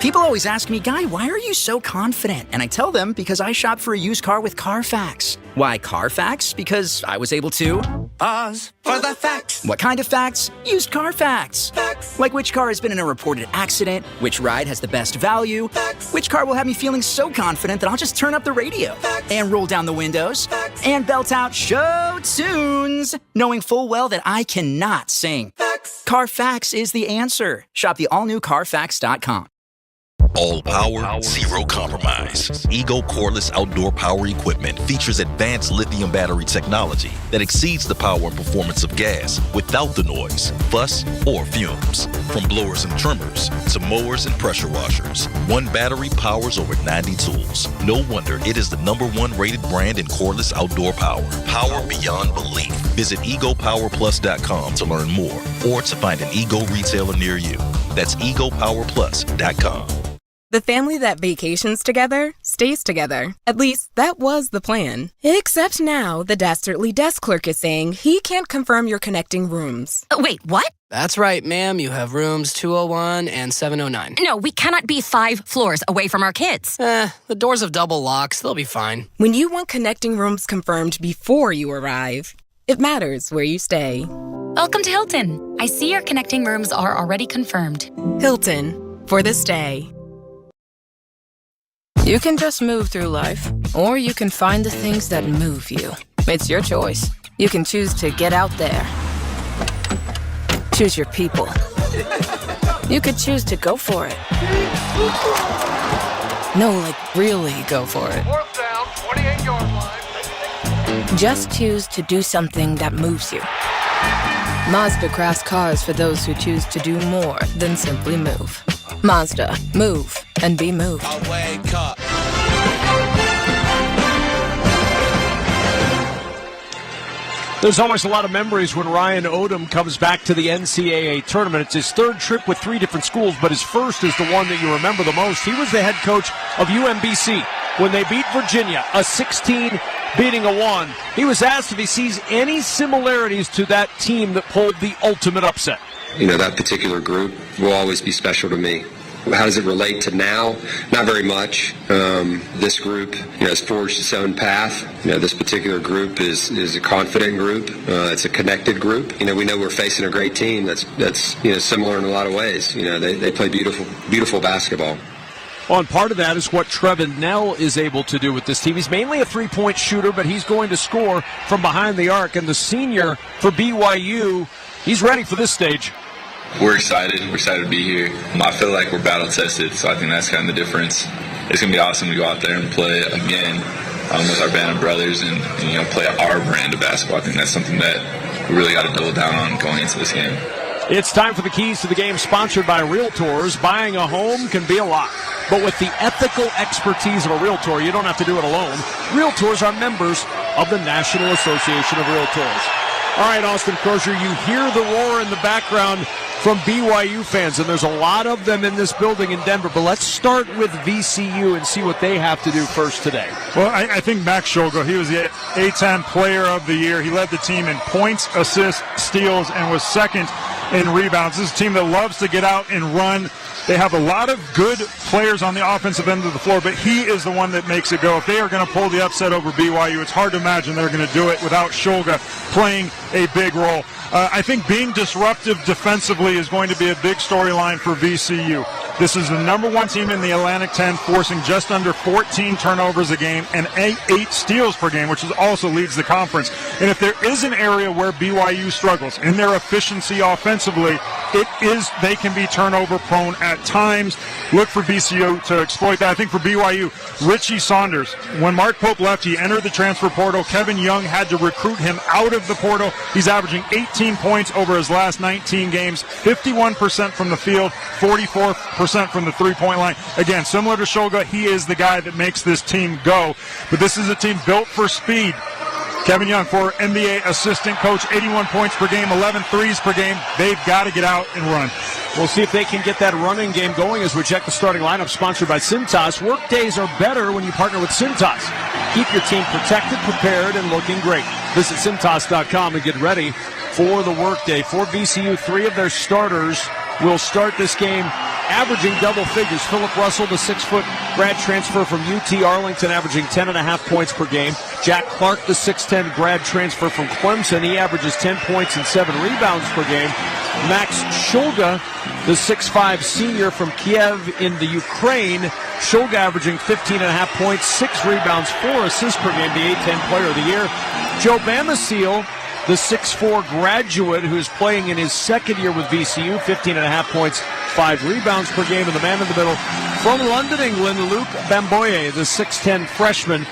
People always ask me, Guy, why are you so confident? And I tell them because I shop for a used car with Carfax. Why Carfax? Because I was able to pause for the facts. What kind of facts? Used car facts. Facts. Like which car has been in a reported accident, which ride has the best value, Facts. Which car will have me feeling so confident that I'll just turn up the radio Facts. and roll down the windows Facts. and belt out show tunes, knowing full well that I cannot sing. Facts. Carfax is the answer. Shop the all-new Carfax.com. All power, zero compromise. Ego cordless outdoor power equipment features advanced lithium battery technology that exceeds the power and performance of gas without the noise, fuss, or fumes. From blowers and trimmers to mowers and pressure washers, one battery powers over 90 tools. No wonder it is the #1 rated brand in cordless outdoor power. Power beyond belief. Visit egopowerplus.com to learn more or to find an Ego retailer near you. That's egopowerplus.com. The family that vacations together stays together. At least, that was the plan. Except now, the dastardly desk clerk is saying he can't confirm your connecting rooms. Wait, what? That's right, ma'am. You have rooms 201 and 709. No, we cannot be 5 floors away from our kids. The doors have double locks. They'll be fine. When you want connecting rooms confirmed before you arrive, it matters where you stay. Welcome to Hilton. I see your connecting rooms are already confirmed. Hilton, for the stay. You can just move through life, or you can find the things that move you. It's your choice. You can choose to get out there. Choose your people. You could choose to go for it. No, like really go for it. 4th down, 28-yard line. Just choose to do something that moves you. Mazda crafts cars for those who choose to do more than simply move. Mazda, move and be moved. I wake up. There's always a lot of memories when Ryan Odom comes back to the NCAA tournament. It's his 3rd trip with 3 different schools, but his first is the one that you remember the most. He was the head coach of UMBC when they beat Virginia, a 16 beating a 1. He was asked if he sees any similarities to that team that pulled the ultimate upset. You know, that particular group will always be special to me. How does it relate to now? Not very much. This group, has forged its own path. This particular group is a confident group. It's a connected group. We know we're facing a great team that's similar in a lot of ways. They play beautiful basketball. Well, and part of that is what Trevin Nell is able to do with this team. He's mainly a three-point shooter, but he's going to score from behind the arc. And the senior for BYU, he's ready for this stage. We're excited. We're excited to be here. I feel like we're battle-tested, so I think that's kind of the difference. It's going to be awesome to go out there and play again with our band of brothers and play our brand of basketball. I think that's something that we really got to double down on going into this game. It's time for the keys to the game, sponsored by Realtors. Buying a home can be a lot, but with the ethical expertise of a Realtor, you don't have to do it alone. Realtors are members of the National Association of Realtors. All right, Austin Crozier, you hear the roar in the background from BYU fans, and there's a lot of them in this building in Denver. But let's start with VCU and see what they have to do first today. Well, I think Max Shulga, he was the A-10 player of the year. He led the team in points, assists, steals, and was second in rebounds. This is a team that loves to get out and run. They have a lot of good players on the offensive end of the floor, but he is the one that makes it go. If they are going to pull the upset over BYU, it's hard to imagine they're going to do it without Shulga playing a big role. I think being disruptive defensively is going to be a big storyline for VCU. This is the #1 team in the Atlantic 10, forcing just under 14 turnovers a game and 8 steals per game, which also leads the conference. And if there is an area where BYU struggles in their efficiency offensively, it is they can be turnover prone at times. Look for VCU to exploit that. I think for BYU, Richie Saunders, when Mark Pope left, he entered the transfer portal. Kevin Young had to recruit him out of the portal. He's averaging 18 points over his last 19 games, 51% from the field, 44% from the three-point line. Again, similar to Shulga, he is the guy that makes this team go. But this is a team built for speed. Kevin Young, former NBA assistant coach, 81 points per game, 11 threes per game. They've got to get out and run. We'll see if they can get that running game going as we check the starting lineup, sponsored by Cintas. Work days are better when you partner with Cintas. Keep your team protected, prepared, and looking great. Visit Cintas.com and get ready for the workday. For VCU, 3 of their starters will start this game averaging double figures. Philip Russell, the 6-foot grad transfer from UT Arlington, averaging 10.5 points per game. Jack Clark, the 6'10 grad transfer from Clemson, he averages 10 points and 7 rebounds per game. Max Shulga, the 6'5 senior from Kiev in the Ukraine, Shulga averaging 15.5 points, 6 rebounds, 4 assists per game, the A-10 player of the year. Joe Bamasil, the 6'4 graduate who's playing in his second year with VCU, 15.5 points, 5 rebounds per game. And the man in the middle from London, England, Luke Bamboye, the 6'10 freshman,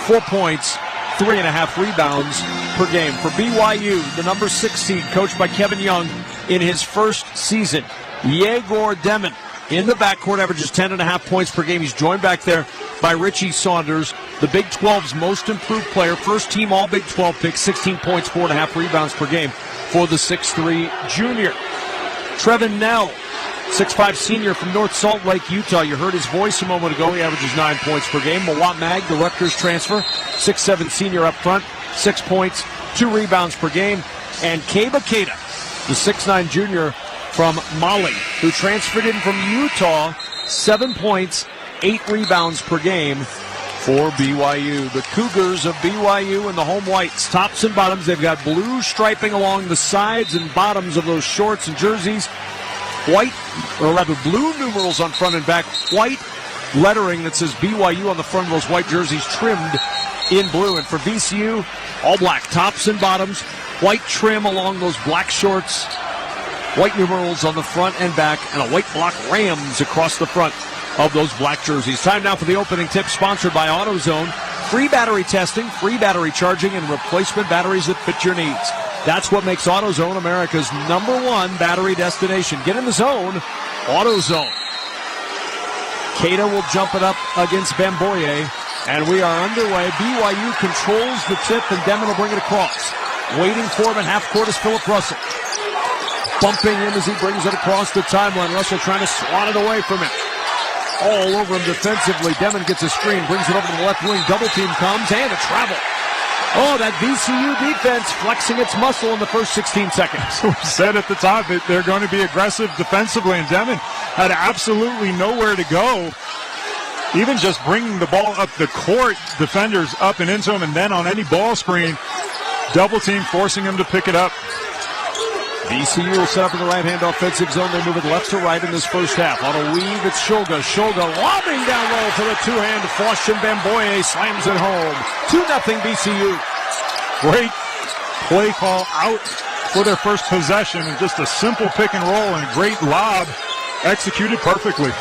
4 points, 3.5 rebounds per game. For BYU, the number 6 seed, coached by Kevin Young in his first season, Yegor Demin in the backcourt, averages 10.5 points per game. He's joined back there by Richie Saunders, the Big 12's most improved player, first team all Big 12 pick, 16 points, 4.5 rebounds per game for the 6'3 junior. Trevin Nell, 6'5 senior from North Salt Lake, Utah. You heard his voice a moment ago. He averages 9 points per game. Mawat Mag, the Rutgers transfer, 6'7 senior up front, 6 points, 2 rebounds per game. And Keba Keita, the 6'9 junior from Mali, who transferred in from Utah, 7 points, 8 rebounds per game for BYU. The Cougars of BYU in the home whites, tops and bottoms. They've got blue striping along the sides and bottoms of those shorts and jerseys. White, or rather blue numerals on front and back. White lettering that says BYU on the front of those white jerseys, trimmed in blue. And for VCU, all black, tops and bottoms. White trim along those black shorts. White numerals on the front and back, and a white block Rams across the front of those black jerseys. Time now for the opening tip, sponsored by AutoZone. Free battery testing, free battery charging, and replacement batteries that fit your needs. That's what makes AutoZone America's #1 battery destination. Get in the zone, AutoZone. Keita will jump it up against Bamboye, and we are underway. BYU controls the tip, and Demon will bring it across. Waiting for him at half court is Philip Russell. Bumping him as he brings it across the timeline. Russell trying to swat it away from him. All over him defensively. Demon gets a screen, brings it over to the left wing. Double team comes, and a travel. Oh, that VCU defense flexing its muscle in the first 16 seconds. We said at the top that they're going to be aggressive defensively, and Demon had absolutely nowhere to go. Even just bringing the ball up the court, defenders up and into him, and then on any ball screen, double team forcing him to pick it up. VCU will set up in the right-hand offensive zone. They move it left to right in this first half. On a weave, it's Shulga. Shulga lobbing down low for the two-hand flush, and Bamboye slams it home. 2-0 VCU. Great play call out for their first possession, and just a simple pick and roll and a great lob executed perfectly.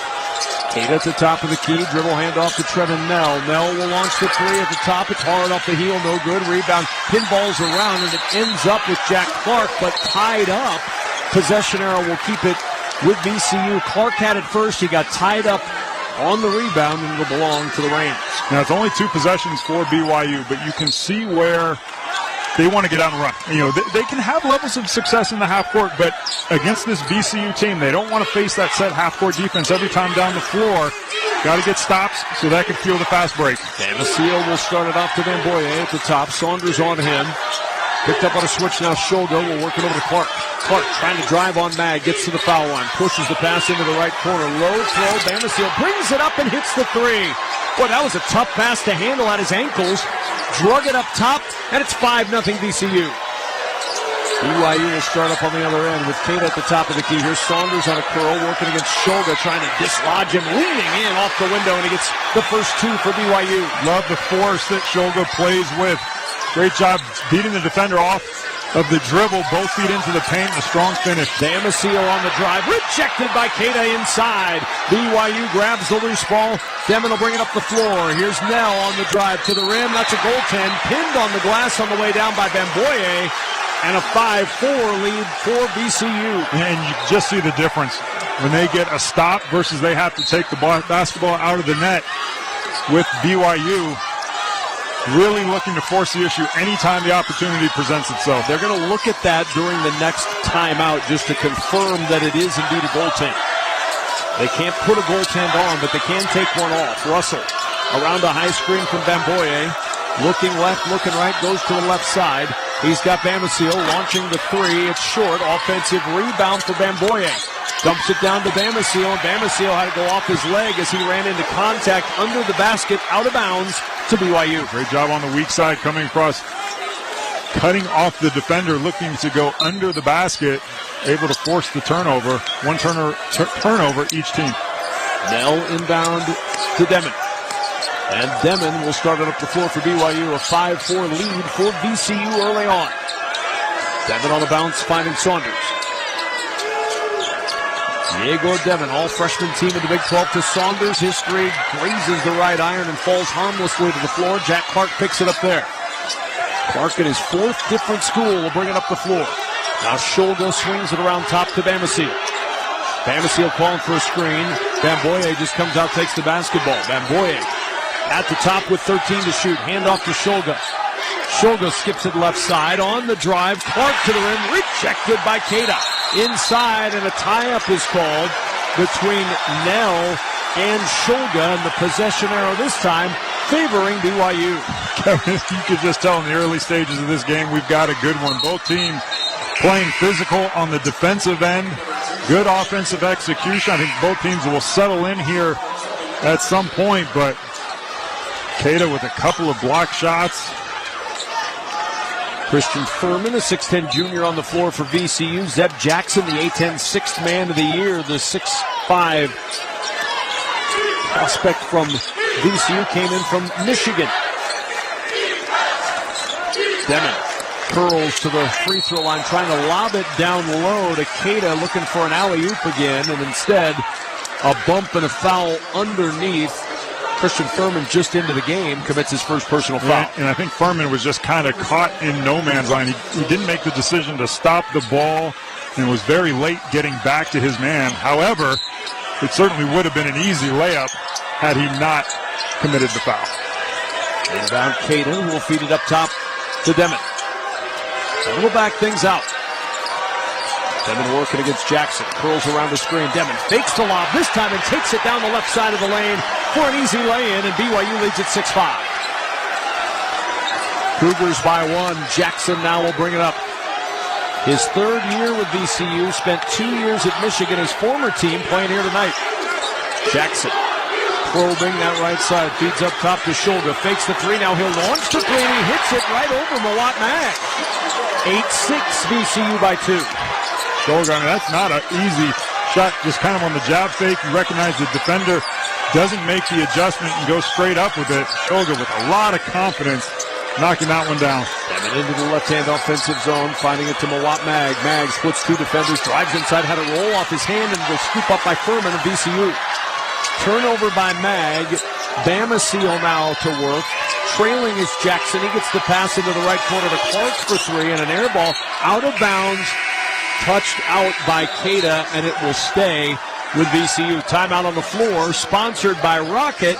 Keita at the top of the key, dribble handoff to Trevin Nell. Nell will launch the three at the top. It's hard off the heel, no good. Rebound, pinballs around, and it ends up with Jack Clark, but tied up. Possession arrow will keep it with VCU. Clark had it first. He got tied up on the rebound, and it'll belong to the Rams. Now, it's only 2 possessions for BYU, but you can see where they want to get out and run. You know, they can have levels of success in the half court, but against this VCU team, they don't want to face that set half court defense every time down the floor. Got to get stops so that can fuel the fast break. Bamboye will start it off to Bamboye at the top. Saunders on him. Picked up on a switch now. Shulga will work it over to Clark. Clark trying to drive on Mag. Gets to the foul line. Pushes the pass into the right corner. Low throw. Bamboye brings it up and hits the three. Boy, that was a tough pass to handle at his ankles. Drug it up top, and it's 5-0 VCU. BYU will start up on the other end with Keita at the top of the key. Here's Saunders on a curl, working against Shulga, trying to dislodge him, leaning in off the window, and he gets the first 2 for BYU. Love the force that Shulga plays with. Great job beating the defender off of the dribble. Both feet into the paint, a strong finish. Bamboye on the drive, rejected by Keita inside. BYU grabs the loose ball. Demon will bring it up the floor. Here's Nell on the drive to the rim. That's a goaltend. Pinned on the glass on the way down by Bamboye. And a 5-4 lead for VCU. And you just see the difference when they get a stop versus they have to take the basketball out of the net with BYU. Really looking to force the issue anytime the opportunity presents itself. They're going to look at that during the next timeout just to confirm that it is indeed a goaltend. They can't put a goaltend on, but they can take one off. Russell around a high screen from Bamboye. Looking left, looking right, goes to the left side. He's got Bamisile launching the three. It's short. Offensive rebound for Bamboye. Dumps it down to Bamisile, and Bamisile had to go off his leg as he ran into contact under the basket, out of bounds to BYU. Great job on the weak side, coming across, cutting off the defender, looking to go under the basket, able to force the turnover. One turnover each team. Nell inbound to Demon. And Demon will start it up the floor for BYU, a 5-4 lead for VCU early on. Demon on the bounce, finding Saunders. Diego Demon, all freshman team in the Big 12 to Saunders. History grazes the right iron and falls harmlessly to the floor. Jack Clark picks it up there. Clark in his fourth different school will bring it up the floor. Now Shulga swings it around top to Bamisile. Bamisile calling for a screen. Bamboye just comes out, takes the basketball. Bamboye at the top with 13 to shoot. Hand off to Shulga. Shulga skips it left side on the drive. Clark to the rim, rejected by Keita. Inside, and a tie-up is called between Nell and Shulga, and the possession arrow this time favoring BYU. Kevin, you could just tell in the early stages of this game, we've got a good one. Both teams playing physical on the defensive end. Good offensive execution. I think both teams will settle in here at some point, but Keita with a couple of block shots. Christian Furman, a 6'10 junior on the floor for VCU. Zeb Jackson, the A-10 sixth man of the year. The 6'5 prospect from VCU came in from Michigan. Demon curls to the free throw line, trying to lob it down low to Keita, looking for an alley-oop again, and instead a bump and a foul underneath. Christian Furman, just into the game, commits his first personal foul. Yeah, and I think Furman was just kind of caught in no man's land. He didn't make the decision to stop the ball and was very late getting back to his man. However, it certainly would have been an easy layup had he not committed the foul. Inbound Keita will feed it up top to Demon. A little back things out. Demon working against Jackson. Curls around the screen. Demon fakes the lob this time and takes it down the left side of the lane for an easy lay-in, and BYU leads at 6-5. Cougars by one. Jackson now will bring it up. His third year with VCU, spent 2 years at Michigan, his former team, playing here tonight. Jackson probing that right side. Feeds up top to Shulga. Fakes the three. Now he'll launch the three, and he hits it right over Mawat Mag. 8-6 VCU by two. Shulga, I mean, that's not an easy shot, just kind of on the jab fake. You recognize the defender doesn't make the adjustment and go straight up with it. Shulga with a lot of confidence, knocking that one down. Demon into the left-hand offensive zone, finding it to Mawat Mag. Mag splits two defenders, drives inside, had a roll off his hand, and will scoop up by Furman of VCU. Turnover by Mag. Bamisile now to work. Trailing is Jackson. He gets the pass into the right corner to Clark for three, and an air ball out of bounds. Touched out by Keita, and it will stay with VCU. Timeout on the floor, sponsored by Rocket.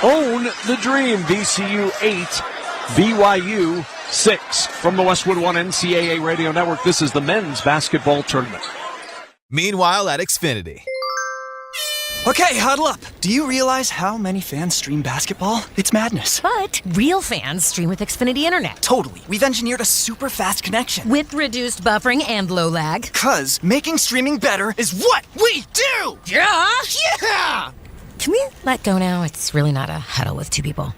Own the dream. VCU 8, BYU 6. From the Westwood One NCAA Radio Network, this is the men's basketball tournament. Meanwhile at Xfinity. Okay, huddle up. Do you realize how many fans stream basketball? It's madness. But real fans stream with Xfinity Internet. Totally. We've engineered a super fast connection. With reduced buffering and low lag. 'Cause making streaming better is what we do! Yeah! Yeah! Can we let go now? It's really not a huddle with two people.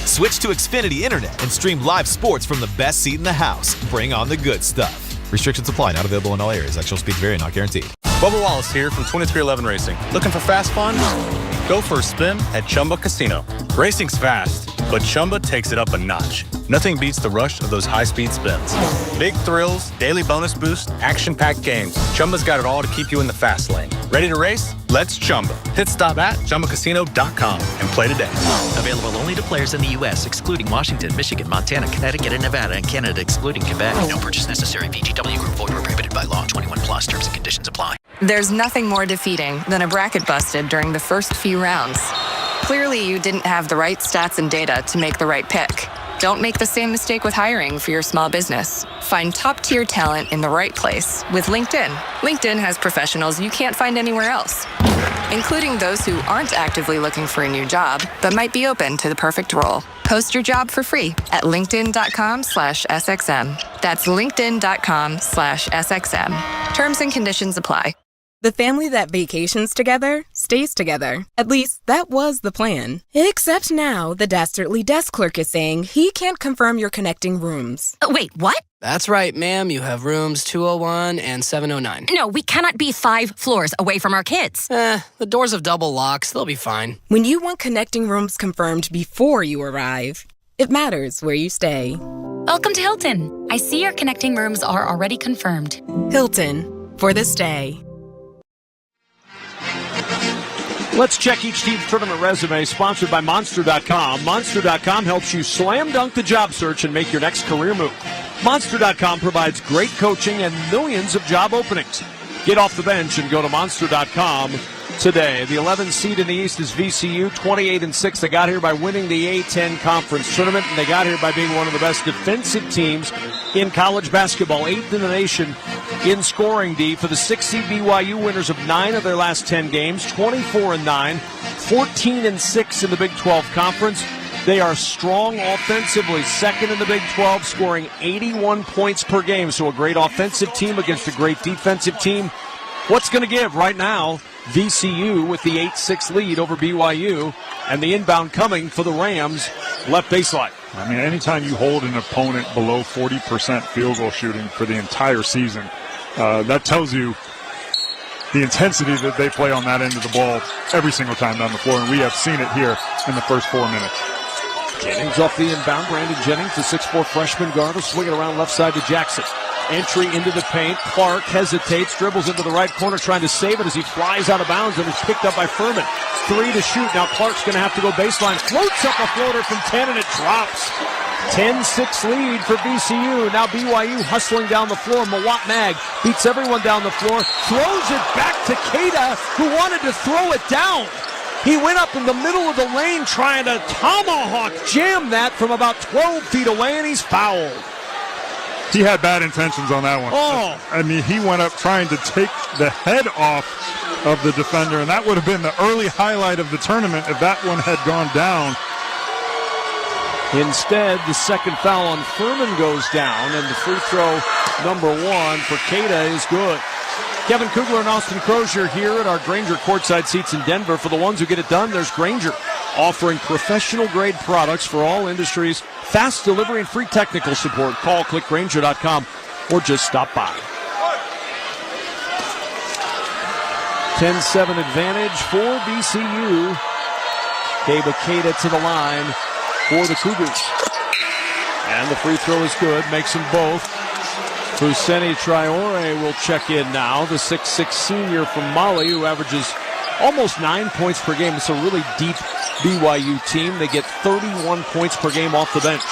Switch to Xfinity Internet and stream live sports from the best seat in the house. Bring on the good stuff. Restrictions apply. Not available in all areas. Actual speeds vary. Not guaranteed. Bubba Wallace here from 2311 Racing. Looking for fast fun? Go for a spin at Chumba Casino. Racing's fast, but Chumba takes it up a notch. Nothing beats the rush of those high-speed spins. Big thrills, daily bonus boosts, action-packed games. Chumba's got it all to keep you in the fast lane. Ready to race? Let's Chumba. Hit stop at ChumbaCasino.com and play today. Available only to players in the U.S., excluding Washington, Michigan, Montana, Connecticut, and Nevada, and Canada, excluding Quebec. No purchase necessary. VGW Group. Void where prohibited by law. 21 plus. Terms and conditions apply. There's nothing more defeating than a bracket busted during the first few rounds. Clearly, you didn't have the right stats and data to make the right pick. Don't make the same mistake with hiring for your small business. Find top-tier talent in the right place with LinkedIn. LinkedIn has professionals you can't find anywhere else. including those who aren't actively looking for a new job, but might be open to the perfect role. Post your job for free at linkedin.com/SXM. That's linkedin.com/SXM. Terms and conditions apply. The family that vacations together stays together. At least that was the plan. Except now the dastardly desk clerk is saying he can't confirm your connecting rooms. Wait, what? That's right, ma'am. You have rooms 201 and 709. No, we cannot be 5 floors away from our kids. The doors have double locks. They'll be fine. When you want connecting rooms confirmed before you arrive, it matters where you stay. Welcome to Hilton. I see your connecting rooms are already confirmed. Hilton, for the stay. Let's check each team's tournament resume, sponsored by Monster.com. Monster.com helps you slam dunk the job search and make your next career move. Monster.com provides great coaching and millions of job openings. Get off the bench and go to Monster.com today. The 11th seed in the East is VCU, 28-6. They got here by winning the A-10 conference tournament, and they got here by being one of the best defensive teams in college basketball, 8th in the nation in scoring D. For the 6th seed BYU, winners of 9 of their last 10 games, 24-9, 14-6 in the Big 12 conference. They are strong offensively, second in the Big 12, scoring 81 points per game. So a great offensive team against a great defensive team. What's going to give right now? VCU with the 8-6 lead over BYU, and the inbound coming for the Rams, left baseline. I mean, anytime you hold an opponent below 40% field goal shooting for the entire season, that tells you the intensity that they play on that end of the ball every single time down the floor, and we have seen it here in the first 4 minutes. Jennings off the inbound. Brandon Jennings, the 6'4 freshman guard, will swing it around left side to Jackson. Entry into the paint. Clark hesitates, dribbles into the right corner, trying to save it as he flies out of bounds and is picked up by Furman. 3 to shoot. Now Clark's going to have to go baseline. Floats up a floater from 10 and it drops. 10-6 lead for VCU. Now BYU hustling down the floor. Mawat Mag beats everyone down the floor. Throws it back to Keita, who wanted to throw it down. He went up in the middle of the lane trying to tomahawk jam that from about 12 feet away, and he's fouled. He had bad intentions on that one. Oh. I mean, he went up trying to take the head off of the defender, and that would have been the early highlight of the tournament if that one had gone down. Instead, the second foul on Furman goes down, and the free throw number 1 for Keita is good. Kevin Kugler and Austin Crozier here at our Grainger courtside seats in Denver. For the ones who get it done, there's Grainger, offering professional-grade products for all industries, fast delivery, and free technical support. Call, click Grainger.com, or just stop by. 10-7 advantage for VCU. Keba Keita to the line for the Cougars. And the free throw is good, makes them both. Fousseni Traore will check in now, the 6'6 senior from Mali, who averages almost 9 points per game. It's a really deep BYU team. They get 31 points per game off the bench.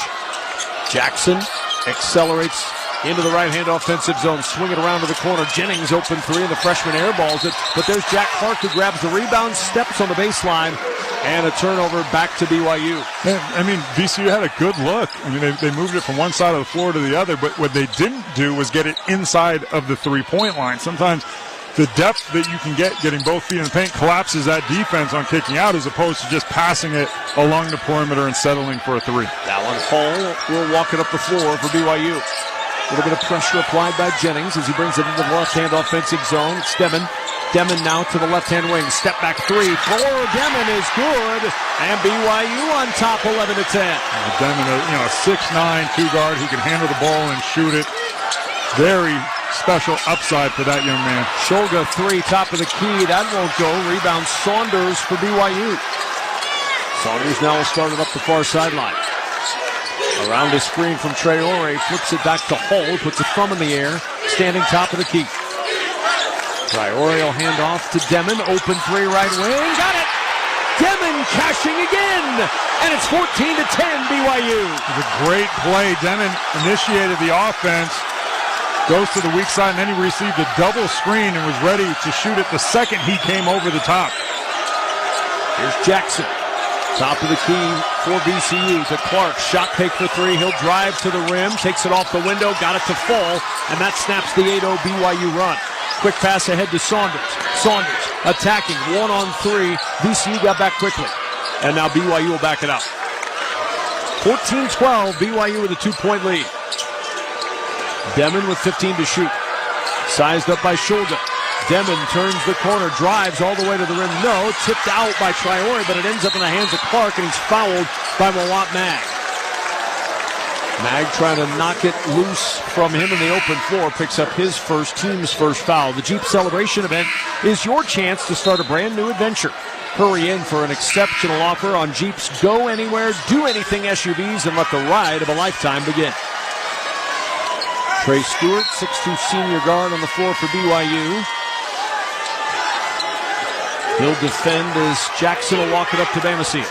Jackson accelerates into the right-hand offensive zone, swing it around to the corner. Jennings open 3, and the freshman airballs it. But there's Jack Clark, who grabs the rebound, steps on the baseline, and a turnover back to BYU. I mean, VCU had a good look. I mean, they moved it from one side of the floor to the other, but what they didn't do was get it inside of the three-point line. Sometimes the depth that you can get getting both feet in the paint collapses that defense on kicking out, as opposed to just passing it along the perimeter and settling for a 3. Allen Hall will walk it up the floor for BYU. A little bit of pressure applied by Jennings as he brings it into the left-hand offensive zone. It's Demon. Demon now to the left-hand wing. Step back 3 for Demon is good. And BYU on top 11-10. Demon, a 6'9" 2-guard who can handle the ball and shoot it. Very special upside for that young man. Shoga 3, top of the key. That won't go. Rebound Saunders for BYU. Saunders now will start it up the far sideline. Around the screen from Traore, flips it back to Hull, puts a thumb in the air, standing top of the key. Traore will hand off to Demon, open 3 right wing, got it! Demon cashing again, and it's 14-10 BYU. It was a great play. Demon initiated the offense, goes to the weak side, and then he received a double screen and was ready to shoot it the second he came over the top. Here's Jackson. Top of the key for VCU to Clark. Shot take for 3. He'll drive to the rim. Takes it off the window. Got it to fall. And that snaps the 8-0 BYU run. Quick pass ahead to Saunders. Saunders attacking, 1-on-3. VCU got back quickly. And now BYU will back it up. 14-12, BYU with a 2-point lead. Demon with 15 to shoot. Sized up by Shulga. Demon turns the corner, drives all the way to the rim. No, tipped out by Traore, but it ends up in the hands of Clark, and he's fouled by Mawat Mag. Mag trying to knock it loose from him in the open floor, picks up his team's first foul. The Jeep Celebration event is your chance to start a brand new adventure. Hurry in for an exceptional offer on Jeep's Go Anywhere, Do Anything SUVs, and let the ride of a lifetime begin. Trey Stewart, 6'2" senior guard on the floor for BYU. He'll defend as Jackson will walk it up to Bamasia.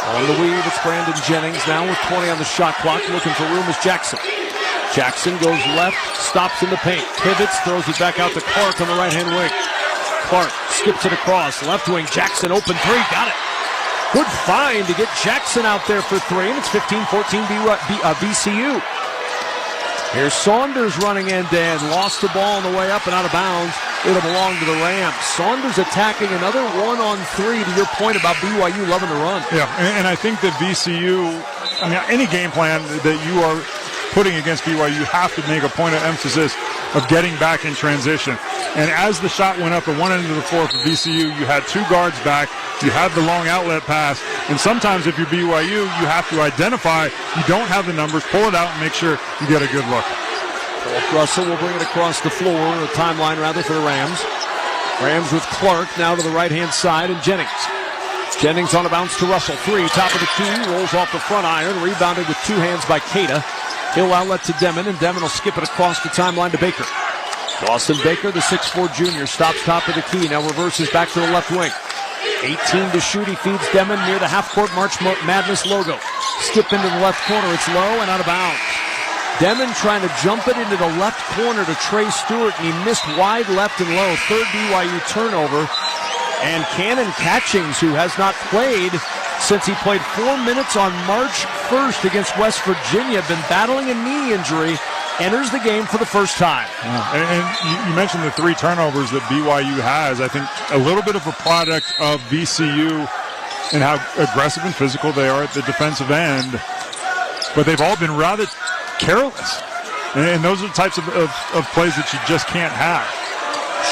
On the weave, it's Brandon Jennings now with 20 on the shot clock. Looking for room is Jackson. Jackson goes left, stops in the paint, pivots, throws it back out to Clark on the right-hand wing. Clark skips it across, left wing, Jackson open three, got it. Good find to get Jackson out there for three, and it's 15-14 VCU. Here's Saunders running end-to-end, lost the ball on the way up and out of bounds. It'll belong to the Rams. Saunders attacking another 1-on-3, to your point about BYU loving to run. Yeah, and I think that VCU, any game plan that you are putting against BYU, you have to make a point of emphasis of getting back in transition. And as the shot went up at one end of the floor for VCU, you had two guards back, you had the long outlet pass, and sometimes if you're BYU, you have to identify you don't have the numbers, pull it out, and make sure you get a good look. Russell will bring it across the floor, or the timeline rather, for the Rams. Rams with Clark now to the right-hand side, and Jennings. Jennings on a bounce to Russell. Three, top of the key, rolls off the front iron, rebounded with two hands by Keita. He'll outlet to Demon, and Demon will skip it across the timeline to Baker. Dawson Baker, the 6'4" junior, stops top of the key, now reverses back to the left wing. 18 to shoot, he feeds Demon near the half-court March Madness logo. Skip into the left corner, it's low and out of bounds. Demon trying to jump it into the left corner to Trey Stewart, and he missed wide left and low. Third BYU turnover. And Cannon Catchings, who has not played since he played 4 minutes on March 1st against West Virginia, been battling a knee injury, enters the game for the first time. And you mentioned the three turnovers that BYU has. I think a little bit of a product of VCU and how aggressive and physical they are at the defensive end. But they've all been rather careless. And those are the types of plays that you just can't have.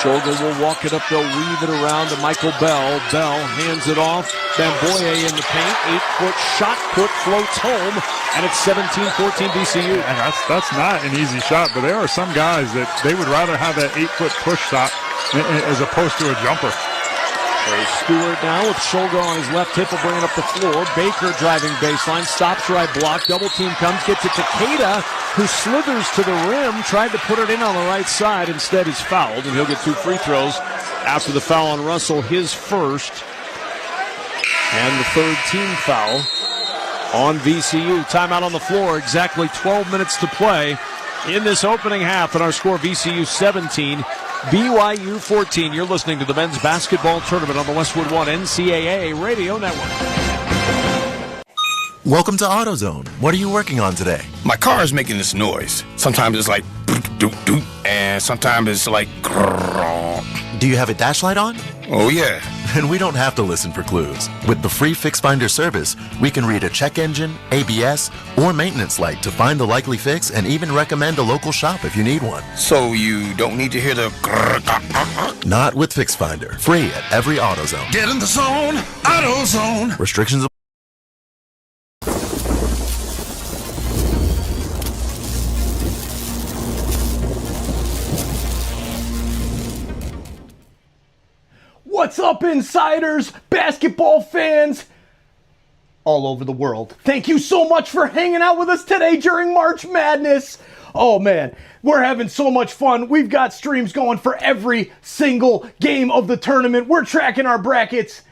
Shulga will walk it up. They'll weave it around to Michael Bell. Bell hands it off. Bamboye in the paint. 8-foot shot put, floats home, and it's 17-14 VCU. And that's not an easy shot, but there are some guys that they would rather have that 8-foot push shot as opposed to a jumper. Trey Stewart now with Shulga on his left hip will bring it up the floor. Baker driving baseline, stops right block, double team comes, gets it to Keita, who slithers to the rim, tried to put it in on the right side. Instead, he's fouled, and he'll get 2 free throws after the foul on Russell, his first, and the third team foul on VCU. Timeout on the floor, exactly 12 minutes to play in this opening half, and our score VCU 17, BYU 14. You're listening to the men's basketball tournament on the Westwood One NCAA Radio Network. Welcome to AutoZone. What are you working on today? My car is making this noise. Sometimes it's like doot doot, and sometimes it's like grrr. Do you have a dash light on? Oh yeah. Then we don't have to listen for clues. With the free Fix Finder service, we can read a check engine, ABS, or maintenance light to find the likely fix and even recommend a local shop if you need one. So you don't need to hear the grrr. Not with Fix Finder. Free at every AutoZone. Get in the zone, AutoZone. Restrictions. What's up, insiders, basketball fans all over the world? Thank you so much for hanging out with us today during March Madness. Oh man, we're having so much fun. We've got streams going for every single game of the tournament. We're tracking our brackets.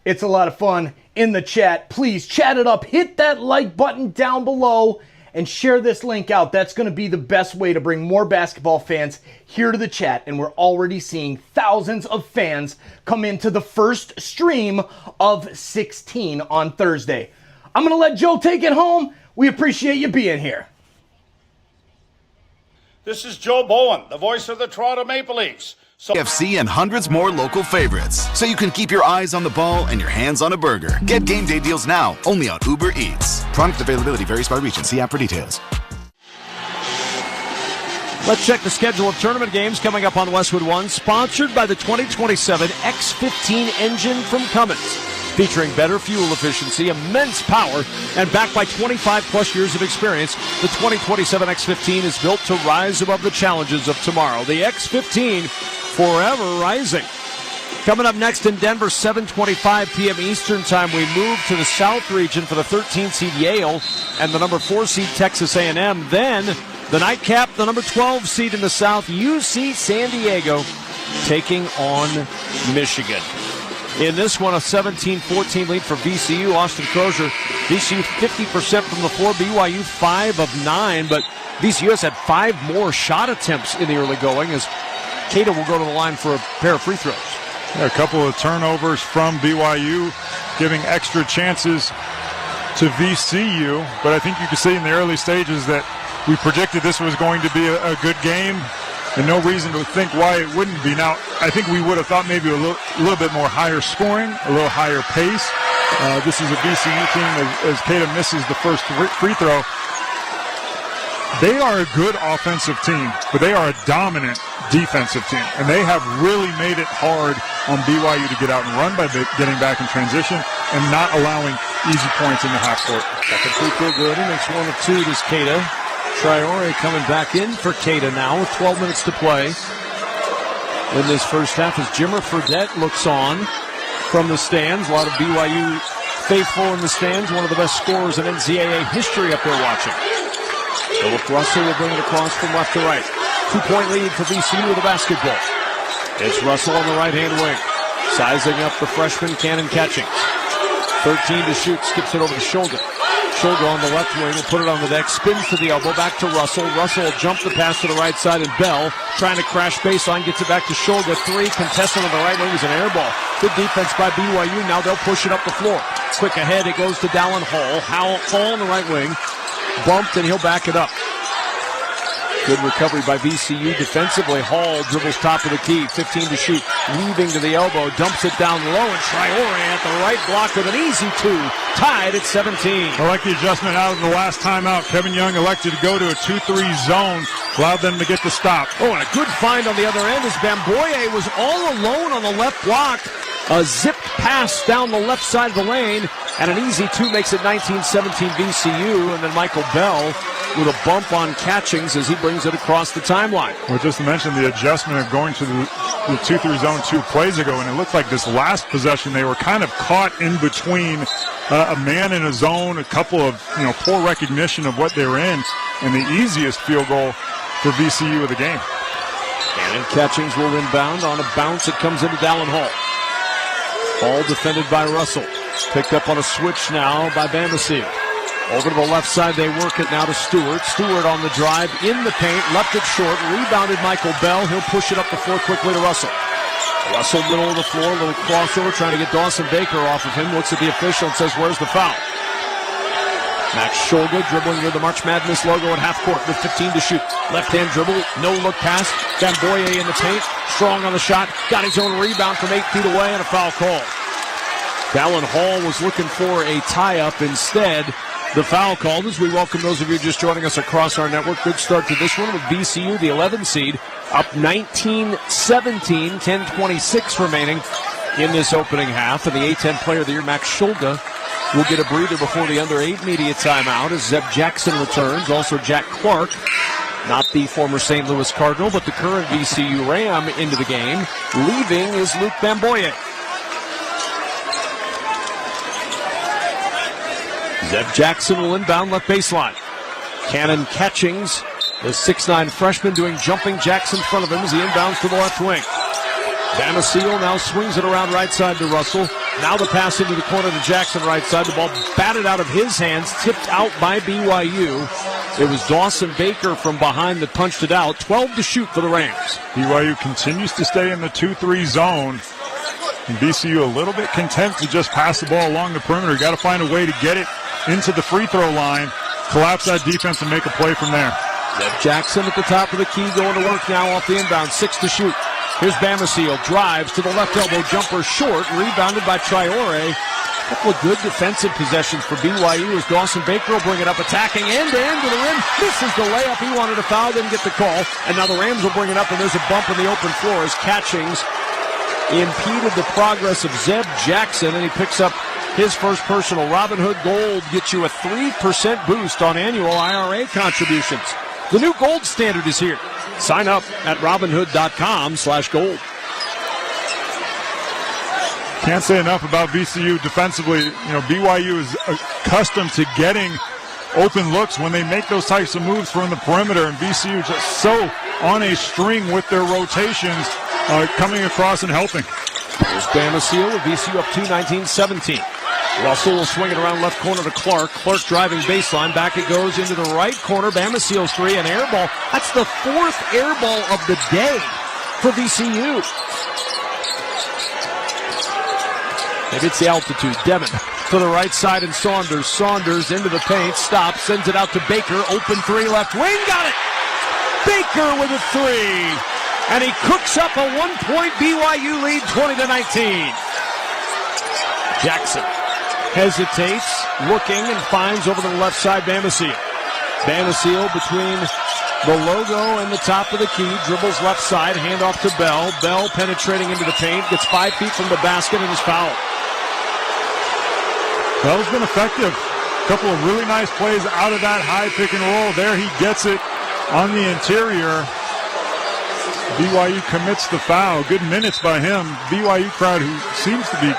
It's a lot of fun in the chat. Please chat it up. Hit that like button down below and share this link out. That's going to be the best way to bring more basketball fans here to the chat. And we're already seeing thousands of fans come into the first stream of 16 on Thursday. I'm going to let Joe take it home. We appreciate you being here. This is Joe Bowen, the voice of the Toronto Maple Leafs. KFC and hundreds more local favorites, so you can keep your eyes on the ball and your hands on a burger. Get game day deals now, only on Uber Eats. Product availability varies by region. See app for details. Let's check the schedule of tournament games coming up on Westwood One, sponsored by the 2027 X15 engine from Cummins. Featuring better fuel efficiency, immense power, and backed by 25-plus years of experience, the 2027 X15 is built to rise above the challenges of tomorrow. The X15, forever rising. Coming up next in Denver, 7:25 p.m. Eastern Time, we move to the South region for the 13th seed Yale and the number 4 seed Texas A&M. Then the nightcap, the number 12 seed in the South, UC San Diego, taking on Michigan. In this one, a 17-14 lead for VCU. Austin Crozier, VCU 50% from the floor, BYU 5 of 9, but VCU has had 5 more shot attempts in the early going as Cato will go to the line for a pair of free throws. Yeah, a couple of turnovers from BYU, giving extra chances to VCU, but I think you can see in the early stages that we predicted this was going to be a good game, and no reason to think why it wouldn't be. Now, I think we would have thought maybe a little bit more higher scoring, a little higher pace. This is a VCU team, as Cato misses the first free throw. They are a good offensive team, but they are a dominant defensive team, and they have really made it hard on BYU to get out and run by getting back in transition and not allowing easy points in the half court. Second free throw good. He makes 1 of 2 to Cato. Traore coming back in for Cato now with 12 minutes to play in this first half as Jimmer Fredette looks on from the stands. A lot of BYU faithful in the stands. One of the best scorers in NCAA history up there watching. Philip Russell will bring it across from left to right. 2-point lead for VCU with the basketball. It's Russell on the right-hand wing. Sizing up the freshman, Cannon Catchings. 13 to shoot, skips it over to Shoulder. Shoulder on the left wing will put it on the deck, spins to the elbow, back to Russell. Russell will jump the pass to the right side, and Bell trying to crash baseline, gets it back to Shoulder. 3, contested on the right wing is an air ball. Good defense by BYU. Now they'll push it up the floor. Quick ahead, it goes to Dallin Hall. Hall on the right wing. Bumped, and he'll back it up. Good recovery by VCU defensively. Hall dribbles top of the key, 15 to shoot. Weaving to the elbow, dumps it down low, and Traore at the right block with an easy 2. Tied at 17. I like the adjustment out of the last timeout. Kevin Young elected to go to a 2-3 zone, allowed them to get the stop. Oh, and a good find on the other end as Bamboye was all alone on the left block. A zipped pass down the left side of the lane, and an easy 2 makes it 19-17 VCU, and then Michael Bell with a bump on Catchings as he brings it across the timeline. Well, just to mention the adjustment of going to the 2-3 zone 2 plays ago, and it looked like this last possession they were kind of caught in between a man in a zone, a couple of poor recognition of what they were in, and the easiest field goal for VCU of the game. And Catchings will inbound on a bounce. It comes into Dallin Hall. All defended by Russell. Picked up on a switch now by Bamboye. Over to the left side, they work it now to Stewart. Stewart on the drive, in the paint, left it short, rebounded Michael Bell. He'll push it up the floor quickly to Russell. Russell, middle of the floor, a little crossover, trying to get Dawson Baker off of him. Looks at the official and says, where's the foul? Max Scholga dribbling near the March Madness logo at half court with 15 to shoot. Left-hand dribble, no-look pass. Bamboye in the paint, strong on the shot. Got his own rebound from 8 feet away and a foul call. Dallin Hall was looking for a tie-up instead. The foul called as we welcome those of you just joining us across our network. Good start to this one with VCU, the 11 seed, up 19-17, 10:26 remaining in this opening half. And the A-10 player of the year, Max Scholga, will get a breather before the under-8 media timeout as Zeb Jackson returns. Also Jack Clark, not the former St. Louis Cardinal, but the current VCU Ram into the game. Leaving is Luke Bamboye. Zeb Jackson will inbound left baseline. Cannon Catchings, the 6'9 freshman, doing jumping jacks in front of him as he inbounds to the left wing. Damasio now swings it around right side to Russell. Now the pass into the corner to Jackson right side. The ball batted out of his hands, tipped out by BYU. It was Dawson Baker from behind that punched it out. 12 to shoot for the Rams. BYU continues to stay in the 2-3 zone. And VCU a little bit content to just pass the ball along the perimeter. Got to find a way to get it into the free throw line, collapse that defense, and make a play from there. Jackson at the top of the key going to work now off the inbound. 6 to shoot. Here's Bamasiel. Drives to the left elbow. Jumper short. Rebounded by Traore. A couple of good defensive possessions for BYU as Dawson Baker will bring it up, attacking end-to-end to the rim. Misses the layup. He wanted a foul, didn't get the call. And now the Rams will bring it up, and there's a bump in the open floor as Catchings impeded the progress of Zeb Jackson, and he picks up his first personal. Robinhood Gold gets you a 3% boost on annual IRA contributions. The new gold standard is here. Sign up at Robinhood.com/gold. Can't say enough about VCU defensively. BYU is accustomed to getting open looks when they make those types of moves from the perimeter, and VCU just so on a string with their rotations coming across and helping. Here's Bamasiel with VCU up 2, 19-17. Russell will swing it around left corner to Clark. Clark driving baseline. Back it goes into the right corner. Bamasiel's 3, an air ball. That's the 4th air ball of the day for VCU. Maybe it's the altitude. Devin to the right side and Saunders. Saunders into the paint. Stops. Sends it out to Baker. Open 3 left wing. Got it! Baker with a 3. And he cooks up a 1-point BYU lead, 20-19. Jackson hesitates, looking, and finds over to the left side Bamasiel. Bamasiel between the logo and the top of the key, dribbles left side, handoff to Bell. Bell penetrating into the paint, gets 5 feet from the basket and is fouled. Bell's been effective. A couple of really nice plays out of that high pick and roll. There he gets it on the interior. BYU commits the foul. Good minutes by him. BYU crowd who seems to be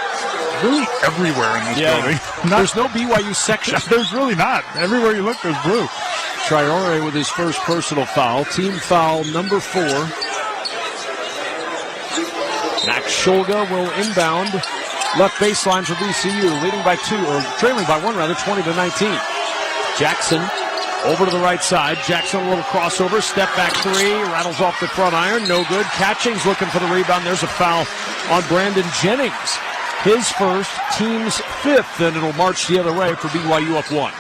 really everywhere in this building. There's no BYU section. There's really not. Everywhere you look, there's blue. Traore with his first personal foul. Team foul number 4. Max Shulga will inbound left baseline for VCU, leading by 2, or trailing by 1 rather, 20-19. Jackson over to the right side. Jackson a little crossover, step back 3, rattles off the front iron, no good. Catchings looking for the rebound. There's a foul on Brandon Jennings. His first, team's 5th, and it'll march the other way for BYU up 1.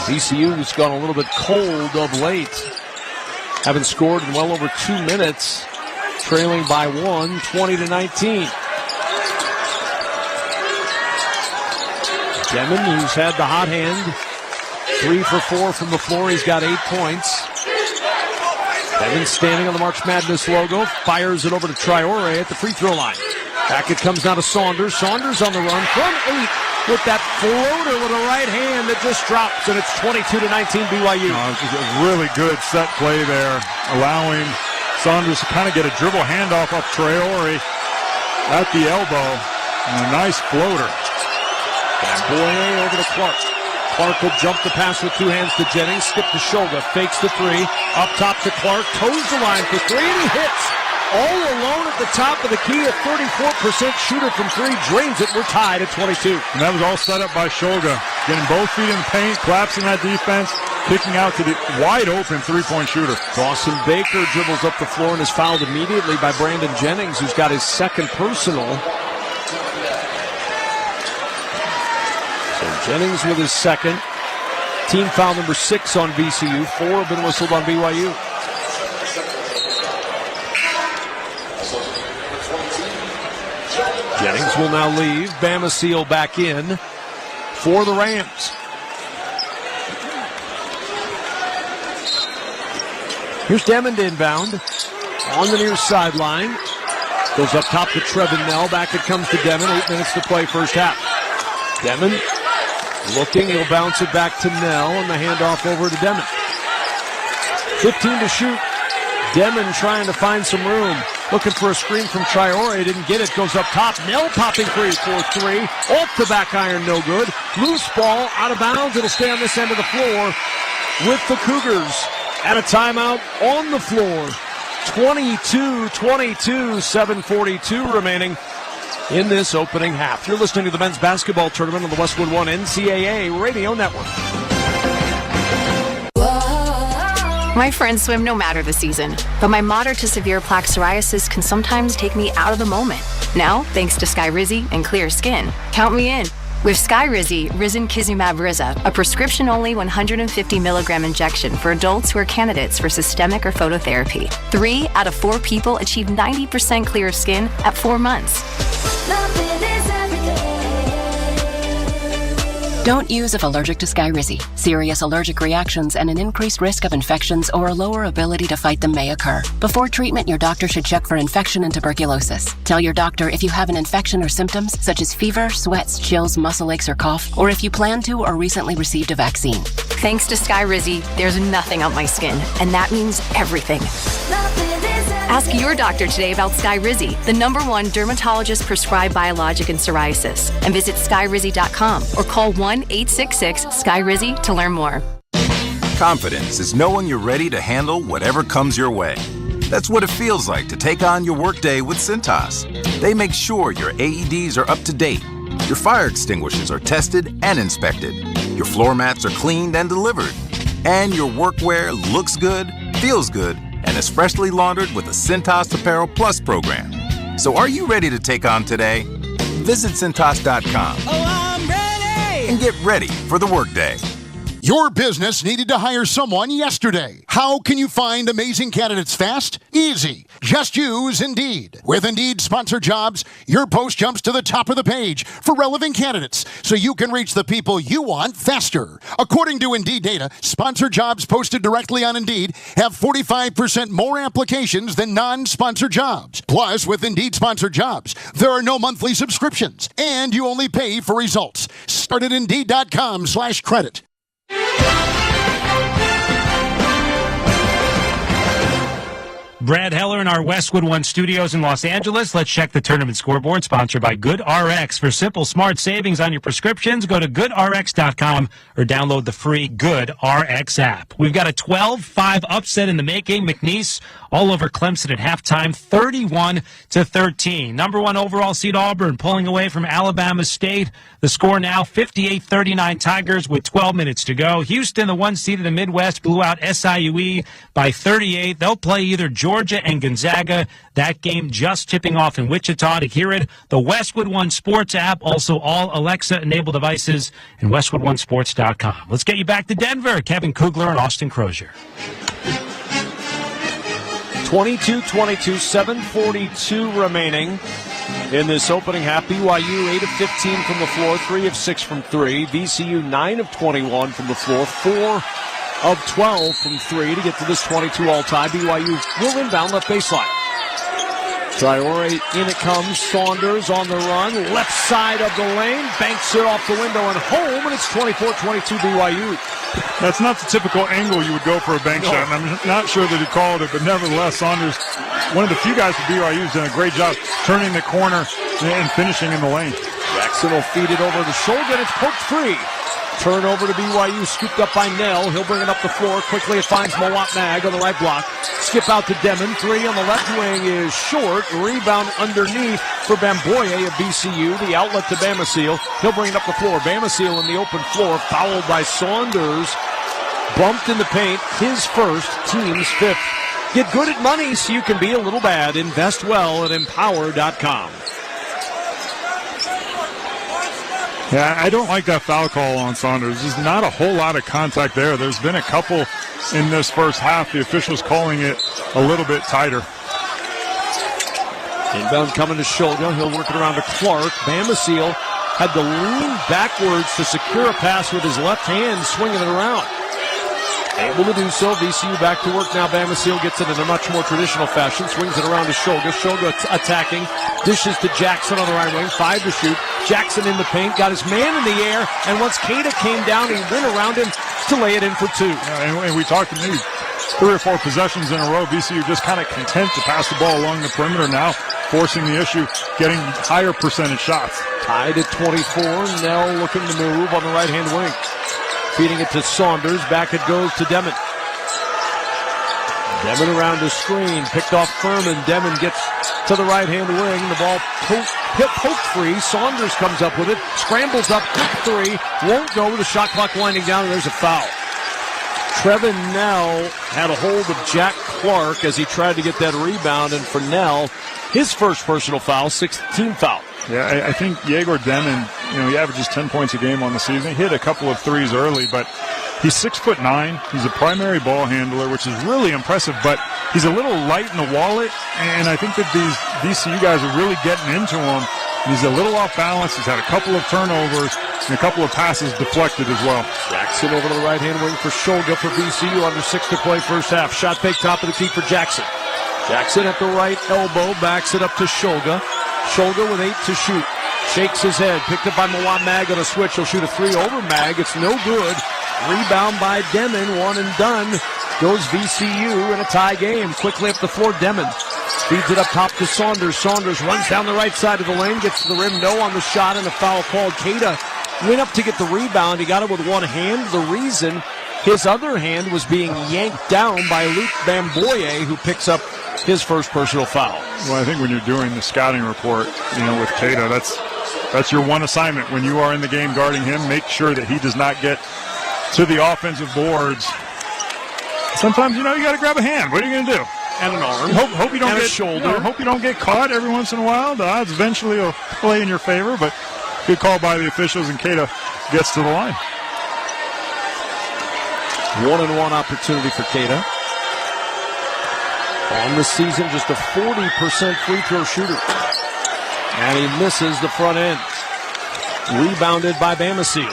VCU's gone a little bit cold of late. Haven't scored in well over 2 minutes. Trailing by 1, 20-19. Demon, who's had the hot hand, 3 for 4 from the floor. He's got 8 points. Demon standing on the March Madness logo, fires it over to Traore at the free throw line. Back it comes now to Saunders. Saunders on the run from 8 with that floater with a right hand that just drops, and it's 22-19 BYU. It's a really good set play there, allowing Saunders to kind of get a dribble handoff up Traore at the elbow, and a nice floater. Boye over to Clark. Clark will jump the pass with 2 hands to Jennings, skip to Shulga, fakes the 3, up top to Clark, toes the line for 3, and he hits. All alone at the top of the key, a 34% shooter from 3, drains it. We're tied at 22. And that was all set up by Shulga, getting both feet in the paint, collapsing that defense, kicking out to the wide open 3-point shooter. Dawson Baker dribbles up the floor and is fouled immediately by Brandon Jennings, who's got his 2nd personal. So Jennings with his 2nd. Team foul number 6 on VCU. 4 have been whistled on BYU. Jennings will now leave. Bamasiel back in for the Rams. Here's Demon to inbound on the near sideline. Goes up top to Trevin Nell. Back it comes to Demon. 8 minutes to play first half. Demon looking. He'll bounce it back to Nell, and the handoff over to Demon. 15 to shoot. Demon trying to find some room. Looking for a screen from Traore. Didn't get it. Goes up top. Nell popping 3 for 3. Off the back iron. No good. Loose ball. Out of bounds. It'll stay on this end of the floor with the Cougars. At a timeout on the floor. 22-22. 7:42 remaining in this opening half. You're listening to the men's basketball tournament on the Westwood One NCAA Radio Network. My friends swim no matter the season, but my moderate to severe plaque psoriasis can sometimes take me out of the moment. Now, thanks to Skyrizi and Clear Skin, count me in. With Skyrizi, Risankizumab Riza, a prescription-only 150 milligram injection for adults who are candidates for systemic or phototherapy. 3 out of 4 people achieve 90% clear skin at 4 months. Don't use if allergic to Skyrizi. Serious allergic reactions and an increased risk of infections or a lower ability to fight them may occur. Before treatment, your doctor should check for infection and tuberculosis. Tell your doctor if you have an infection or symptoms such as fever, sweats, chills, muscle aches, or cough, or if you plan to or recently received a vaccine. Thanks to Skyrizi, there's nothing on my skin, and that means everything. Ask your doctor today about Skyrizi, the #1 dermatologist-prescribed biologic in psoriasis, and visit skyrizi.com or call 1-866-SKYRIZI to learn more. Confidence is knowing you're ready to handle whatever comes your way. That's what it feels like to take on your workday with Cintas. They make sure your AEDs are up to date, your fire extinguishers are tested and inspected, your floor mats are cleaned and delivered, and your workwear looks good, feels good, and is freshly laundered with a Cintas Apparel Plus program. So are you ready to take on today? Visit Cintas.com and get ready for the workday. Your business needed to hire someone yesterday. How can you find amazing candidates fast? Easy. Just use Indeed. With Indeed Sponsored Jobs, your post jumps to the top of the page for relevant candidates so you can reach the people you want faster. According to Indeed data, sponsored jobs posted directly on Indeed have 45% more applications than non-sponsored jobs. Plus, with Indeed Sponsored Jobs, there are no monthly subscriptions, and you only pay for results. Start at Indeed.com/credit. Brad Heller in our Westwood One studios in Los Angeles. Let's check the tournament scoreboard, sponsored by GoodRx. For simple, smart savings on your prescriptions, go to GoodRx.com or download the free GoodRx app. We've got a 12-5 upset in the making. McNeese all over Clemson at halftime, 31-13. #1 overall seed Auburn pulling away from Alabama State. The score now 58-39 Tigers with 12 minutes to go. Houston, the 1 seed in the Midwest, blew out SIUE by 38. They'll play either Georgia and Gonzaga. That game just tipping off in Wichita. To hear it, the Westwood One Sports app, also all Alexa-enabled devices, and WestwoodOneSports.com. Let's get you back to Denver. Kevin Kugler and Austin Crozier. 22-22, 7:42 remaining in this opening half. BYU 8 of 15 from the floor, 3 of 6 from 3. VCU 9 of 21 from the floor, 4 of 12 from 3 to get to this 22 all-tie. BYU will inbound left baseline. Traore, in it comes. Saunders on the run, left side of the lane, banks it off the window and home, and it's 24-22 BYU. That's not the typical angle you would go for a bank shot, and I'm not sure that he called it, but nevertheless, Saunders, one of the few guys for BYU, has done a great job turning the corner and finishing in the lane. Jackson will feed it over the shoulder, and it's poked free. Turnover to BYU, scooped up by Nell. He'll bring it up the floor. Quickly it finds Mawat Mag on the right block. Skip out to Demon. 3 on the left wing is short. Rebound underneath for Bamboye of BCU. The outlet to Bamasil. He'll bring it up the floor. Bamasil in the open floor. Fouled by Saunders. Bumped in the paint. His first, team's 5th. Get good at money so you can be a little bad. Invest well at Empower.com. Yeah, I don't like that foul call on Saunders. There's not a whole lot of contact there. There's been a couple in this first half. The officials calling it a little bit tighter. Inbound coming to Shulga. He'll work it around to Clark. Bamasil had to lean backwards to secure a pass with his left hand, swinging it around. Able to do so. VCU back to work now. Bamasil gets it in a much more traditional fashion. Swings it around to Shulga. Shulga attacking. Dishes to Jackson on the right wing. 5 to shoot. Jackson in the paint. Got his man in the air. And once Cada came down, he went around him to lay it in for 2. Yeah, and we talked to me 3 or 4 possessions in a row. VCU just kind of content to pass the ball along the perimeter now, forcing the issue, getting higher percentage shots. Tied at 24. Nell looking to move on the right-hand wing. Feeding it to Saunders. Back it goes to Demon. Demon around the screen. Picked off Furman. Demon gets to the right-hand wing. The ball poked free. Saunders comes up with it. Scrambles up. Quick 3. Won't go. The shot clock winding down, and there's a foul. Trevin Nell had a hold of Jack Clark as he tried to get that rebound. And for Nell, his first personal foul, 6th team foul. Yeah, I think Yegor Demin, he averages 10 points a game on the season. He hit a couple of threes early, but he's 6'9". He's a primary ball handler, which is really impressive, but he's a little light in the wallet, and I think that these VCU guys are really getting into him. He's a little off balance. He's had a couple of turnovers and a couple of passes deflected as well. Jackson over to the right-hand wing for Shulga for VCU. Under 6 to play first half. Shot fake top of the key for Jackson. Jackson at the right elbow, backs it up to Shulga. Shulga with 8 to shoot. Shakes his head. Picked up by Mawam Mag on a switch. He'll shoot a 3 over Mag. It's no good. Rebound by Demon. One and done. Goes VCU in a tie game. Quickly up the floor, Demon. Feeds it up top to Saunders. Saunders runs down the right side of the lane. Gets to the rim. No on the shot and a foul called. Keita went up to get the rebound. He got it with one hand. The reason his other hand was being yanked down by Luke Bamboye, who picks up his first personal foul. Well, I think when you're doing the scouting report, with Keita, that's your one assignment. When you are in the game guarding him, make sure that he does not get to the offensive boards. Sometimes, you got to grab a hand. What are you going to do? And an arm. Hope you don't and get a shoulder. Hope you don't get caught every once in a while. The odds eventually will play in your favor, but good call by the officials, and Keita gets to the line. 1-and-1 opportunity for Keita. On the season, just a 40% free throw shooter. And he misses the front end. Rebounded by Bamasil.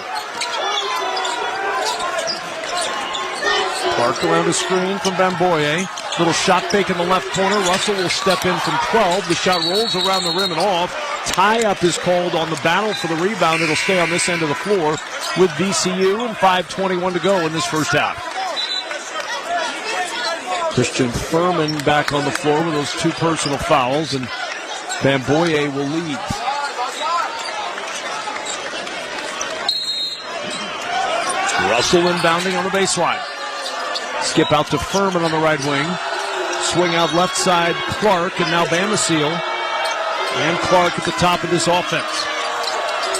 Clark around the screen from Bamboye. Little shot fake in the left corner. Russell will step in from 12. The shot rolls around the rim and off. Tie-up is called on the battle for the rebound. It'll stay on this end of the floor with VCU and 5:21 to go in this first half. Christian Furman back on the floor with those 2 personal fouls, and Bamboye will lead. Russell inbounding on the baseline. Skip out to Furman on the right wing. Swing out left side, Clark, and now Bamasil. And Clark at the top of this offense.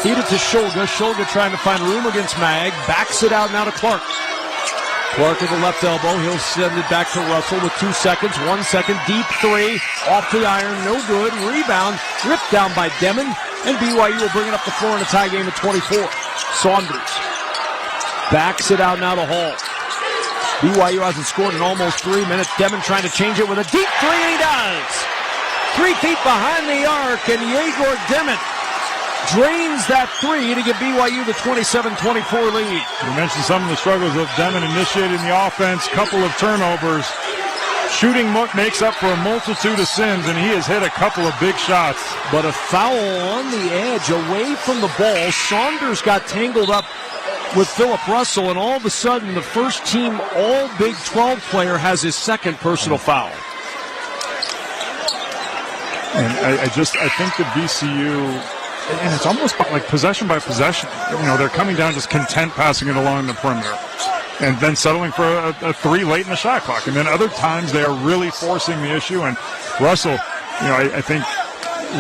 Feed it to Shulga. Shulga trying to find room against Mag. Backs it out now to Clark. Clark at the left elbow. He'll send it back to Russell with 2 seconds. 1 second. Deep 3. Off the iron. No good. Rebound. Ripped down by Demon. And BYU will bring it up the floor in a tie game at 24. Saunders backs it out now to Hall. BYU hasn't scored in almost 3 minutes. Demon trying to change it with a deep 3, and he does. 3 feet behind the arc, and Yegor Demon drains that 3 to give BYU the 27-24 lead. You mentioned some of the struggles of Demon initiating the offense, couple of turnovers. Shooting makes up for a multitude of sins, and he has hit a couple of big shots. But a foul on the edge, away from the ball. Saunders got tangled up with Philip Russell, and all of a sudden the first team all Big 12 player has his second personal foul. And I think the VCU, and it's almost like possession by possession. They're coming down just content passing it along the perimeter and then settling for a 3 late in the shot clock. And then other times they are really forcing the issue. And Russell, I think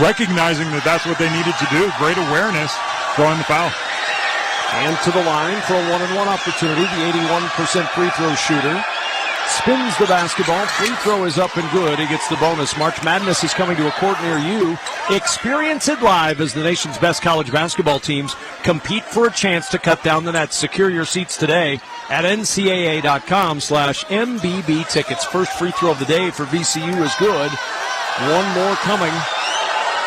recognizing that that's what they needed to do, great awareness, throwing the foul. And to the line for a 1-and-1 opportunity. The 81% free throw shooter spins the basketball. Free throw is up and good. He gets the bonus. March Madness is coming to a court near you. Experience it live as the nation's best college basketball teams compete for a chance to cut down the nets. Secure your seats today at ncaa.com/MBB tickets. First free throw of the day for VCU is good. One more coming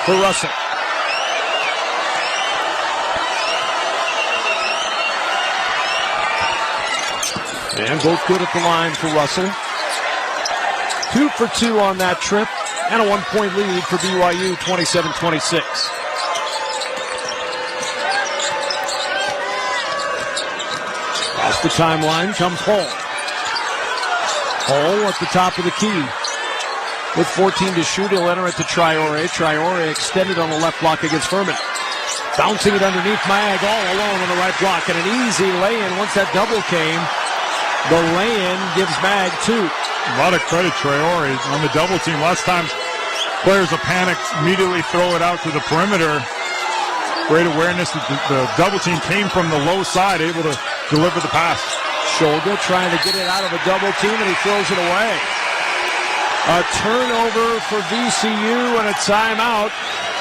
for Russell. And both good at the line for Russell. 2 for 2 on that trip. And a 1-point lead for BYU, 27-26. Off the timeline comes Hall. Hall at the top of the key. With 14 to shoot, he'll enter it to Traore. Traore extended on the left block against Furman. Bouncing it underneath Mag, all alone on the right block. And an easy lay-in once that double came. The lay-in gives Mag 2. A lot of credit, Traore, on the double team. Lots of times, players will panic, immediately throw it out to the perimeter. Great awareness that the double team came from the low side, able to deliver the pass. Shulga trying to get it out of a double team, and he throws it away. A turnover for VCU and a timeout.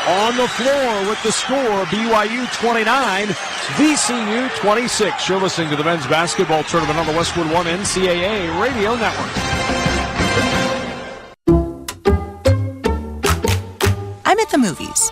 on the floor with the score, BYU 29, VCU 26. You're listening to the men's basketball tournament on the Westwood One NCAA Radio Network. I'm at the movies,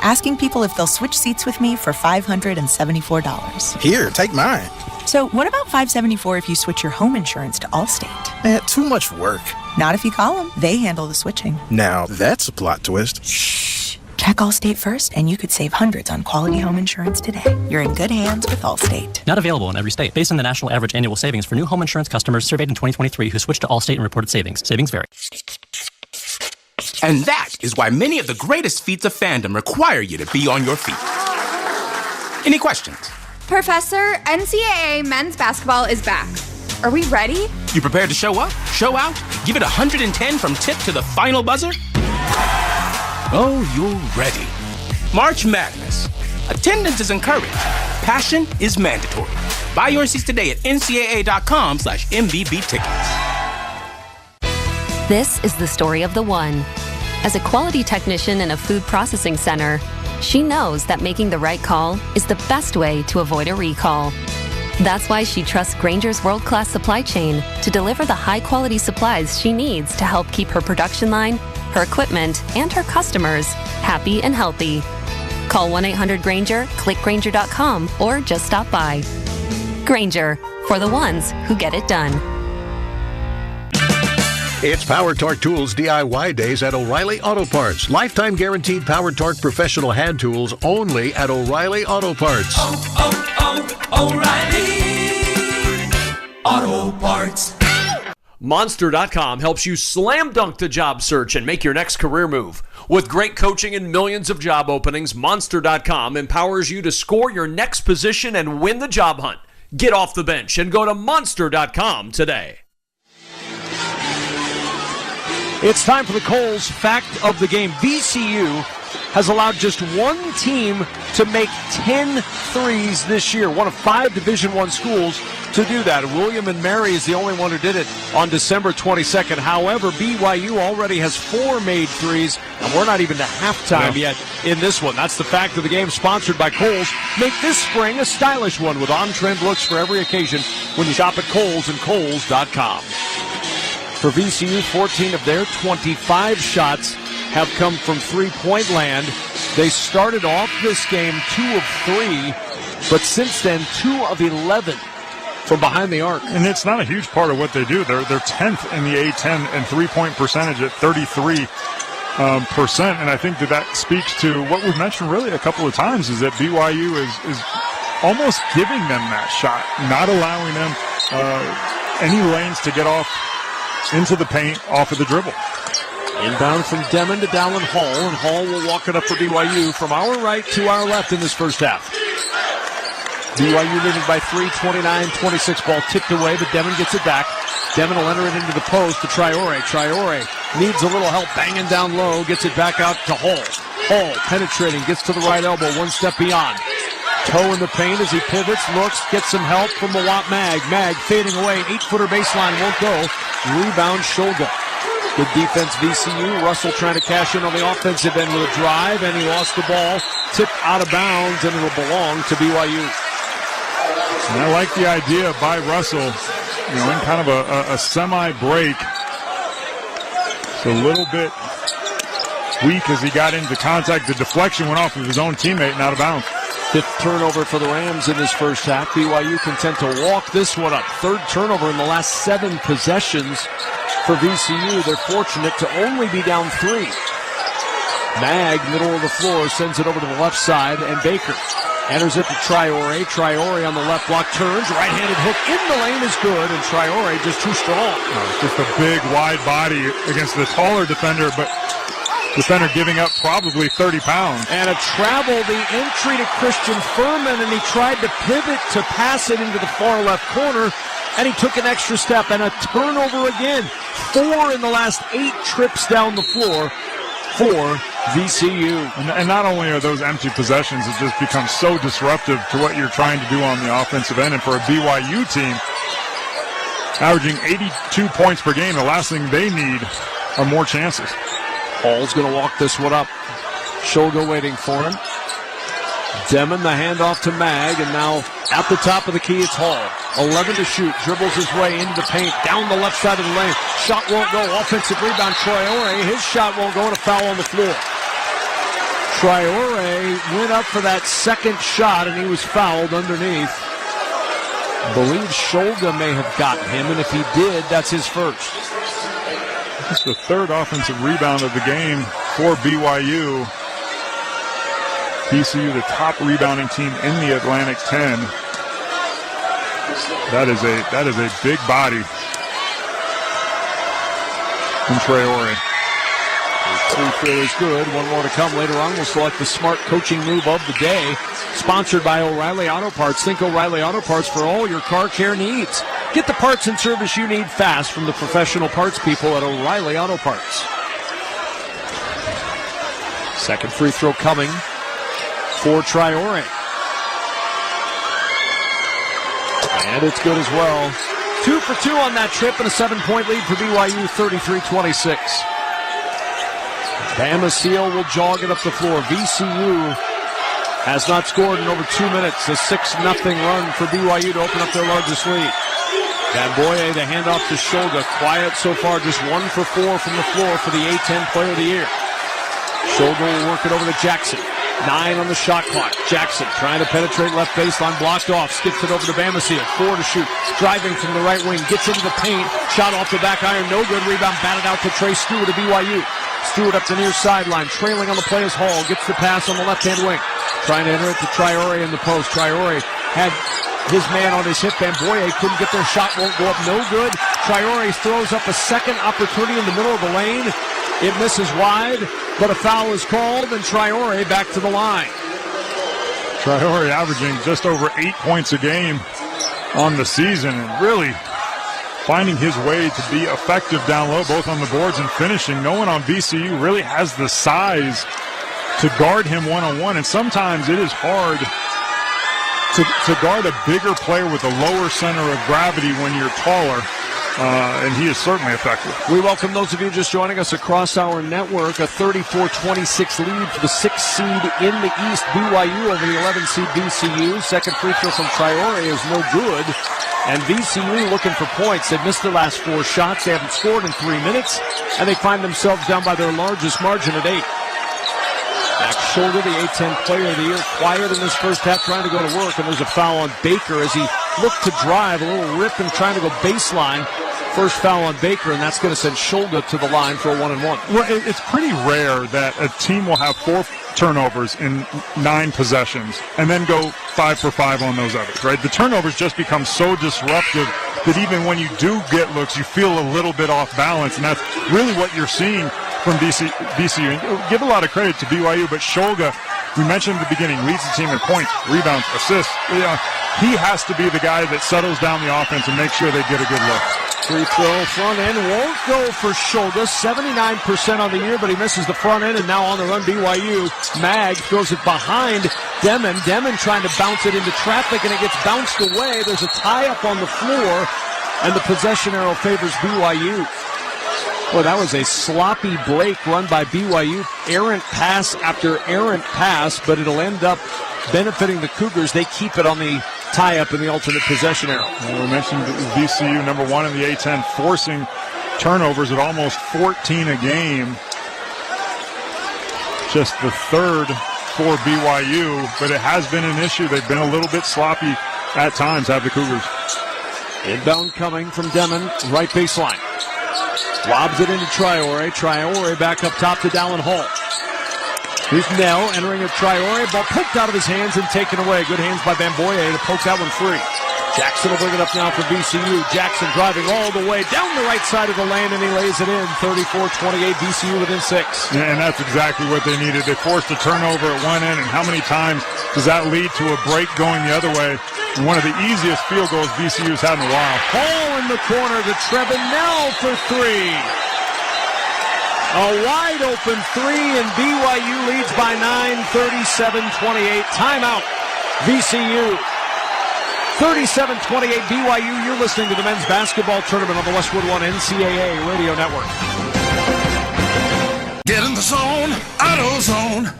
asking people if they'll switch seats with me for $574. Here, take mine. So what about $574 if you switch your home insurance to Allstate? Too much work. Not if you call them. They handle the switching. Now, that's a plot twist. Shh. Check Allstate first, and you could save hundreds on quality home insurance today. You're in good hands with Allstate. Not available in every state. Based on the national average annual savings for new home insurance customers surveyed in 2023 who switched to Allstate and reported savings. Savings vary. And that is why many of the greatest feats of fandom require you to be on your feet. Any questions? Professor, NCAA men's basketball is back. Are we ready? You prepared to show up, show out, give it 110 from tip to the final buzzer? Oh, you're ready. March Madness. Attendance is encouraged. Passion is mandatory. Buy your seats today at ncaa.com/MVB tickets. This is the story of the one. As a quality technician in a food processing center, she knows that making the right call is the best way to avoid a recall. That's why she trusts Grainger's world-class supply chain to deliver the high-quality supplies she needs to help keep her production line, her equipment, and her customers happy and healthy. Call 1-800-GRAINGER, click Grainger.com, or just stop by. Grainger, for the ones who get it done. It's Power Torque Tools DIY days at O'Reilly Auto Parts. Lifetime guaranteed Power Torque professional hand tools only at O'Reilly Auto Parts. O'Reilly Auto Parts. Monster.com helps you slam dunk the job search and make your next career move. With great coaching and millions of job openings, Monster.com empowers you to score your next position and win the job hunt. Get off the bench and go to Monster.com today. It's time for the Coles fact of the game. VCU has allowed just one team to make 10 threes this year. One of 5 Division I schools to do that. William and Mary is the only one who did it on December 22nd. However, BYU already has 4 made threes, and we're not even to halftime yet in this one. That's the fact of the game, sponsored by Kohl's. Make this spring a stylish one with on-trend looks for every occasion when you shop at Kohl's and Kohl's.com. For VCU, 14 of their 25 shots have come from three-point land. They started off this game 2 of 3, but since then 2 of 11 from behind the arc. And it's not a huge part of what they do. They're 10th in the A-10 and three-point percentage at 33%. And I think that speaks to what we've mentioned really a couple of times, is that BYU is almost giving them that shot, not allowing them any lanes to get off into the paint off of the dribble. Inbound from Demon to Dallin Hall, and Hall will walk it up for BYU from our right to our left in this first half. BYU leading by 3, 29-26. Ball tipped away, but Demon gets it back. Demon will enter it into the post to Traore. Traore needs a little help banging down low, gets it back out to Hall. Hall penetrating, gets to the right elbow, one step beyond. Toe in the paint as he pivots, looks, gets some help from Mawat Mag. Mag fading away, 8-footer baseline, won't go. Rebound, Shulga. Good defense, VCU. Russell trying to cash in on the offensive end with a drive, and he lost the ball. Tipped out of bounds, and it'll belong to BYU. And I like the idea by Russell, in kind of a semi-break. It's a little bit weak as he got into contact. The deflection went off of his own teammate and out of bounds. 5th turnover for the Rams in this first half. BYU content to walk this one up. 3rd turnover in the last 7 possessions for VCU. They're fortunate to only be down 3. Mag, middle of the floor, sends it over to the left side, and Baker enters it to Traore. Traore on the left block, turns, right-handed hook in the lane is good, and Traore just too strong. Just a big, wide body against the taller defender, but defender giving up probably 30 pounds. And a travel, the entry to Christian Furman, and he tried to pivot to pass it into the far left corner, and he took an extra step, and a turnover again. 4 in the last 8 trips down the floor for VCU. And not only are those empty possessions, it just becomes so disruptive to what you're trying to do on the offensive end. And for a BYU team, averaging 82 points per game, the last thing they need are more chances. Hall's going to walk this one up. Shoga waiting for him. Demon, the handoff to Mag, and now at the top of the key, it's Hall. 11 to shoot, dribbles his way into the paint, down the left side of the lane. Shot won't go, offensive rebound, Traore. His shot won't go, and a foul on the floor. Traore went up for that second shot, and he was fouled underneath. I believe Shoga may have gotten him, and if he did, that's his first. It's the third offensive rebound of the game for BYU. VCU, the top rebounding team in the Atlantic 10. That is a big body from Traore. Free throw is good. One more to come later on. We'll select the smart coaching move of the day. Sponsored by O'Reilly Auto Parts. Think O'Reilly Auto Parts for all your car care needs. Get the parts and service you need fast from the professional parts people at O'Reilly Auto Parts. Second free throw coming for Traore. And it's good as well. 2 for 2 on that trip and a 7-point lead for BYU, 33-26. Bama will jog it up the floor. VCU has not scored in over 2 minutes. A 6-0 run for BYU to open up their largest lead. Gamboye, the handoff to Shoga. Quiet so far, just 1 for 4 from the floor for the A-10 Player of the Year. Shoga will work it over to Jackson. 9 on the shot clock. Jackson trying to penetrate left baseline, blocked off, skips it over to Bamasil. 4 to shoot. Driving from the right wing, gets into the paint. Shot off the back iron, no good. Rebound batted out to Trey Stewart of BYU. Stewart up the near sideline, trailing on the play is Hall. Gets the pass on the left-hand wing. Trying to enter it to Traore in the post. Traore had his man on his hip. Gamboye couldn't get their shot, won't go up, no good. Traore throws up a second opportunity in the middle of the lane. It misses wide, but a foul is called, and Traore back to the line. Traore averaging just over 8 points a game on the season, and really finding his way to be effective down low, both on the boards and finishing. No one on VCU really has the size to guard him one-on-one, and sometimes it is hard to guard a bigger player with a lower center of gravity when you're taller. And he is certainly effective. We welcome those of you just joining us across our network. A 34-26 lead for the 6th seed in the East, BYU over the 11th seed VCU. Second free throw from Traore is no good. And VCU looking for points. They've missed their last 4 shots. They haven't scored in 3 minutes. And they find themselves down by their largest margin at 8. Back shoulder, the A-10 Player of the Year, quiet in this first half, trying to go to work. And there's a foul on Baker as he looked to drive, a little rip and trying to go baseline. First foul on Baker, and that's going to send Shoulda to the line for a 1-and-1. Well, it's pretty rare that a team will have 4 turnovers in 9 possessions and then go 5 for 5 on those others, right? The turnovers just become so disruptive that even when you do get looks, you feel a little bit off balance, and that's really what you're seeing from VCU. And give a lot of credit to BYU, but Shoulda, we mentioned at the beginning, leads the team in points, rebounds, assists. Yeah, he has to be the guy that settles down the offense and makes sure they get a good look. Free throw front end won't go for Shoulda. 79% on the year, but he misses the front end, and now on the run BYU. Mag throws it behind Demon. Demon trying to bounce it into traffic, and it gets bounced away. There's a tie-up on the floor, and the possession arrow favors BYU. Boy, that was a sloppy break run by BYU. Errant pass after errant pass, but it'll end up benefiting the Cougars. They keep it on the tie-up in the alternate possession arrow. Well, we mentioned VCU, number 1 in the A-10, forcing turnovers at almost 14 a game. Just the 3rd for BYU, but it has been an issue. They've been a little bit sloppy at times, have the Cougars. Inbound coming from Demon, right baseline. Lobs it into Traore. Traore back up top to Dallin Hall. Here's Nell entering at Traore. Ball poked out of his hands and taken away. Good hands by Bamboye to poke that one free. Jackson will bring it up now for VCU. Jackson driving all the way down the right side of the lane, and he lays it in. 34-28, VCU within 6. Yeah, and that's exactly what they needed. They forced a turnover at one end, and how many times does that lead to a break going the other way? And one of the easiest field goals VCU's had in a while. Hall in the corner to Trevin Nell for 3. A wide open 3, and BYU leads by 9, 37-28. Timeout, VCU. 37-28 BYU. You're listening to the men's basketball tournament on the Westwood One NCAA Radio Network. Get in the zone, AutoZone.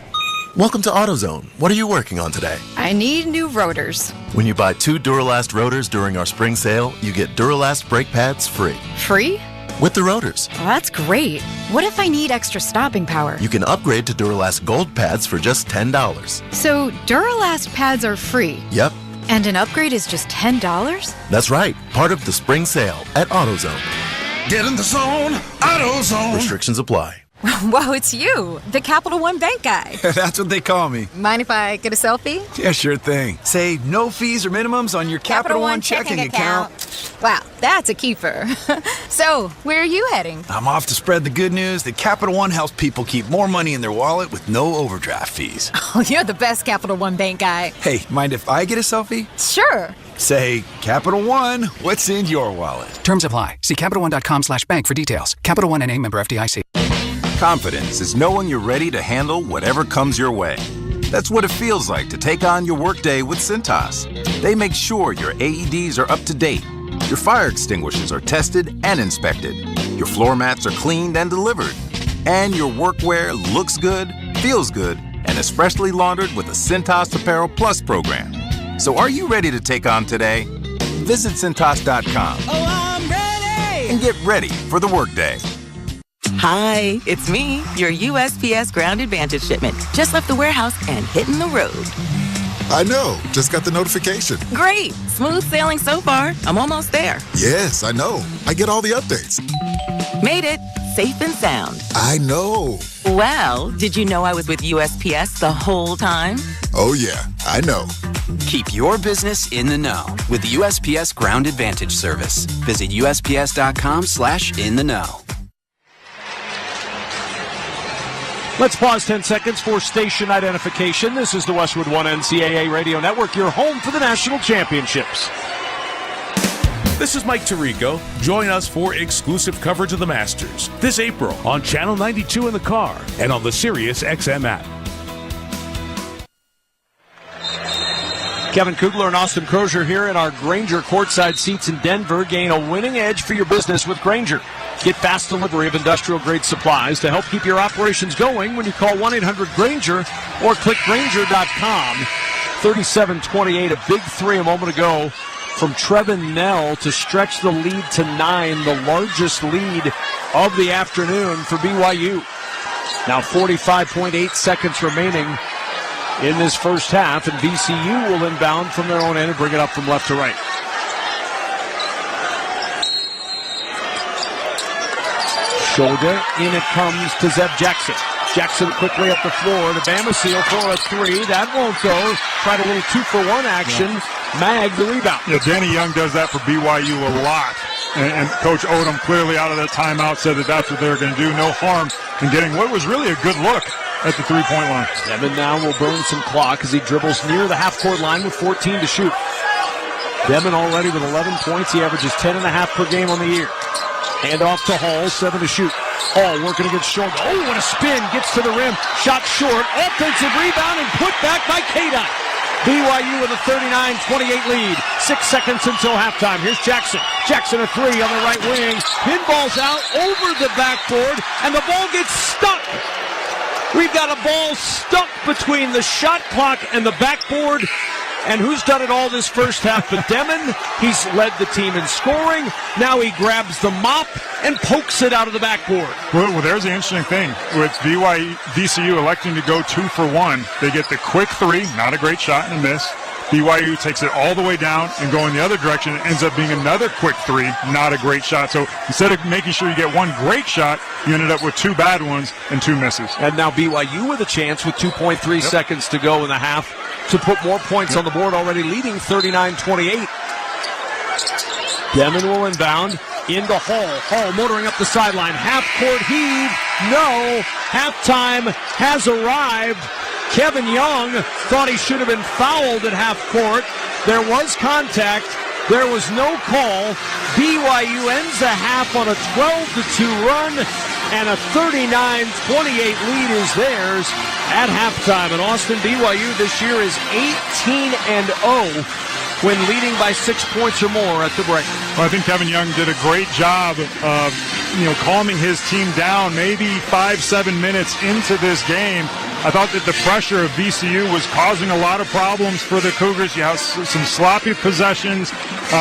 Welcome to AutoZone. What are you working on today? I need new rotors. When you buy 2 Duralast rotors during our spring sale, you get Duralast brake pads free. Free? With the rotors. Well, that's great. What if I need extra stopping power? You can upgrade to Duralast Gold pads for just $10. So Duralast pads are free. Yep. And an upgrade is just $10? That's right. Part of the spring sale at AutoZone. Get in the zone, AutoZone. Restrictions apply. Whoa, it's you, the Capital One Bank guy. That's what they call me. Mind if I get a selfie? Yeah, sure thing. Say no fees or minimums on your Capital One checking account. Wow, that's a keeper. So, where are you heading? I'm off to spread the good news that Capital One helps people keep more money in their wallet with no overdraft fees. Oh, you're the best Capital One Bank guy. Hey, mind if I get a selfie? Sure. Say, Capital One, what's in your wallet? Terms apply. See CapitalOne.com/bank for details. Capital One N.A. member FDIC. Confidence is knowing you're ready to handle whatever comes your way. That's what it feels like to take on your workday with Cintas. They make sure your AEDs are up to date, your fire extinguishers are tested and inspected, your floor mats are cleaned and delivered, and your workwear looks good, feels good, and is freshly laundered with the Cintas Apparel Plus program. So are you ready to take on today? Visit Cintas.com. Oh, I'm ready! And get ready for the workday. Hi, it's me, your USPS Ground Advantage shipment. Just left the warehouse and hitting the road. I know. Just got the notification. Great. Smooth sailing so far. I'm almost there. Yes, I know. I get all the updates. Made it. Safe and sound. I know. Well, did you know I was with USPS the whole time? Oh, yeah. I know. Keep your business in the know with the USPS Ground Advantage service. Visit USPS.com/in-the-know. Let's pause 10 seconds for station identification. This is the Westwood One NCAA Radio Network, your home for the national championships. This is Mike Tirico. Join us for exclusive coverage of the Masters this April on Channel 92 in the car and on the Sirius XM app. Kevin Kugler and Austin Crozier here in our Grainger courtside seats in Denver. Gain a winning edge for your business with Grainger. Get fast delivery of industrial-grade supplies to help keep your operations going when you call 1-800-GRAINGER or click Grainger.com. 37-28, a big three a moment ago from Trevin Nell to stretch the lead to 9, the largest lead of the afternoon for BYU. Now 45.8 seconds remaining in this first half, and VCU will inbound from their own end and bring it up from left to right. Shoulder, in it comes to Zeb Jackson. Jackson quickly up the floor to Bamasil for a three. That won't go. Tried a little 2-for-1 action. Mag the rebound. Yeah, Danny Young does that for BYU a lot. And Coach Odom clearly out of that timeout said that that's what they're going to do. No harm in getting what was really a good look at the three-point line. Devin now will burn some clock as he dribbles near the half-court line with 14 to shoot. Devin already with 11 points. He averages 10.5 per game on the year. Hand off to Hall, 7 to shoot. Hall working against Short. Oh, what a spin. Gets to the rim. Shot short. Offensive rebound and put back by Kadine. BYU with a 39-28 lead. 6 seconds until halftime. Here's Jackson. Jackson a three on the right wing. Pinball's out over the backboard, and the ball gets stuck. We've got a ball stuck between the shot clock and the backboard. And who's done it all this first half but Demon? He's led the team in scoring. Now he grabs the mop and pokes it out of the backboard. Well, there's an interesting thing. With VCU electing to go 2-for-1, they get the quick three, not a great shot and a miss. BYU takes it all the way down and going the other direction. It ends up being another quick three, not a great shot. So instead of making sure you get one great shot, you ended up with 2 bad ones and 2 misses. And now BYU with a chance with 2.3 seconds to go in the half to put more points on the board, already leading 39-28. Demon will inbound into Hall. Hall motoring up the sideline. Half-court heave. No. Halftime has arrived. Kevin Young thought he should have been fouled at half court. There was contact. There was no call. BYU ends the half on a 12-2 run, and a 39-28 lead is theirs at halftime. And Austin, BYU this year is 18-0 when leading by 6 points or more at the break. Well, I think Kevin Young did a great job of calming his team down maybe 5-7 minutes into this game. I thought that the pressure of VCU was causing a lot of problems for the Cougars. You have some sloppy possessions,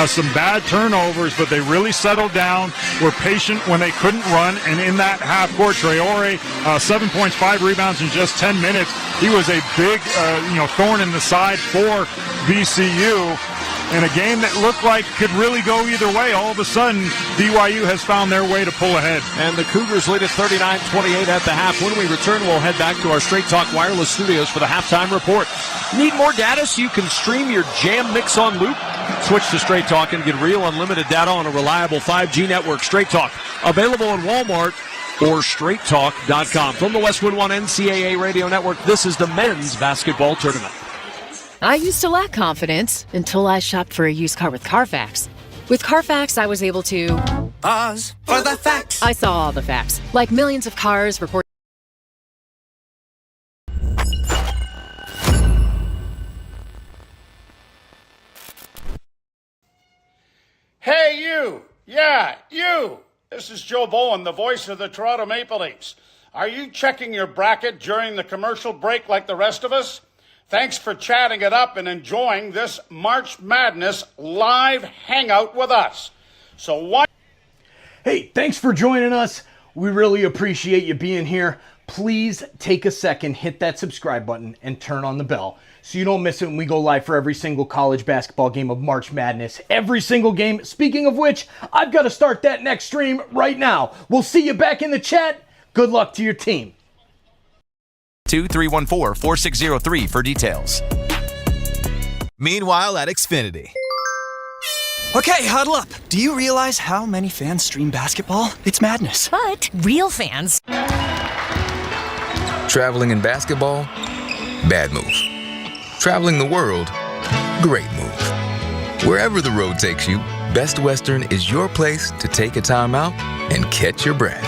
some bad turnovers, but they really settled down, were patient when they couldn't run, and in that half court, Traore, 7 points, 5 rebounds in just 10 minutes. He was a big thorn in the side for VCU. In a game that looked like could really go either way, all of a sudden, BYU has found their way to pull ahead. And the Cougars lead at 39-28 at the half. When we return, we'll head back to our Straight Talk Wireless studios for the halftime report. Need more data so you can stream your jam mix on loop? Switch to Straight Talk and get real unlimited data on a reliable 5G network. Straight Talk, available in Walmart or straighttalk.com. From the Westwood One NCAA Radio Network, this is the men's basketball tournament. I used to lack confidence until I shopped for a used car with Carfax. With Carfax, I was able to pause for the facts. I saw all the facts, like millions of cars reported. Hey, you! Yeah, you! This is Joe Bowen, the voice of the Toronto Maple Leafs. Are you checking your bracket during the commercial break like the rest of us? Thanks for chatting it up and enjoying this March Madness live hangout with us. So why... Hey, thanks for joining us. We really appreciate you being here. Please take a second, hit that subscribe button, and turn on the bell so you don't miss it when we go live for every single college basketball game of March Madness. Every single game. Speaking of which, I've got to start that next stream right now. We'll see you back in the chat. Good luck to your team. 2314-4603 for details. Meanwhile at Xfinity. Okay, huddle up. Do you realize how many fans stream basketball? It's madness. But real fans. Traveling in basketball? Bad move. Traveling the world? Great move. Wherever the road takes you, Best Western is your place to take a time out and catch your breath.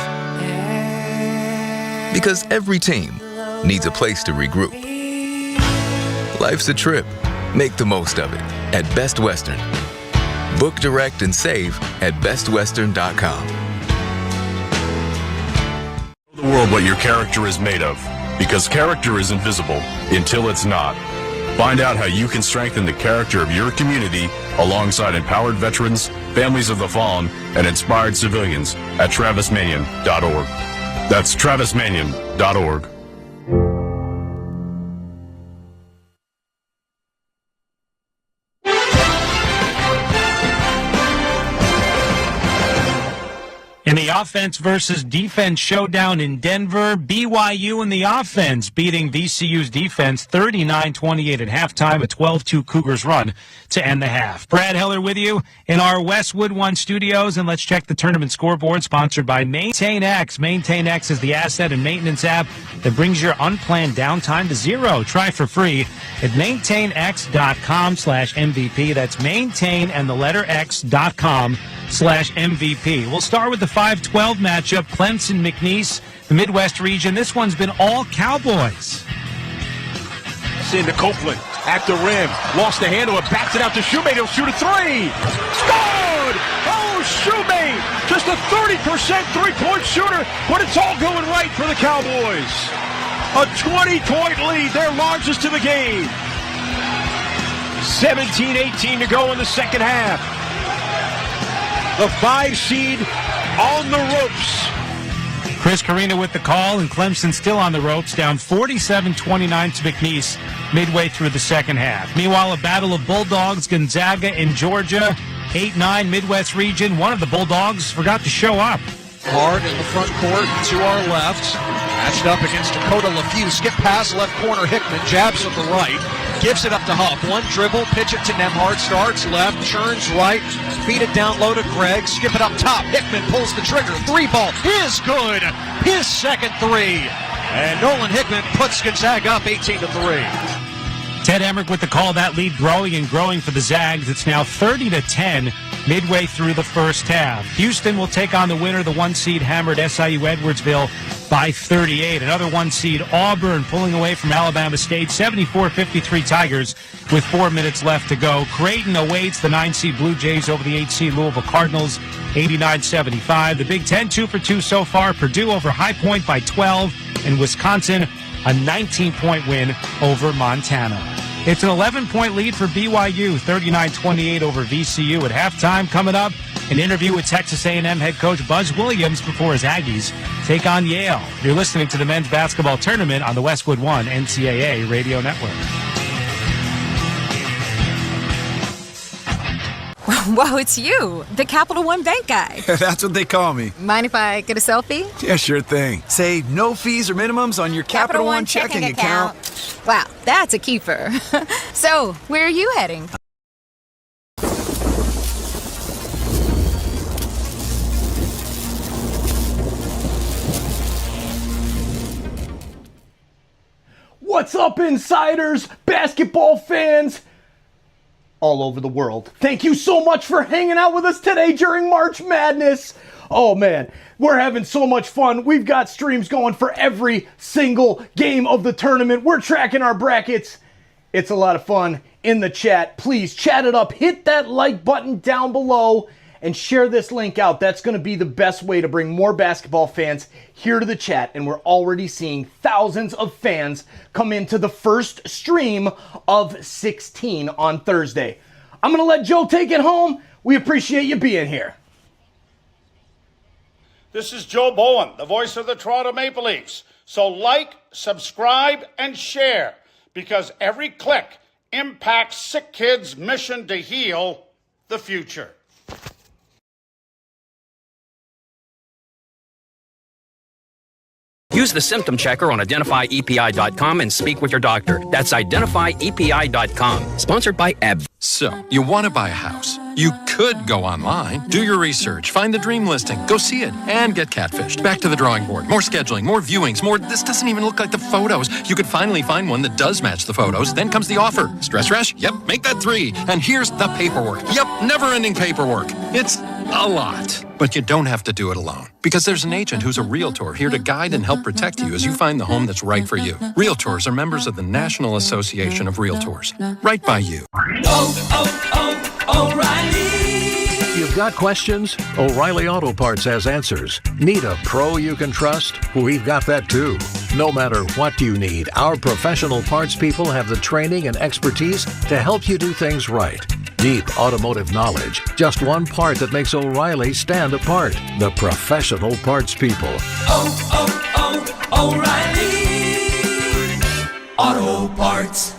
Because every team needs a place to regroup. Life's a trip. Make the most of it at Best Western. Book direct and save at bestwestern.com. The world what your character is made of, because character is invisible until it's not. Find out how you can strengthen the character of your community alongside empowered veterans, families of the fallen, and inspired civilians at travismanion.org. That's travismanion.org. In the offense versus defense showdown in Denver, BYU in the offense beating VCU's defense 39-28 at halftime, a 12-2 Cougars run to end the half. Brad Heller with you in our Westwood One studios, and let's check the tournament scoreboard sponsored by MaintainX. MaintainX is the asset and maintenance app that brings your unplanned downtime to zero. Try for free at maintainx.com/MVP. That's maintain and the letter x.com/MVP. We'll start with the 5-12 matchup, Clemson-McNeese, the Midwest region. This one's been all Cowboys. Into Copeland at the rim. Lost the handle. It backs it out to Shoemate. He'll shoot a three. Scored! Oh, Shoemate! Just a 30% three-point shooter, but it's all going right for the Cowboys. A 20-point lead, their largest of the game. 17-18 to go in the second half. The 5 seed on the ropes. Chris Carina with the call, and Clemson still on the ropes, down 47-29 to McNeese midway through the second half. Meanwhile, a battle of Bulldogs, Gonzaga in Georgia, 8-9 Midwest region. One of the Bulldogs forgot to show up. Hard in the front court to our left. Matched up against Dakota LaFew. Skip pass left corner. Hickman jabs from the right. Gives it up to Huff. One dribble. Pitch it to Nemhard. Starts left. Turns right. Feed it down low to Gregg. Skip it up top. Hickman pulls the trigger. 3-ball is good. His second three. And Nolan Hickman puts Gonzaga up 18-3. Ted Emmerich with the call. That lead growing and growing for the Zags. It's now 30-10 midway through the first half. Houston will take on the winner. The 1 seed hammered SIU Edwardsville by 38. Another 1 seed Auburn pulling away from Alabama State. 74-53 Tigers with 4 minutes left to go. Creighton awaits the 9 seed Blue Jays over the 8 seed Louisville Cardinals. 89-75. The Big Ten 2 for 2 so far. Purdue over High Point by 12. And Wisconsin a 19-point win over Montana. It's an 11-point lead for BYU, 39-28 over VCU at halftime. Coming up, an interview with Texas A&M head coach Buzz Williams before his Aggies take on Yale. You're listening to the men's basketball tournament on the Westwood One NCAA Radio Network. Whoa, it's you, the Capital One Bank guy. That's what they call me. Mind if I get a selfie? Yeah, sure thing. Say no fees or minimums on your Capital One checking account. Wow, that's a keeper. So, where are you heading? What's up, insiders, basketball fans all over the world? Thank you so much for hanging out with us today during March Madness. Oh man, we're having so much fun. We've got streams going for every single game of the tournament. We're tracking our brackets. It's a lot of fun in the chat. Please chat it up. Hit that like button down below and share this link out. That's going to be the best way to bring more basketball fans here to the chat. And we're already seeing thousands of fans come into the first stream of 16 on Thursday. I'm going to let Joe take it home. We appreciate you being here. This is Joe Bowen, the voice of the Toronto Maple Leafs. So like, subscribe, and share, because every click impacts SickKids' mission to heal the future. Use the symptom checker on identifyepi.com and speak with your doctor. That's identifyepi.com. Sponsored by Adverts. So, you want to buy a house. You could go online, do your research, find the dream listing, go see it, and get catfished. Back to the drawing board. More scheduling, more viewings, more this doesn't even look like the photos. You could finally find one that does match the photos. Then comes the offer. Stress rash? Yep, make that 3. And here's the paperwork. Yep, never-ending paperwork. It's a lot. But you don't have to do it alone, because there's an agent who's a realtor here to guide and help protect you as you find the home that's right for you. Realtors are members of the National Association of Realtors. Right by you. O'Reilly. You've got questions? O'Reilly Auto Parts has answers. Need a pro you can trust? We've got that too. No matter what you need, our professional parts people have the training and expertise to help you do things right. Deep automotive knowledge. Just one part that makes O'Reilly stand apart. The professional parts people. O'Reilly Auto Parts.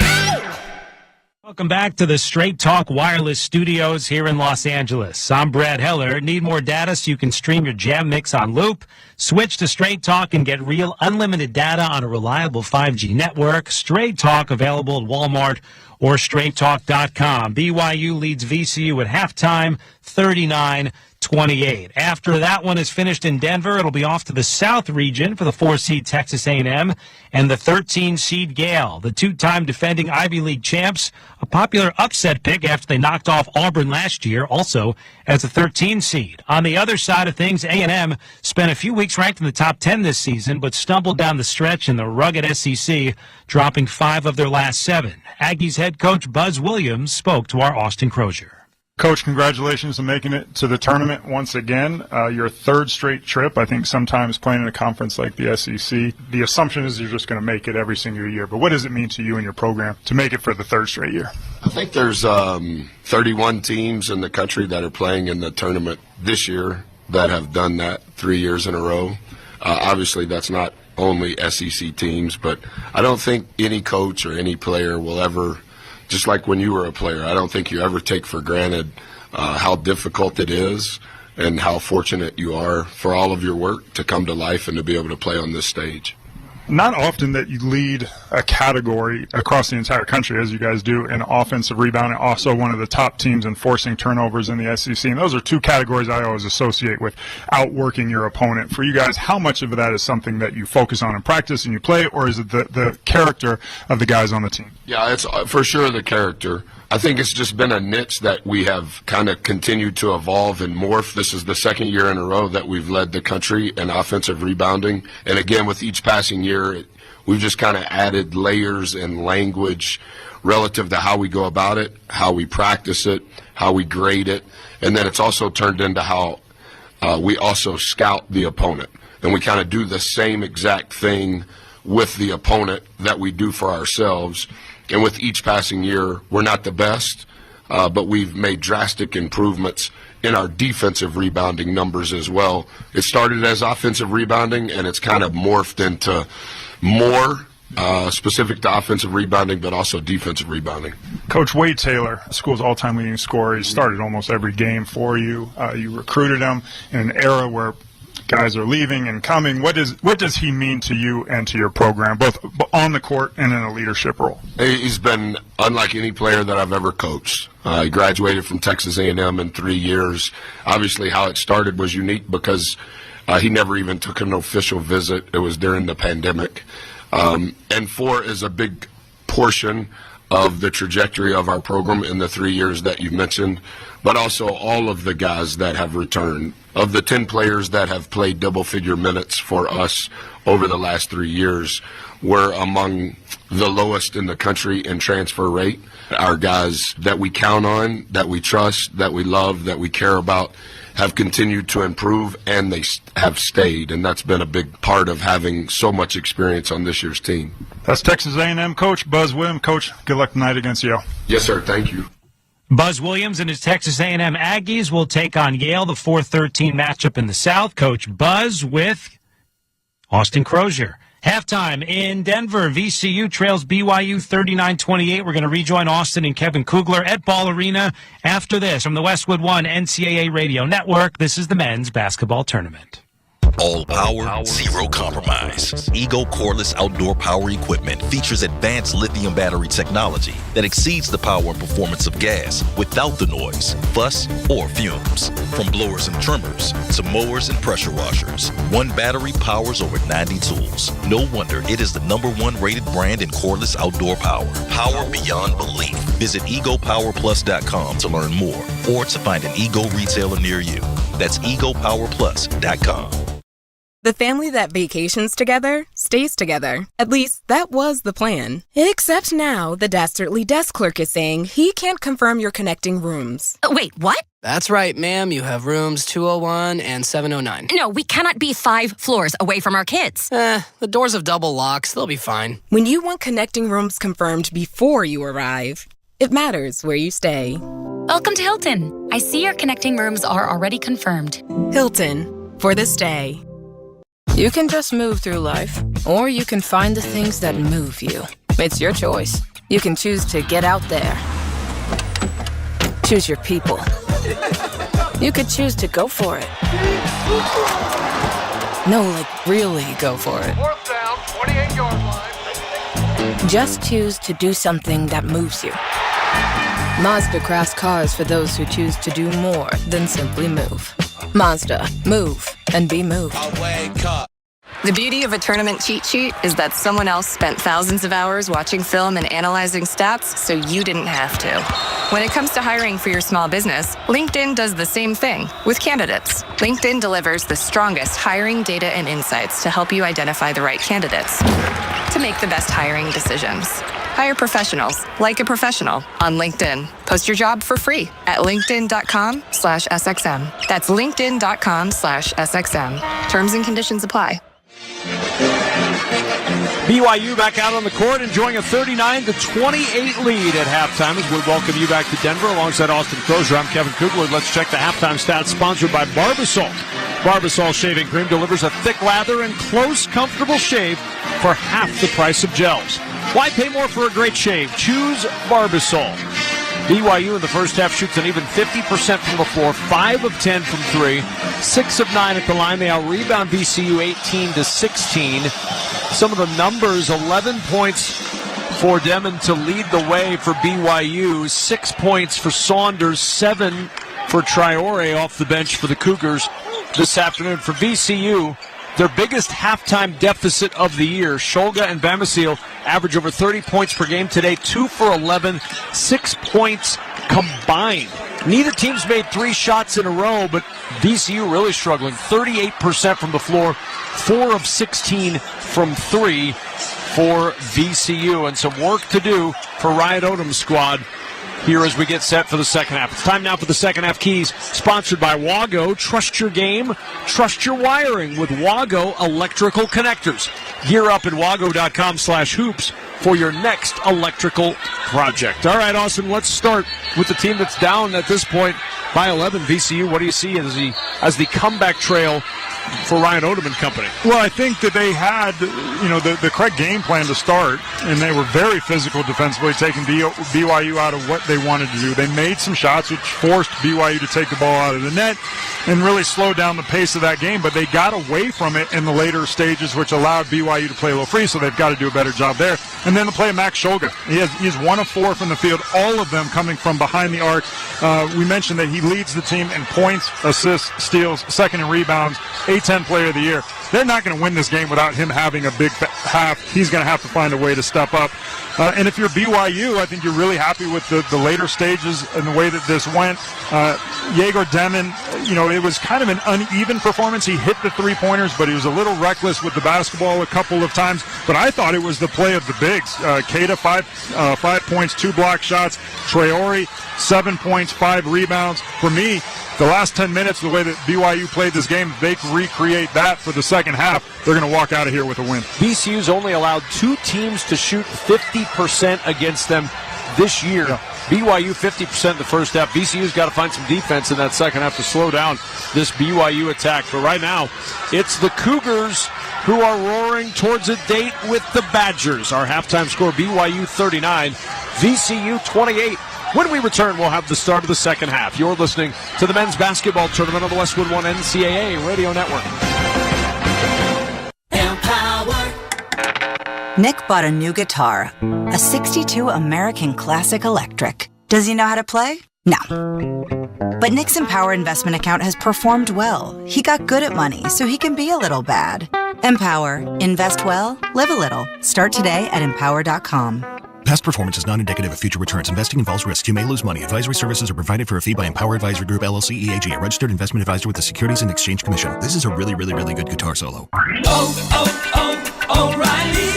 Welcome back to the Straight Talk Wireless Studios here in Los Angeles. I'm Brad Heller. Need more data so you can stream your jam mix on loop? Switch to Straight Talk and get real unlimited data on a reliable 5G network. Straight Talk available at Walmart or straighttalk.com. BYU leads VCU at halftime, 39-28. After that one is finished in Denver, it'll be off to the South region for the 4-seed Texas A&M and the 13-seed Yale. The two-time defending Ivy League champs, a popular upset pick after they knocked off Auburn last year, also as a 13-seed. On the other side of things, A&M spent a few weeks ranked in the top 10 this season, but stumbled down the stretch in the rugged SEC, dropping 5 of their last 7. Aggies head coach Buzz Williams spoke to our Austin Crozier. Coach, congratulations on making it to the tournament once again. Your 3rd straight trip. I think sometimes playing in a conference like the SEC, the assumption is you're just going to make it every single year. But what does it mean to you and your program to make it for the 3rd straight year? I think there's 31 teams in the country that are playing in the tournament this year that have done that 3 years in a row. Obviously, that's not only SEC teams, but I don't think any coach or any player will ever, just like when you were a player, I don't think you ever take for granted how difficult it is and how fortunate you are for all of your work to come to life and to be able to play on this stage. Not often that you lead a category across the entire country, as you guys do, in offensive rebounding, also one of the top teams in forcing turnovers in the SEC. And those are 2 categories I always associate with outworking your opponent. For you guys, how much of that is something that you focus on in practice and you play, or is it the character of the guys on the team? Yeah, it's for sure the character. I think it's just been a niche that we have kind of continued to evolve and morph. This is the 2nd year in a row that we've led the country in offensive rebounding. And again, with each passing year, we've just kind of added layers and language relative to how we go about it, how we practice it, how we grade it. And then it's also turned into how we also scout the opponent. And we kind of do the same exact thing with the opponent that we do for ourselves. And with each passing year, we're not the best, but we've made drastic improvements in our defensive rebounding numbers as well. It started as offensive rebounding, and it's kind of morphed into more specific to offensive rebounding, but also defensive rebounding. Coach Wade Taylor, school's all-time leading scorer, he started almost every game for you. You recruited him in an era where guys are leaving and coming. What does he mean to you and to your program, both on the court and in a leadership role? He's been unlike any player that I've ever coached. He graduated from Texas A&M in 3 years. Obviously, how it started was unique because he never even took an official visit. It was during the pandemic. And 4 is a big portion of the trajectory of our program in the 3 years that you mentioned, but also all of the guys that have returned. Of the 10 players that have played double-figure minutes for us over the last 3 years, we're among the lowest in the country in transfer rate. Our guys that we count on, that we trust, that we love, that we care about, have continued to improve, and they have stayed, and that's been a big part of having so much experience on this year's team. That's Texas A&M coach Buzz Williams. Coach, good luck tonight against Yale. Yes, sir. Thank you. Buzz Williams and his Texas A&M Aggies will take on Yale, the 4-13 matchup in the South. Coach Buzz with Austin Crozier. Halftime in Denver, VCU trails BYU 39-28. We're going to rejoin Austin and Kevin Kugler at Ball Arena after this. From the Westwood One NCAA Radio Network, this is the men's basketball tournament. All power, zero compromise. Ego cordless outdoor power equipment features advanced lithium battery technology that exceeds the power and performance of gas without the noise, fuss, or fumes. From blowers and trimmers to mowers and pressure washers, one battery powers over 90 tools. No wonder it is the #1 rated brand in cordless outdoor power. Power beyond belief. Visit egopowerplus.com to learn more or to find an Ego retailer near you. That's egopowerplus.com. The family that vacations together stays together. At least that was the plan. Except now, the Dastardly desk clerk is saying he can't confirm your connecting rooms. Wait, what? That's right, ma'am. You have rooms 201 and 709. No, we cannot be 5 floors away from our kids. The doors have double locks. They'll be fine. When you want connecting rooms confirmed before you arrive, it matters where you stay. Welcome to Hilton. I see your connecting rooms are already confirmed. Hilton, for the stay. You can just move through life, or you can find the things that move you. It's your choice. You can choose to get out there. Choose your people. You could choose to go for it. No, like really go for it. 4th down, 28-yard line. Just choose to do something that moves you. Mazda crafts cars for those who choose to do more than simply move. Mazda, move and be moved. The beauty of a tournament cheat sheet is that someone else spent thousands of hours watching film and analyzing stats, so you didn't have to. When it comes to hiring for your small business, LinkedIn does the same thing with candidates. LinkedIn delivers the strongest hiring data and insights to help you identify the right candidates to make the best hiring decisions. Hire professionals like a professional on LinkedIn. Post your job for free at linkedin.com/SXM. That's linkedin.com/SXM. Terms and conditions apply. BYU back out on the court, enjoying a 39-28 lead at halftime as we welcome you back to Denver alongside Austin Crozier. I'm Kevin Kugler. Let's check the halftime stats sponsored by Barbasol. Barbasol shaving cream delivers a thick lather and close, comfortable shave for half the price of gels. Why pay more for a great shave? Choose Barbasol. BYU in the first half shoots an even 50% from the floor, 5 of 10 from 3, 6 of 9 at the line. They out-rebound VCU 18-16. Some of the numbers, 11 points for Demon to lead the way for BYU, 6 points for Saunders, 7 for Traore off the bench for the Cougars this afternoon. For VCU, their biggest halftime deficit of the year, Shulga and Bamasil average over 30 points per game today, 2 for 11, 6 points combined. Neither team's made 3 shots in a row, but VCU really struggling. 38% from the floor, 4 of 16 from 3 for VCU, and some work to do for Riot Odom's squad here as we get set for the second half. It's time now for the second half keys, sponsored by Wago. Trust your game, trust your wiring with Wago electrical connectors. Gear up at wago.com/hoops for your next electrical project. All right, Austin, let's start with the team that's down at this point by 11, VCU. What do you see as the comeback trail for Ryan Odom and company? Well, I think that they had, the correct game plan to start, and they were very physical defensively, taking BYU out of what they wanted to do. They made some shots, which forced BYU to take the ball out of the net and really slowed down the pace of that game, but they got away from it in the later stages, which allowed BYU to play a little free, so they've got to do a better job there. And then the play of Max Scholga. He's 1 of 4 from the field, all of them coming from behind the arc. We mentioned that he leads the team in points, assists, steals, second in rebounds, A-10 player of the year. They're not going to win this game without him having a big half. He's going to have to find a way to step up. And if you're BYU, I think you're really happy with the later stages and the way that this went. Jaeger Demon, it was kind of an uneven performance. He hit the three-pointers, but he was a little reckless with the basketball a couple of times. But I thought it was the play of the bigs. Keita, 5 points, 2 block shots. Traore, 7 points, 5 rebounds. For me, the last 10 minutes, the way that BYU played this game, if they can recreate that for the second half, they're going to walk out of here with a win. VCU's only allowed 2 teams to shoot 50% against them this year. Yeah. BYU 50% in the first half. VCU's got to find some defense in that second half to slow down this BYU attack. But right now, it's the Cougars who are roaring towards a date with the Badgers. Our halftime score, BYU 39, VCU 28. When we return, we'll have the start of the second half. You're listening to the men's basketball tournament on the Westwood One NCAA Radio Network. Nick bought a new guitar, a 62 American Classic Electric. Does he know how to play? No. But Nick's Empower investment account has performed well. He got good at money, so he can be a little bad. Empower. Invest well, live a little. Start today at empower.com. Past performance is not indicative of future returns. Investing involves risks. You may lose money. Advisory services are provided for a fee by Empower Advisory Group, LLC, EAG, a registered investment advisor with the Securities and Exchange Commission. This is a really, really, really good guitar solo. O'Reilly!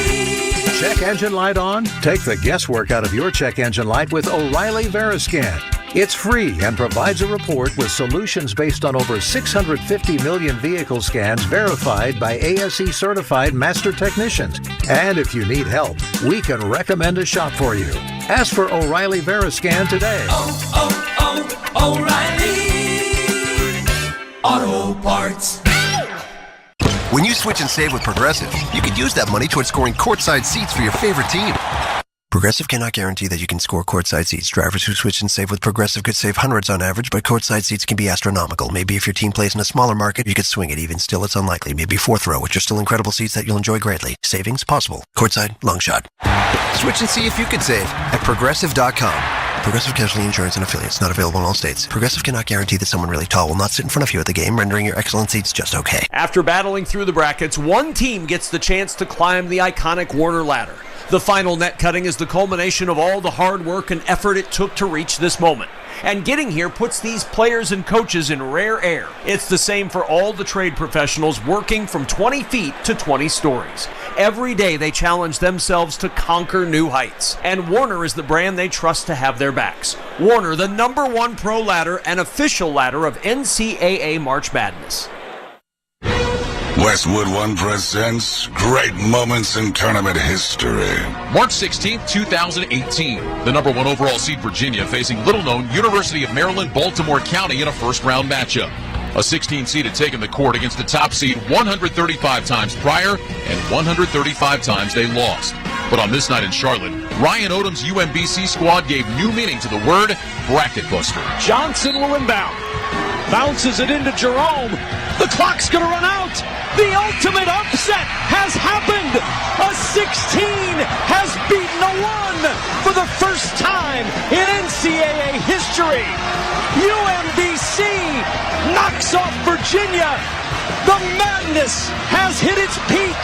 Check engine light on? Take the guesswork out of your check engine light with O'Reilly Veriscan. It's free and provides a report with solutions based on over 650 million vehicle scans verified by ASE certified master technicians. And if you need help, we can recommend a shop for you. Ask for O'Reilly Veriscan today. O'Reilly Auto Parts. When you switch and save with Progressive, you could use that money towards scoring courtside seats for your favorite team. Progressive cannot guarantee that you can score courtside seats. Drivers who switch and save with Progressive could save hundreds on average, but courtside seats can be astronomical. Maybe if your team plays in a smaller market, you could swing it. Even still, it's unlikely. Maybe 4th row, which are still incredible seats that you'll enjoy greatly. Savings possible. Courtside, long shot. Switch and see if you could save at Progressive.com. Progressive Casualty Insurance and Affiliates. Not available in all states. Progressive cannot guarantee that someone really tall will not sit in front of you at the game, rendering your excellent seats just okay. After battling through the brackets, one team gets the chance to climb the iconic Warner ladder. The final net cutting is the culmination of all the hard work and effort it took to reach this moment. And getting here puts these players and coaches in rare air. It's the same for all the trade professionals working from 20 feet to 20 stories. Every day they challenge themselves to conquer new heights. And Warner is the brand they trust to have their backs. Warner, the #1 pro ladder and official ladder of NCAA March Madness. Westwood One presents Great Moments in Tournament History. March 16, 2018. The #1 overall seed Virginia facing little-known University of Maryland, Baltimore County in a first-round matchup. A 16 seed had taken the court against the top seed 135 times prior, and 135 times they lost. But on this night in Charlotte, Ryan Odom's UMBC squad gave new meaning to the word bracket buster. Johnson will inbound. Bounces it into Jerome. The clock's going to run out. The ultimate upset has happened. A 16 has beaten a 1 for the first time in NCAA history. UMBC knocks off Virginia. The madness has hit its peak.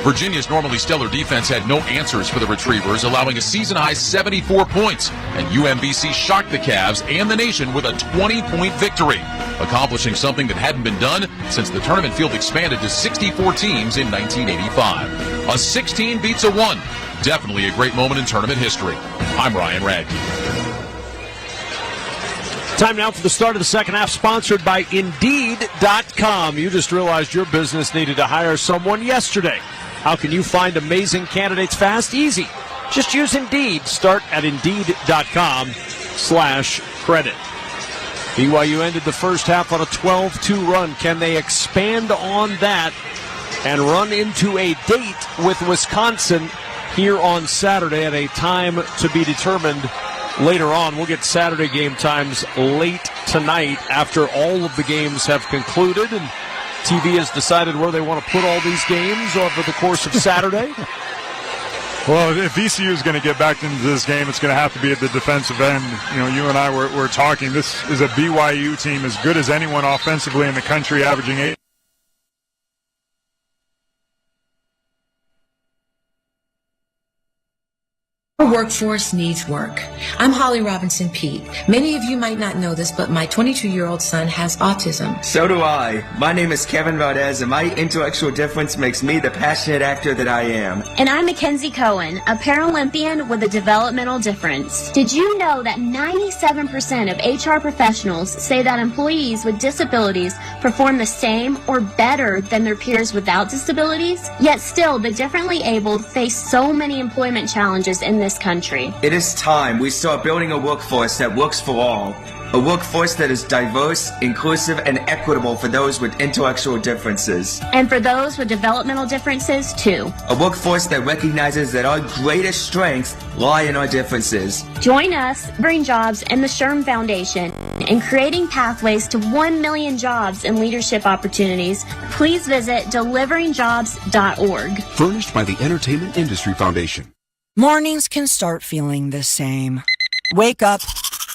Virginia's normally stellar defense had no answers for the Retrievers, allowing a season-high 74 points, and UMBC shocked the Cavs and the nation with a 20-point victory, accomplishing something that hadn't been done since the tournament field expanded to 64 teams in 1985. A 16 beats a 1. Definitely a great moment in tournament history. I'm Ryan Radke. Time now for the start of the second half, sponsored by Indeed.com. You just realized your business needed to hire someone yesterday. How can you find amazing candidates fast? Easy. Just use Indeed. Start at Indeed.com/credit. BYU ended the first half on a 12-2 run. Can they expand on that and run into a date with Wisconsin here on Saturday at a time to be determined later on? We'll get Saturday game times late tonight after all of the games have concluded, and TV has decided where they want to put all these games over the course of Saturday. Well, if VCU is going to get back into this game, it's going to have to be at the defensive end. You know, you and I were talking. This is a BYU team as good as anyone offensively in the country, averaging 8. Our workforce needs work. I'm Holly Robinson Pete. Many of you might not know this, but my 22-year-old son has autism. So do I. My name is Kevin Valdez, and my intellectual difference makes me the passionate actor that I am. And I'm Mackenzie Cohen, a Paralympian with a developmental difference. Did you know that 97% of HR professionals say that employees with disabilities perform the same or better than their peers without disabilities? Yet still, the differently abled face so many employment challenges in this country. It is time we start building a workforce that works for all. A workforce that is diverse, inclusive, and equitable for those with intellectual differences. And for those with developmental differences, too. A workforce that recognizes that our greatest strengths lie in our differences. Join us, Bring Jobs, and the SHRM Foundation in creating pathways to 1 million jobs and leadership opportunities. Please visit deliveringjobs.org. Furnished by the Entertainment Industry Foundation. Mornings can start feeling the same. Wake up,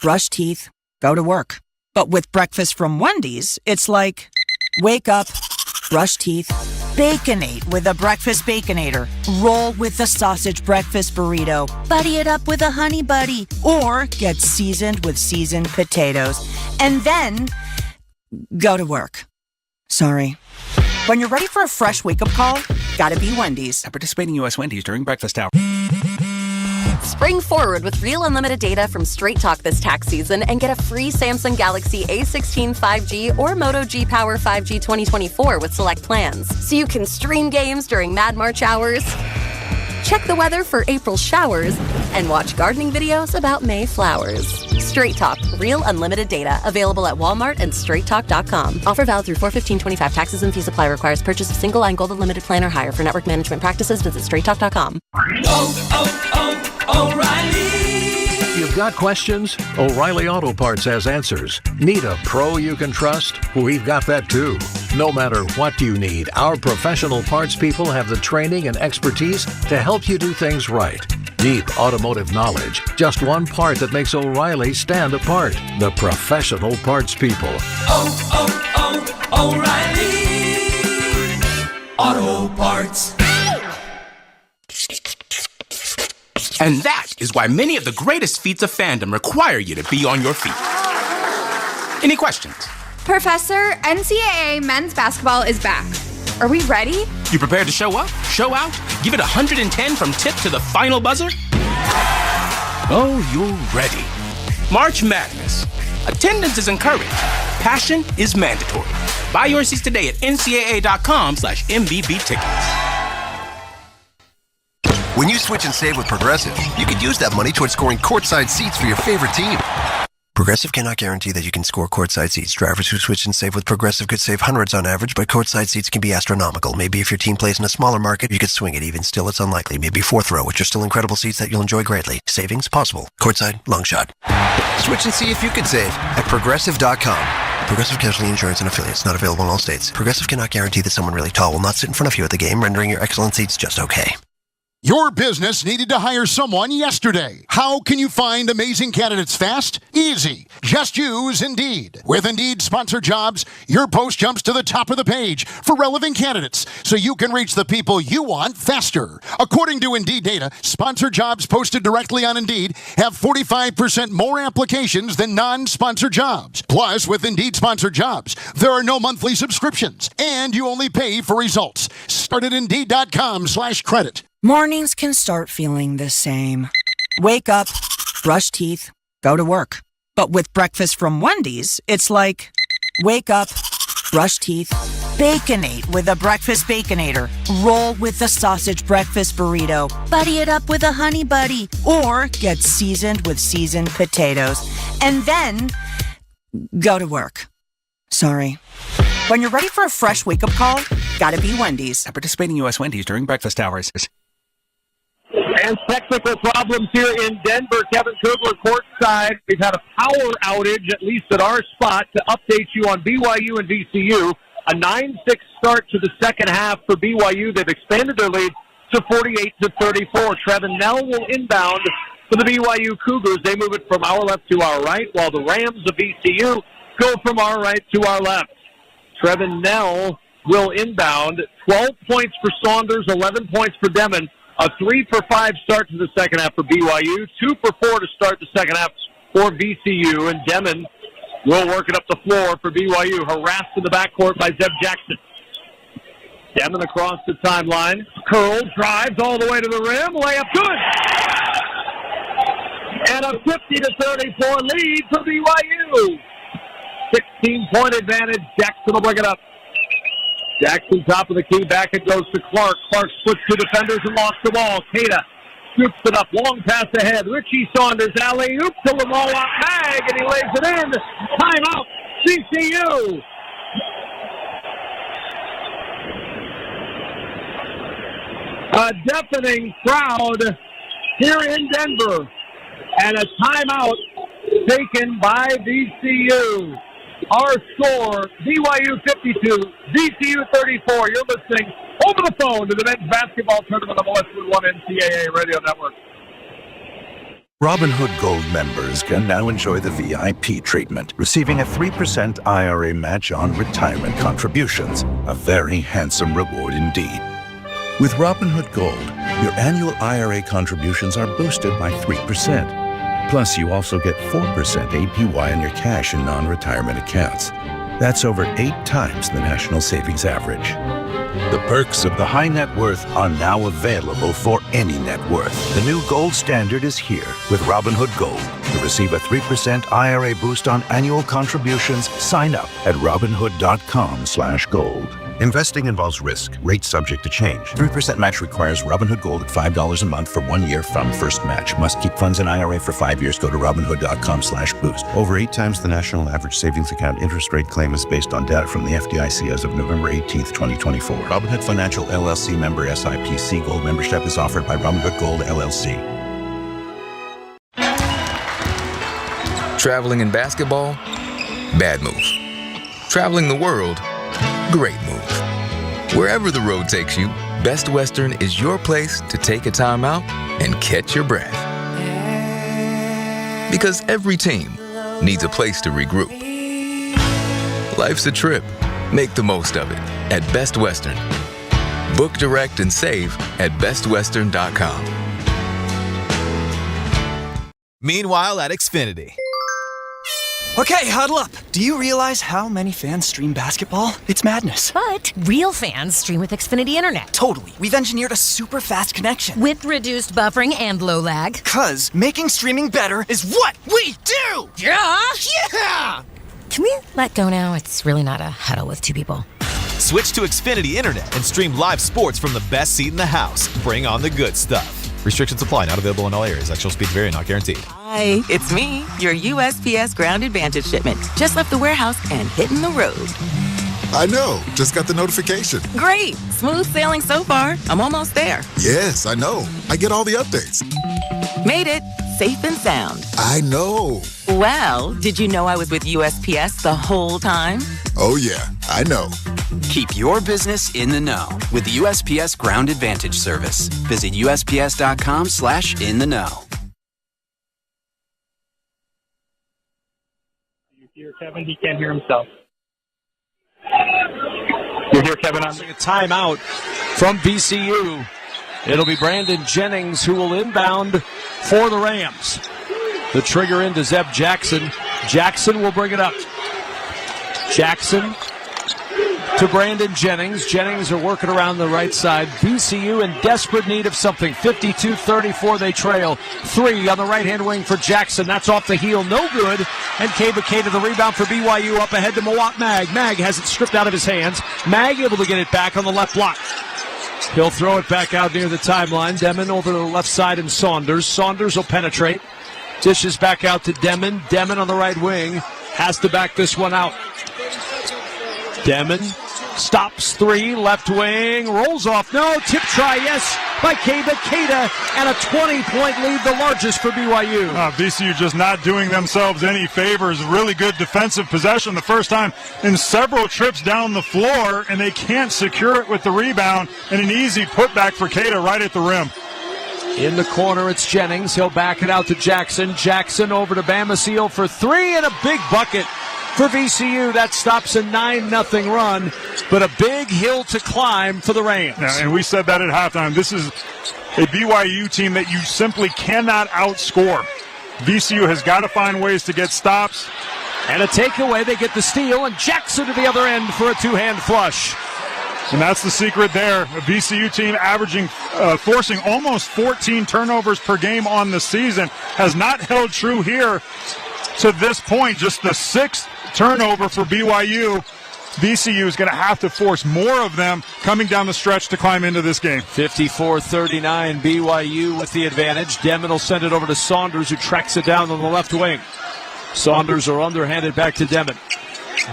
brush teeth, go to work. But with breakfast from Wendy's, it's like, wake up, brush teeth, Baconate with a breakfast Baconator. Roll with the sausage breakfast burrito. Buddy it up with a honey buddy. Or get seasoned with seasoned potatoes. And then go to work. Sorry. When you're ready for a fresh wake-up call, gotta be Wendy's. At participating U.S. Wendy's during breakfast hour. Spring forward with real unlimited data from Straight Talk this tax season and get a free Samsung Galaxy A16 5G or Moto G Power 5G 2024 with select plans. So you can stream games during Mad March hours, check the weather for April showers, and watch gardening videos about May flowers. Straight Talk, real unlimited data. Available at Walmart and straighttalk.com. Offer valid through 4/15/25. Taxes and fees apply. Requires purchase of single line gold unlimited plan or higher. For network management practices, visit straighttalk.com. O'Reilly. You've got questions? O'Reilly Auto Parts has answers. Need a pro you can trust? We've got that too. No matter what you need, our professional parts people have the training and expertise to help you do things right. Deep automotive knowledge. Just one part that makes O'Reilly stand apart. The professional parts people. O'Reilly Auto Parts. And that is why many of the greatest feats of fandom require you to be on your feet. Any questions? Professor, NCAA men's basketball is back. Are we ready? You prepared to show up, show out, give it 110 from tip to the final buzzer? Oh, you're ready. March Madness. Attendance is encouraged. Passion is mandatory. Buy your seats today at ncaa.com/MVB tickets. When you switch and save with Progressive, you could use that money towards scoring courtside seats for your favorite team. Progressive cannot guarantee that you can score courtside seats. Drivers who switch and save with Progressive could save hundreds on average, but courtside seats can be astronomical. Maybe if your team plays in a smaller market, you could swing it. Even still, it's unlikely. Maybe fourth row, which are still incredible seats that you'll enjoy greatly. Savings possible. Courtside, long shot. Switch and see if you could save at Progressive.com. Progressive Casualty Insurance and Affiliates. Not available in all states. Progressive cannot guarantee that someone really tall will not sit in front of you at the game, rendering your excellent seats just okay. Your business needed to hire someone yesterday. How can you find amazing candidates fast? Easy. Just use Indeed. With Indeed Sponsored Jobs, your post jumps to the top of the page for relevant candidates, so you can reach the people you want faster. According to Indeed data, sponsored jobs posted directly on Indeed have 45% more applications than non-sponsored jobs. Plus, with Indeed Sponsored Jobs, there are no monthly subscriptions, and you only pay for results. Start at Indeed.com/credit. Mornings can start feeling the same. Wake up, brush teeth, go to work. But with breakfast from Wendy's, it's like, wake up, brush teeth, Baconate with a breakfast Baconator. Roll with the sausage breakfast burrito. Buddy it up with a honey buddy. Or get seasoned with seasoned potatoes. And then go to work. Sorry. When you're ready for a fresh wake-up call, gotta be Wendy's. At participating U.S. Wendy's during breakfast hours. And technical problems here in Denver. Kevin Kugler courtside. We've had a power outage, at least at our spot, to update you on BYU and VCU. A 9-6 start to the second half for BYU. They've expanded their lead to 48-34. Trevin Nell will inbound for the BYU Cougars. They move it from our left to our right, while the Rams of VCU go from our right to our left. Trevin Nell will inbound. 12 points for Saunders, 11 points for Demon. A 3-for-5 start to the second half for BYU. 2-for-4 to start the second half for VCU. And Demon will work it up the floor for BYU. Harassed in the backcourt by Zeb Jackson. Demon across the timeline. Curl, drives all the way to the rim. Layup good. And a 50-34 lead for BYU. 16-point advantage. Jackson will bring it up. Jackson top of the key. Back it goes to Clark. Clark splits two defenders and lost the ball. Cada scoops it up. Long pass ahead. Richie Saunders alley-oop to Lamal Mag, and he lays it in. Timeout. VCU. A deafening crowd here in Denver. And a timeout taken by VCU. Our score, BYU 52, VCU 34. You're listening over the phone to the men's basketball tournament on the Westwood One NCAA Radio Network. Robinhood Gold members can now enjoy the VIP treatment, receiving a 3% IRA match on retirement contributions. A very handsome reward indeed. With Robinhood Gold, your annual IRA contributions are boosted by 3%. Plus, you also get 4% APY on your cash and non-retirement accounts. That's over 8 times the national savings average. The perks of the high net worth are now available for any net worth. The new gold standard is here with Robinhood Gold. To receive a 3% IRA boost on annual contributions, sign up at Robinhood.com/gold. Investing involves risk. Rates subject to change. 3% match requires Robinhood Gold at $5 a month for 1 year from first match. Must keep funds in IRA for 5 years. Go to Robinhood.com/boost. Over 8 times the national average savings account interest rate claim is based on data from the FDIC as of November 18th, 2024. Robinhood Financial LLC member SIPC. Gold membership is offered by Robinhood Gold LLC. Traveling in basketball? Bad move. Traveling the world? Great move. Wherever the road takes you, Best Western is your place to take a time out and catch your breath. Because every team needs a place to regroup. Life's a trip. Make the most of it at Best Western. Book direct and save at bestwestern.com. Meanwhile at Xfinity. Okay, huddle up. Do you realize how many fans stream basketball? It's madness. But real fans stream with Xfinity Internet. Totally. We've engineered a super fast connection. With reduced buffering and low lag. 'Cause making streaming better is what we do! Yeah! Yeah! Can we let go now? It's really not a huddle with 2 people. Switch to Xfinity Internet and stream live sports from the best seat in the house. Bring on the good stuff. Restrictions apply. Not available in all areas. Actual speeds vary. Not guaranteed. Hi, it's me, your USPS Ground Advantage shipment. Just left the warehouse and hitting the road. I know. Just got the notification. Great. Smooth sailing so far. I'm almost there. Yes, I know. I get all the updates. Made it. Safe and sound. I know. Well, did you know I was with USPS the whole time? Oh, yeah. I know. Keep your business in the know with the USPS Ground Advantage service. Visit USPS.com/in-the-know. You hear Kevin? He can't hear himself. You hear Kevin on a timeout from VCU. It'll be Brandon Jennings who will inbound for the Rams. The trigger into Zeb Jackson. Jackson will bring it up. Jackson to Brandon Jennings. Jennings are working around the right side. VCU in desperate need of something. 52-34, they trail. 3 on the right-hand wing for Jackson. That's off the heel, no good. And Keita the rebound for BYU up ahead to Mawat Mag. Mag has it stripped out of his hands. Mag able to get it back on the left block. He'll throw it back out near the timeline. Demon over to the left side and Saunders. Saunders will penetrate. Dishes back out to Demon. Demon on the right wing has to back this one out. Demon stops 3, left wing, rolls off. No, tip try, yes, by Keita, and a 20-point lead, the largest for BYU. VCU just not doing themselves any favors. Really good defensive possession the first time in several trips down the floor, and they can't secure it with the rebound, and an easy putback for Keita right at the rim. In the corner, it's Jennings. He'll back it out to Jackson. Jackson over to Bamasil for 3 and a big bucket for VCU. That stops a 9-0 run, but a big hill to climb for the Rams. Yeah, and we said that at halftime. This is a BYU team that you simply cannot outscore. VCU has got to find ways to get stops. And a takeaway, they get the steal, and Jackson to the other end for a 2-hand flush. And that's the secret there. A VCU team forcing almost 14 turnovers per game on the season has not held true here to this point. Just the 6th turnover for BYU. VCU is going to have to force more of them coming down the stretch to climb into this game. 54-39, BYU with the advantage. Demon will send it over to Saunders, who tracks it down on the left wing. Saunders are underhanded back to Demon.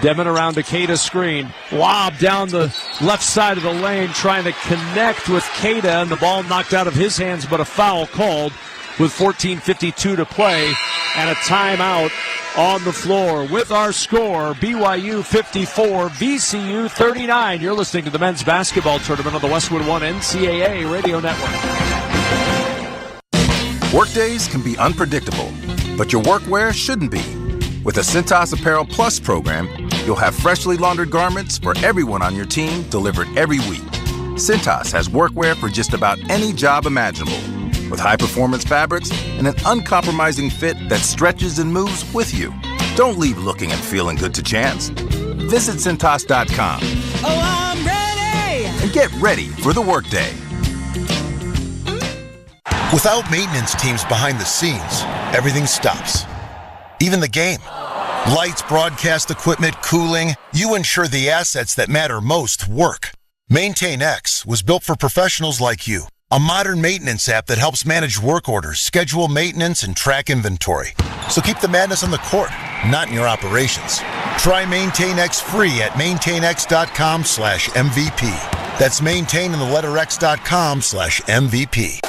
Demon around to Keita's screen. Lob down the left side of the lane, trying to connect with Keita, and the ball knocked out of his hands, but a foul called with 14:52 to play, and a timeout on the floor. With our score, BYU 54, VCU 39. You're listening to the men's basketball tournament on the Westwood One NCAA Radio Network. Workdays can be unpredictable, but your workwear shouldn't be. With the Cintas Apparel Plus program, you'll have freshly laundered garments for everyone on your team delivered every week. Cintas has workwear for just about any job imaginable, with high-performance fabrics and an uncompromising fit that stretches and moves with you. Don't leave looking and feeling good to chance. Visit Cintas.com. Oh, I'm ready! And get ready for the workday. Without maintenance teams behind the scenes, everything stops. Even the game. Lights, broadcast equipment, cooling, you ensure the assets that matter most work. MaintainX was built for professionals like you. A modern maintenance app that helps manage work orders, schedule maintenance, and track inventory. So keep the madness on the court, not in your operations. Try MaintainX free at maintainx.com/MVP. That's maintain in the letter X.com/MVP.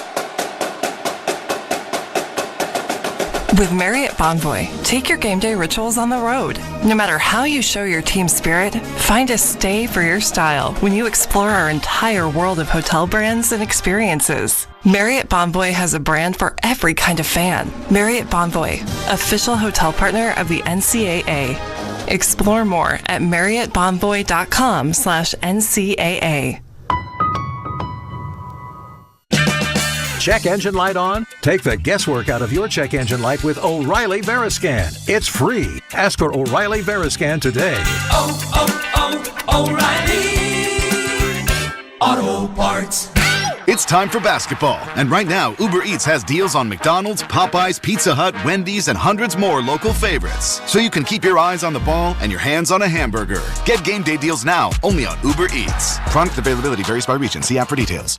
With Marriott Bonvoy, take your game day rituals on the road. No matter how you show your team spirit, find a stay for your style when you explore our entire world of hotel brands and experiences. Marriott Bonvoy has a brand for every kind of fan. Marriott Bonvoy, official hotel partner of the NCAA. Explore more at marriottbonvoy.com/NCAA. Check engine light on? Take the guesswork out of your check engine light with O'Reilly Veriscan. It's free. Ask for O'Reilly Veriscan today. O'Reilly Auto Parts. It's time for basketball, and right now, Uber Eats has deals on McDonald's, Popeyes, Pizza Hut, Wendy's, and hundreds more local favorites. So you can keep your eyes on the ball and your hands on a hamburger. Get game day deals now, only on Uber Eats. Product availability varies by region. See app for details.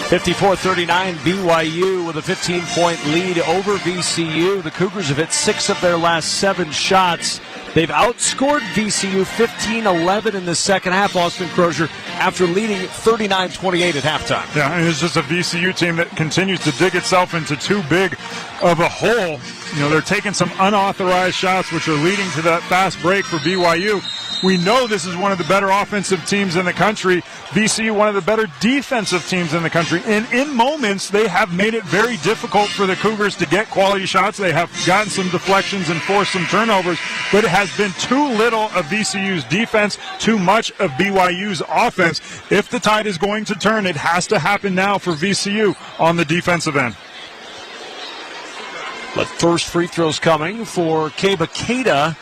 54-39, BYU with a 15-point lead over VCU. The Cougars have hit 6 of their last 7 shots. They've outscored VCU 15-11 in the second half, Austin Crozier, after leading 39-28 at halftime. Yeah, and it's just a VCU team that continues to dig itself into too big of a hole. You know, they're taking some unauthorized shots, which are leading to that fast break for BYU. We know this is one of the better offensive teams in the country. VCU, one of the better defensive teams in the country. And in moments, they have made it very difficult for the Cougars to get quality shots. They have gotten some deflections and forced some turnovers, but it has been too little of VCU's defense, too much of BYU's offense. If the tide is going to turn, it has to happen now for VCU on the defensive end. But first free throw's coming for Keita.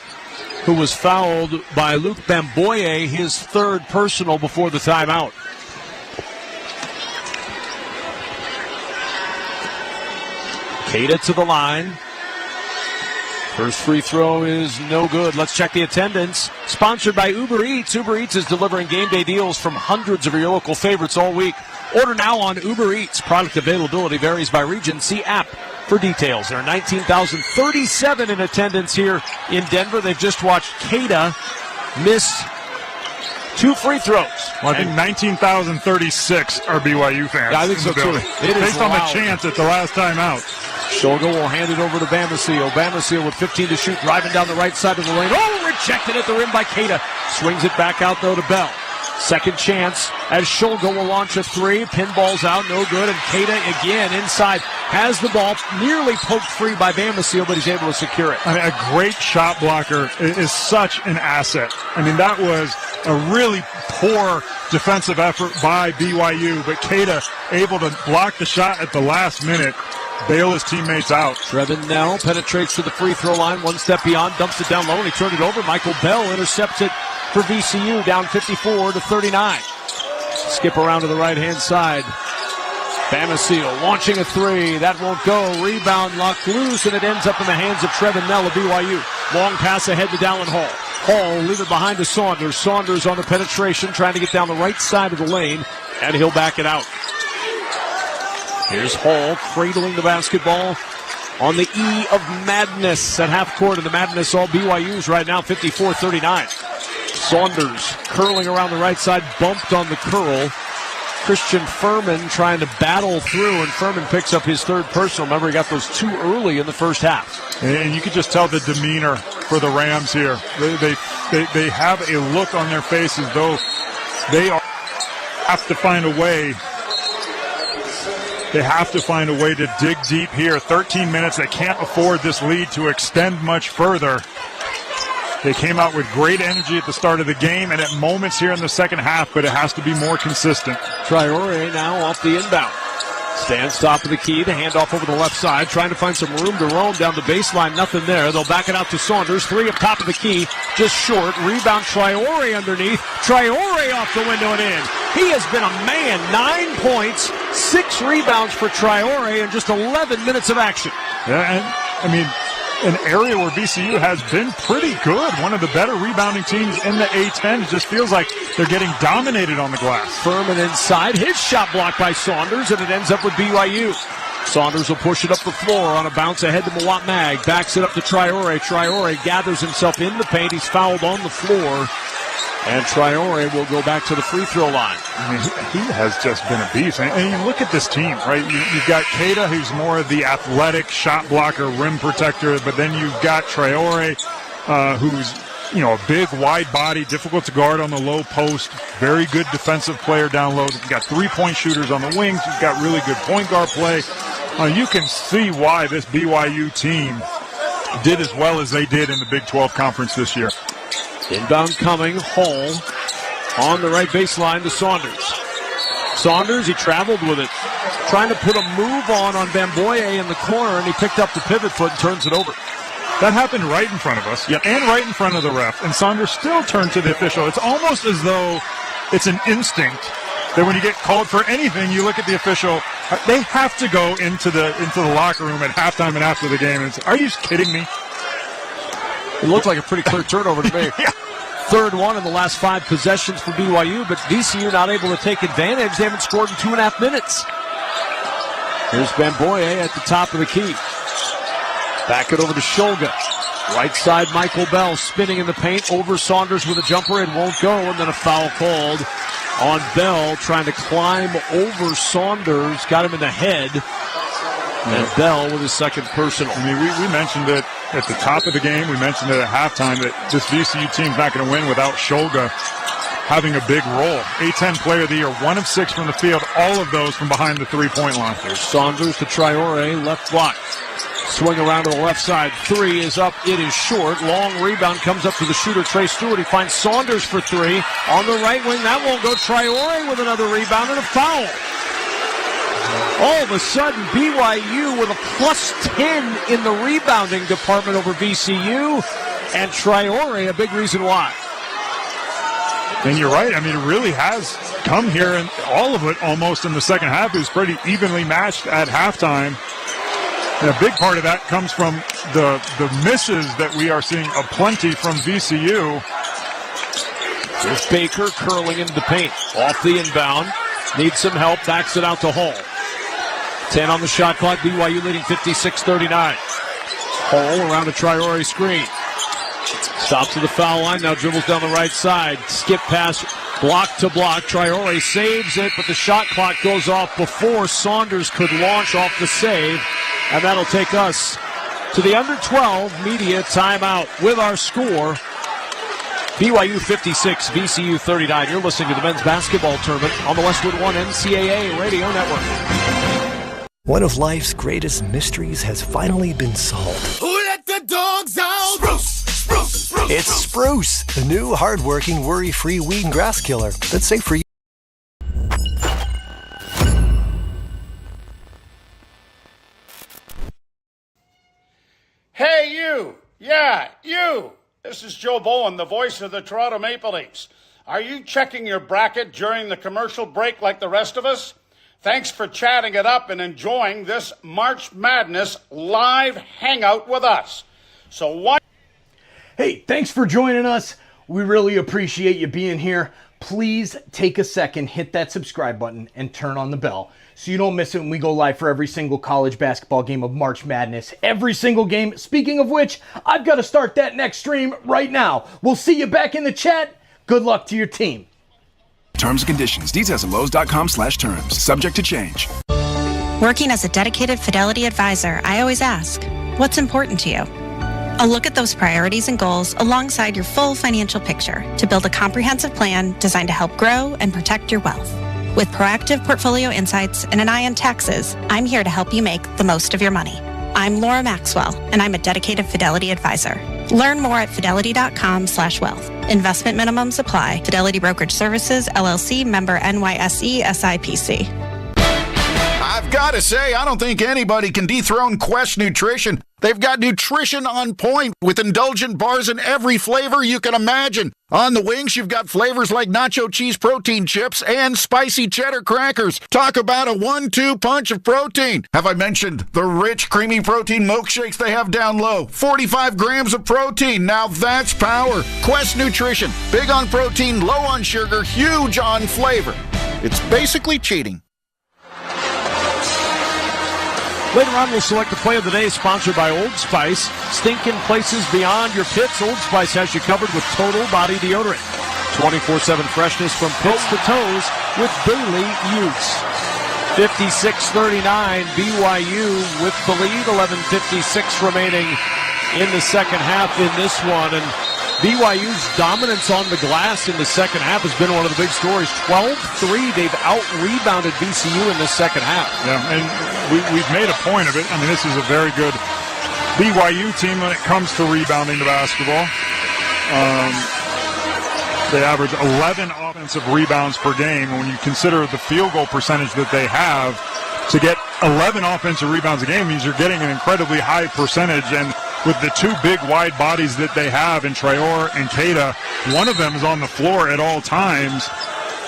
who was fouled by Luke Bamboye, his third personal before the timeout. Cada to the line. First free throw is no good. Let's check the attendance. Sponsored by Uber Eats. Uber Eats is delivering game day deals from hundreds of your local favorites all week. Order now on Uber Eats. Product availability varies by region. See app for details. There are 19,037 in attendance here in Denver. They've just watched Cada miss 2 free throws. Well, I think 19,036 are BYU fans. Yeah, I think so too. Based on the chance at the last time out. Shoga will hand it over to Bamasiel. Bamasiel with 15 to shoot, driving down the right side of the lane. Oh, rejected at the rim by Cada. Swings it back out, though, to Bell. Second chance as Shoga will launch a three. Pinball's out, no good. And Cada again inside. Has the ball, nearly poked free by Bamasiel, but he's able to secure it. I mean, a great shot blocker is such an asset. I mean, that was a really poor defensive effort by BYU, but Cada able to block the shot at the last minute. Bail his teammates out. Trevin Nell penetrates to the free throw line, one step beyond, dumps it down low, and he turned it over. Michael Bell intercepts it for VCU, down 54-39. Skip around to the right-hand side. Bamasiel launching a three. That won't go. Rebound locked loose, and it ends up in the hands of Trevin Nell of BYU. Long pass ahead to Dallin Hall. Hall leave it behind to Saunders. Saunders on the penetration, trying to get down the right side of the lane, and he'll back it out. Here's Hall cradling the basketball on the E of madness at half court, and the madness all BYU's right now, 54-39. Saunders curling around the right side, bumped on the curl. Christian Furman trying to battle through, and Furman picks up his third personal. Remember, he got those too early in the first half. And you could just tell the demeanor for the Rams here. They have a look on their face as though they have to find a way. They have to find a way to dig deep here. 13 minutes. They can't afford this lead to extend much further. They came out with great energy at the start of the game and at moments here in the second half, but it has to be more consistent. Traore now off the inbound. Stands top of the key. The handoff over the left side. Trying to find some room to roam down the baseline. Nothing there. They'll back it out to Saunders. Three up top of the key. Just short. Rebound Traore underneath. Traore off the window and in. He has been a man. 9 points, 6 rebounds for Traore in just 11 minutes of action. Yeah, and I mean, an area where VCU has been pretty good. One of the better rebounding teams in the A-10. It just feels like they're getting dominated on the glass. Furman inside. His shot blocked by Saunders, and it ends up with BYU. Saunders will push it up the floor on a bounce ahead to Mawat Mag. Backs it up to Traore. Traore gathers himself in the paint. He's fouled on the floor. And Traore will go back to the free throw line. I mean, he has just been a beast. And you look at this team, right? You've got Cada, who's more of the athletic shot blocker, rim protector. But then you've got Traore, who's, a big, wide body, difficult to guard on the low post. Very good defensive player down low. You've got three-point shooters on the wings. You've got really good point guard play. You can see why this BYU team did as well as they did in the Big 12 Conference this year. Inbound coming, Hall on the right baseline to Saunders. Saunders, he traveled with it, trying to put a move on Bamboye in the corner, and he picked up the pivot foot and turns it over. That happened right in front of us, and right in front of the ref, and Saunders still turned to the official. It's almost as though it's an instinct that when you get called for anything, you look at the official. They have to go into the locker room at halftime and after the game and say, "Are you kidding me?" It looked like a pretty clear turnover to me. Yeah. Third one in the last 5 possessions for BYU, but VCU not able to take advantage. They haven't scored in 2.5 minutes. Here's Bamboye at the top of the key. Back it over to Shoga. Right side, Michael Bell spinning in the paint over Saunders with a jumper. It won't go, and then a foul called on Bell, trying to climb over Saunders. Got him in the head. And Bell with his second personal. I mean, we mentioned it at the top of the game. We mentioned it at halftime that this VCU team's not going to win without Shoga having a big role. A-10 player of the year, 1 of 6 from the field, all of those from behind the three-point line. There's Saunders to Traore, left block. Swing around to the left side. Three is up. It is short. Long rebound comes up to the shooter, Trey Stewart. He finds Saunders for three. On the right wing, that won't go. Traore with another rebound and a foul. All of a sudden, BYU with a +10 in the rebounding department over VCU. and Traore a big reason why. And you're right. I mean, it really has come here, and all of it almost in the second half. It was pretty evenly matched at halftime. And a big part of that comes from the misses that we are seeing aplenty from VCU. There's Baker curling into the paint. Off the inbound. Needs some help. Backs it out to Hall. 10 on the shot clock. BYU leading 56-39. Hall around a Traore screen. Stops to the foul line. Now dribbles down the right side. Skip pass. Block to block. Traore saves it, but the shot clock goes off before Saunders could launch off the save. And that'll take us to the under-12 media timeout with our score. BYU 56, VCU 39. You're listening to the men's basketball tournament on the Westwood One NCAA Radio Network. One of life's greatest mysteries has finally been solved. Who let the dogs out? Spruce, spruce, spruce. It's Spruce, the new hard-working, worry-free weed and grass killer that's safe for you. Hey, you! Yeah, you! This is Joe Bowen, the voice of the Toronto Maple Leafs. Are you checking your bracket during the commercial break like the rest of us? Thanks for chatting it up and enjoying this March Madness live hangout with us. So what? Hey, thanks for joining us. We really appreciate you being here. Please take a second, hit that subscribe button, and turn on the bell so you don't miss it when we go live for every single college basketball game of March Madness. Every single game. Speaking of which, I've got to start that next stream right now. We'll see you back in the chat. Good luck to your team. Terms and conditions. Details at Lowe's.com/terms. Subject to change. Working as a dedicated Fidelity advisor, I always ask, what's important to you? I'll look at those priorities and goals alongside your full financial picture to build a comprehensive plan designed to help grow and protect your wealth. With proactive portfolio insights and an eye on taxes, I'm here to help you make the most of your money. I'm Laura Maxwell, and I'm a dedicated Fidelity advisor. Learn more at fidelity.com/wealth. Investment minimums apply. Fidelity Brokerage Services, LLC, member NYSE, SIPC. I've got to say, I don't think anybody can dethrone Quest Nutrition. They've got nutrition on point with indulgent bars in every flavor you can imagine. On the wings, you've got flavors like nacho cheese protein chips and spicy cheddar crackers. Talk about a 1-2 punch of protein. Have I mentioned the rich, creamy protein milkshakes they have down low? 45 grams of protein. Now that's power. Quest Nutrition. Big on protein, low on sugar, huge on flavor. It's basically cheating. Later on, we'll select the play of the day, sponsored by Old Spice. Stinking places beyond your pits. Old Spice has you covered with total body deodorant. 24/7 freshness from pits to toes with daily use. 56-39, BYU with the lead. 11:56 remaining in the second half in this one. And BYU's dominance on the glass in the second half has been one of the big stories. 12-3, they've out-rebounded VCU in the second half. Yeah, and we've made a point of it. I mean, this is a very good BYU team when it comes to rebounding the basketball. They average 11 offensive rebounds per game. When you consider the field goal percentage that they have, to get 11 offensive rebounds a game means you're getting an incredibly high percentage. And with the two big wide bodies that they have in Traore and Keita, one of them is on the floor at all times,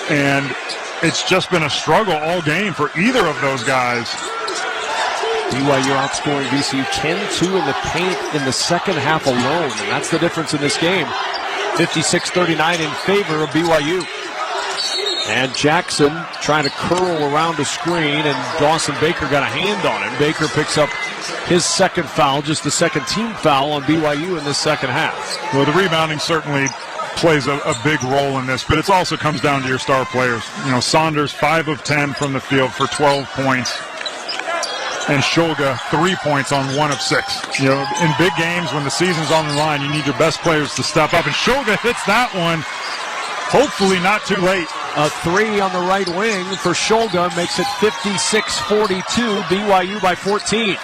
and it's just been a struggle all game for either of those guys. BYU outscoring VCU 10-2 in the paint in the second half alone, and that's the difference in this game. 56-39 in favor of BYU. And Jackson trying to curl around the screen, and Dawson Baker got a hand on him. Baker picks up his second foul, just the second team foul on BYU in this second half. Well, the rebounding certainly plays a big role in this, but it also comes down to your star players. You know, Saunders 5 of 10 from the field for 12 points. And Shulga 3 points on 1 of 6. You know, in big games when the season's on the line, you need your best players to step up. And Shulga hits that one, hopefully not too late. A 3 on the right wing for Shulga makes it 56-42, BYU by 14.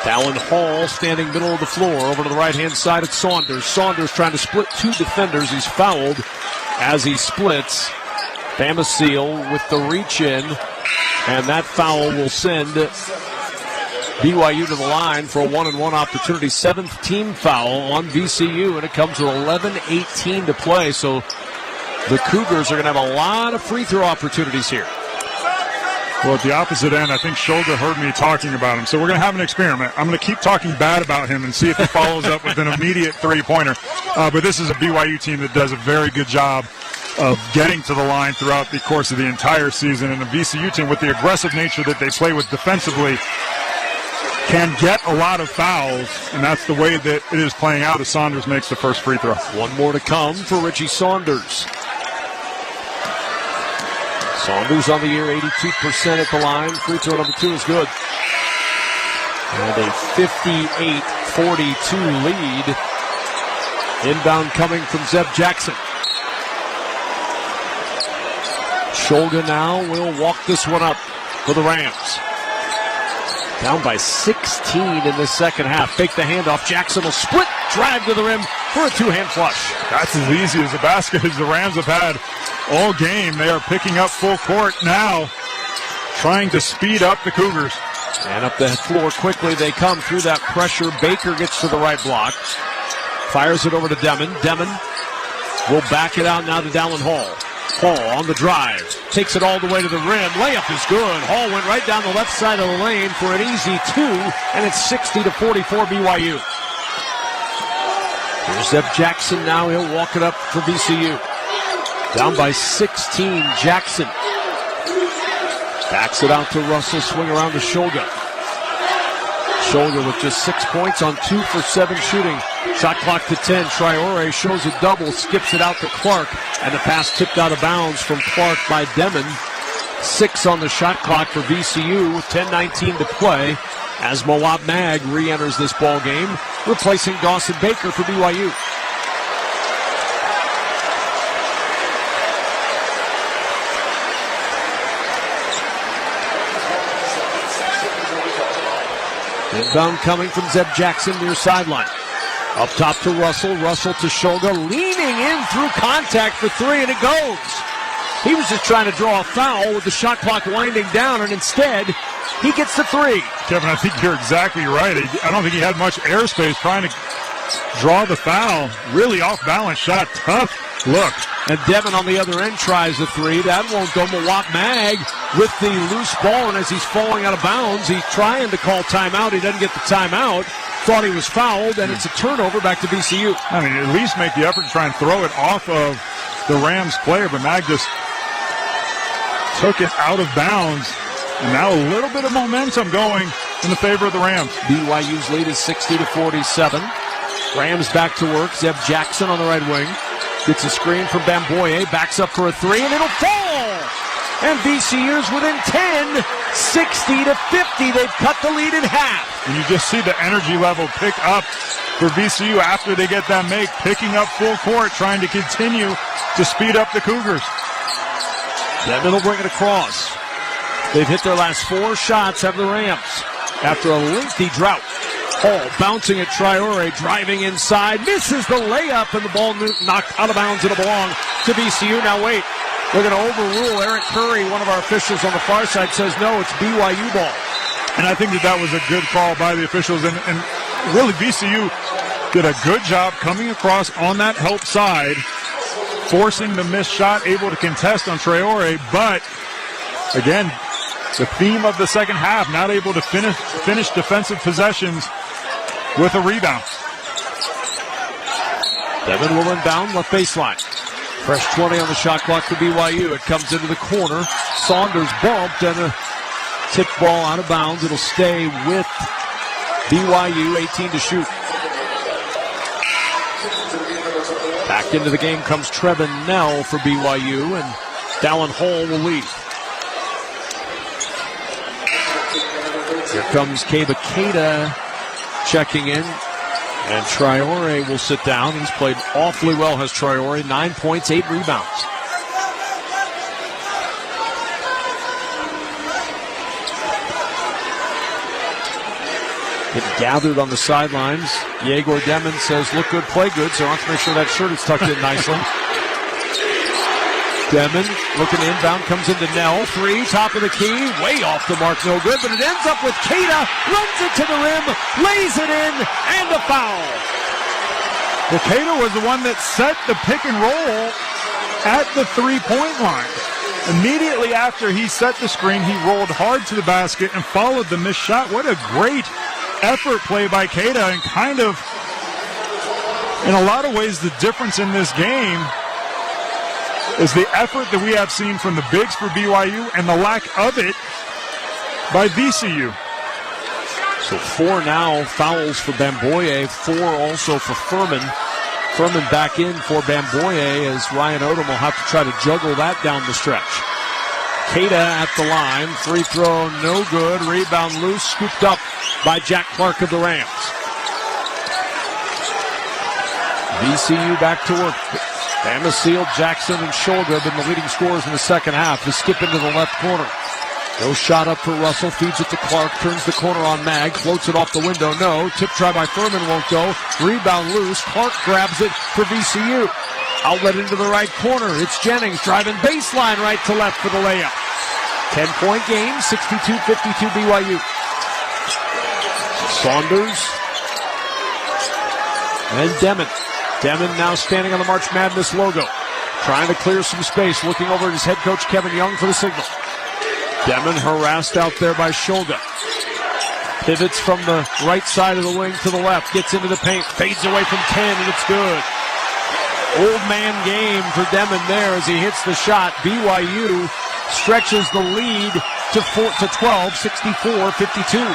Dallin Hall standing middle of the floor over to the right-hand side of Saunders. Saunders trying to split two defenders. He's fouled as he splits. Bamasil with the reach in, and that foul will send BYU to the line for a 1-and-1 opportunity. 7th team foul on VCU, and it comes with 11:18 to play. So the Cougars are going to have a lot of free throw opportunities here. Well, at the opposite end, I think Scholger heard me talking about him. So we're going to have an experiment. I'm going to keep talking bad about him and see if he follows up with an immediate three-pointer. But this is a BYU team that does a very good job of getting to the line throughout the course of the entire season. And a VCU team, with the aggressive nature that they play with defensively, can get a lot of fouls, and that's the way that it is playing out as Saunders makes the first free throw. One more to come for Richie Saunders. Saunders on the year, 82% at the line. Free throw number 2 is good. And a 58-42 lead. Inbound coming from Zeb Jackson. Scholger now will walk this one up for the Rams. Down by 16 in the second half. Fake the handoff. Jackson will split, drive to the rim for a two-hand flush. That's as easy as a basket as the Rams have had all game. They are picking up full court now, trying to speed up the Cougars. And up the floor quickly they come through that pressure. Baker gets to the right block. Fires it over to Demon. Demon will back it out now to Dallin Hall. Hall on the drive. Takes it all the way to the rim. Layup is good. Hall went right down the left side of the lane for an easy 2, and it's 60-44 BYU. Here's Zeb Jackson now. He'll walk it up for VCU. Down by 16, Jackson. Backs it out to Russell. Swing around to Scholger. Scholger with just 6 points on 2 for 7 shooting. Shot clock to 10. Traore shows a double, skips it out to Clark, and the pass tipped out of bounds from Clark by Demon. 6 on the shot clock for VCU with 10:19 to play as Mawab Mag re-enters this ball game, replacing Dawson Baker for BYU. Inbound coming from Zeb Jackson near sideline. Up top to Russell. Russell to Scholger. Leaning in through contact for 3, and it goes. He was just trying to draw a foul with the shot clock winding down, and instead, he gets the 3. Kevin, I think you're exactly right. I don't think he had much airspace trying to draw the foul. Really off-balance shot. Tough look. And Devin on the other end tries the 3. That won't go. Mawab Mag with the loose ball, and as he's falling out of bounds, he's trying to call timeout. He doesn't get the timeout. Thought he was fouled, and it's a turnover back to VCU. I mean, at least make the effort to try and throw it off of the Rams player, but Mag just took it out of bounds. And now a little bit of momentum going in the favor of the Rams. BYU's lead is 60-47. Rams back to work. Zeb Jackson on the right wing. Gets a screen from Bamboye. Backs up for a 3, and it'll fall! And VCU's within 10, 60-50. They've cut the lead in half. And you just see the energy level pick up for VCU after they get that make, picking up full court, trying to continue to speed up the Cougars. Devin will bring it across. They've hit their last 4 shots, have the Rams, after a lengthy drought. Hall bouncing at Traore, driving inside, misses the layup, and the ball knocked out of bounds. It'll belong to VCU. Now wait, they're going to overrule. Eric Curry, one of our officials on the far side, says no, it's BYU ball. And I think that was a good call by the officials, and really VCU did a good job coming across on that help side, forcing the missed shot, able to contest on Traore, but again, the theme of the second half, not able to finish defensive possessions with a rebound. Devin will inbound left baseline. Fresh 20 on the shot clock for BYU. It comes into the corner. Saunders bumped and a tip ball out of bounds. It'll stay with BYU, 18 to shoot. Back into the game comes Trevin Nell for BYU, and Dallin Hall will lead. Here comes Keba checking in, and Traore will sit down. He's played awfully well, has Traore. 9 points, 8 rebounds. Getting gathered on the sidelines. Yegor Demon says, look good, play good, so I want to make sure that shirt is tucked in nicely. Demon looking inbound, comes into Nell. 3, top of the key, way off the mark, no good, but it ends up with Keita, runs it to the rim, lays it in, and a foul. Well, Keita was the one that set the pick and roll at the three-point line. Immediately after he set the screen, he rolled hard to the basket and followed the missed shot. What a great effort play by Keita, and kind of, in a lot of ways, the difference in this game is the effort that we have seen from the bigs for BYU and the lack of it by VCU. So 4 now fouls for Bamboye, 4 also for Furman. Furman back in for Bamboye as Ryan Odom will have to try to juggle that down the stretch. Keita at the line, free throw no good, rebound loose, scooped up by Jack Clark of the Rams. VCU back to work. Damasile, Jackson, and Shulga have been the leading scorers in the second half. They skip into the left corner. No shot up for Russell, feeds it to Clark, turns the corner on Mag, floats it off the window, no. Tip try by Furman won't go. Rebound loose, Clark grabs it for VCU. Outlet into the right corner, it's Jennings driving baseline right to left for the layup. 10-point game, 62-52 BYU. Saunders and Demon. Demon now standing on the March Madness logo, trying to clear some space, looking over at his head coach Kevin Young for the signal. Demon harassed out there by Shulga. Pivots from the right side of the wing to the left, gets into the paint, fades away from 10, and it's good. Old man game for Demon there as he hits the shot. BYU stretches the lead to 12, 64-52.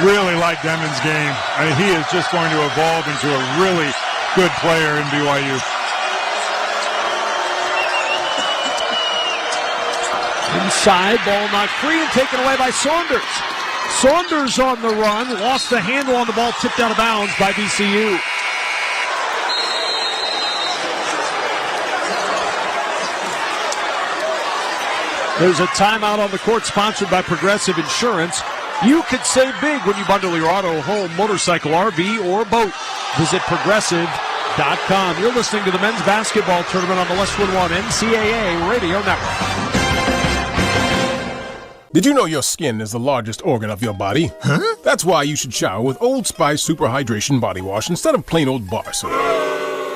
Really like Demon's game. I mean, he is just going to evolve into a really good player in BYU. Inside, ball not free and taken away by Saunders. Saunders on the run, lost the handle on the ball, tipped out of bounds by VCU. There's a timeout on the court sponsored by Progressive Insurance. You could save big when you bundle your auto, home, motorcycle, RV, or boat. Visit Progressive.com. You're listening to the men's basketball tournament on the Westwood One NCAA Radio Network. Did you know your skin is the largest organ of your body? Huh? That's why you should shower with Old Spice Super Hydration Body Wash instead of plain old bar soap.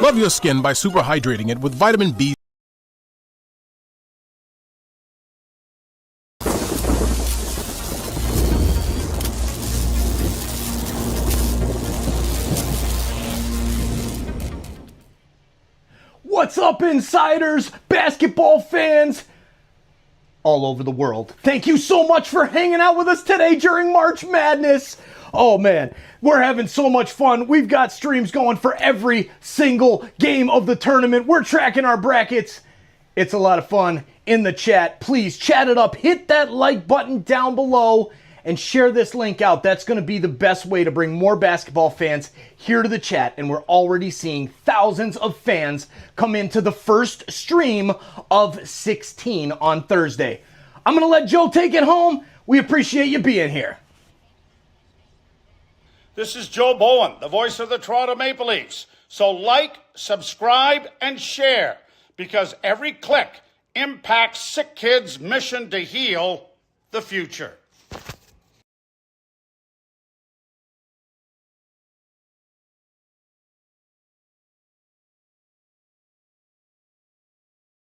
Love your skin by super hydrating it with vitamin B. What's up, insiders, basketball fans all over the world? Thank you so much for hanging out with us today during March Madness. Oh man, we're having so much fun. We've got streams going for every single game of the tournament. We're tracking our brackets. It's a lot of fun in the chat. Please chat it up. Hit that like button down below and share this link out. That's going to be the best way to bring more basketball fans here to the chat. And we're already seeing thousands of fans come into the first stream of 16 on Thursday. I'm going to let Joe take it home. We appreciate you being here. This is Joe Bowen, the voice of the Toronto Maple Leafs. So like, subscribe, and share, because every click impacts SickKids' mission to heal the future.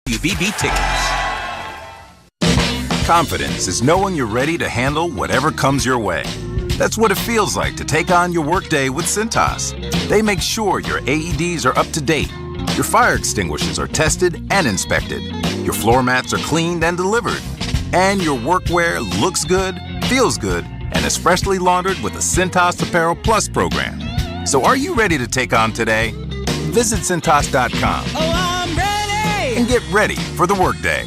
UBB tickets. Confidence is knowing you're ready to handle whatever comes your way. That's what it feels like to take on your workday with Cintas. They make sure your AEDs are up to date, your fire extinguishers are tested and inspected, your floor mats are cleaned and delivered, and your workwear looks good, feels good, and is freshly laundered with the Cintas Apparel Plus program. So are you ready to take on today? Visit Cintas.com. Oh, I'm ready! And get ready for the workday.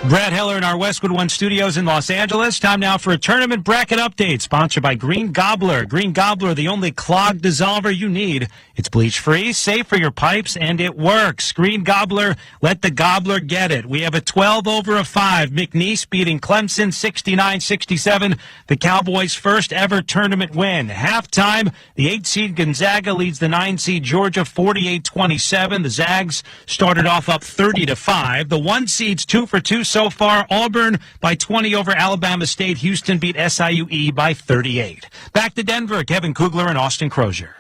Brad Heller in our Westwood One studios in Los Angeles. Time now for a tournament bracket update sponsored by Green Gobbler. Green Gobbler, the only clog dissolver you need It's bleach-free, safe for your pipes, and it works. Green Gobbler, let the gobbler get it. We have a 12/5. McNeese beating Clemson 69-67. The Cowboys' first ever tournament win. Halftime, the 8-seed Gonzaga leads the 9-seed Georgia 48-27. The Zags started off up 30-5. The 1-seed's 2 for 2 so far. Auburn by 20 over Alabama State. Houston beat SIUE by 38. Back to Denver, Kevin Kugler and Austin Crozier.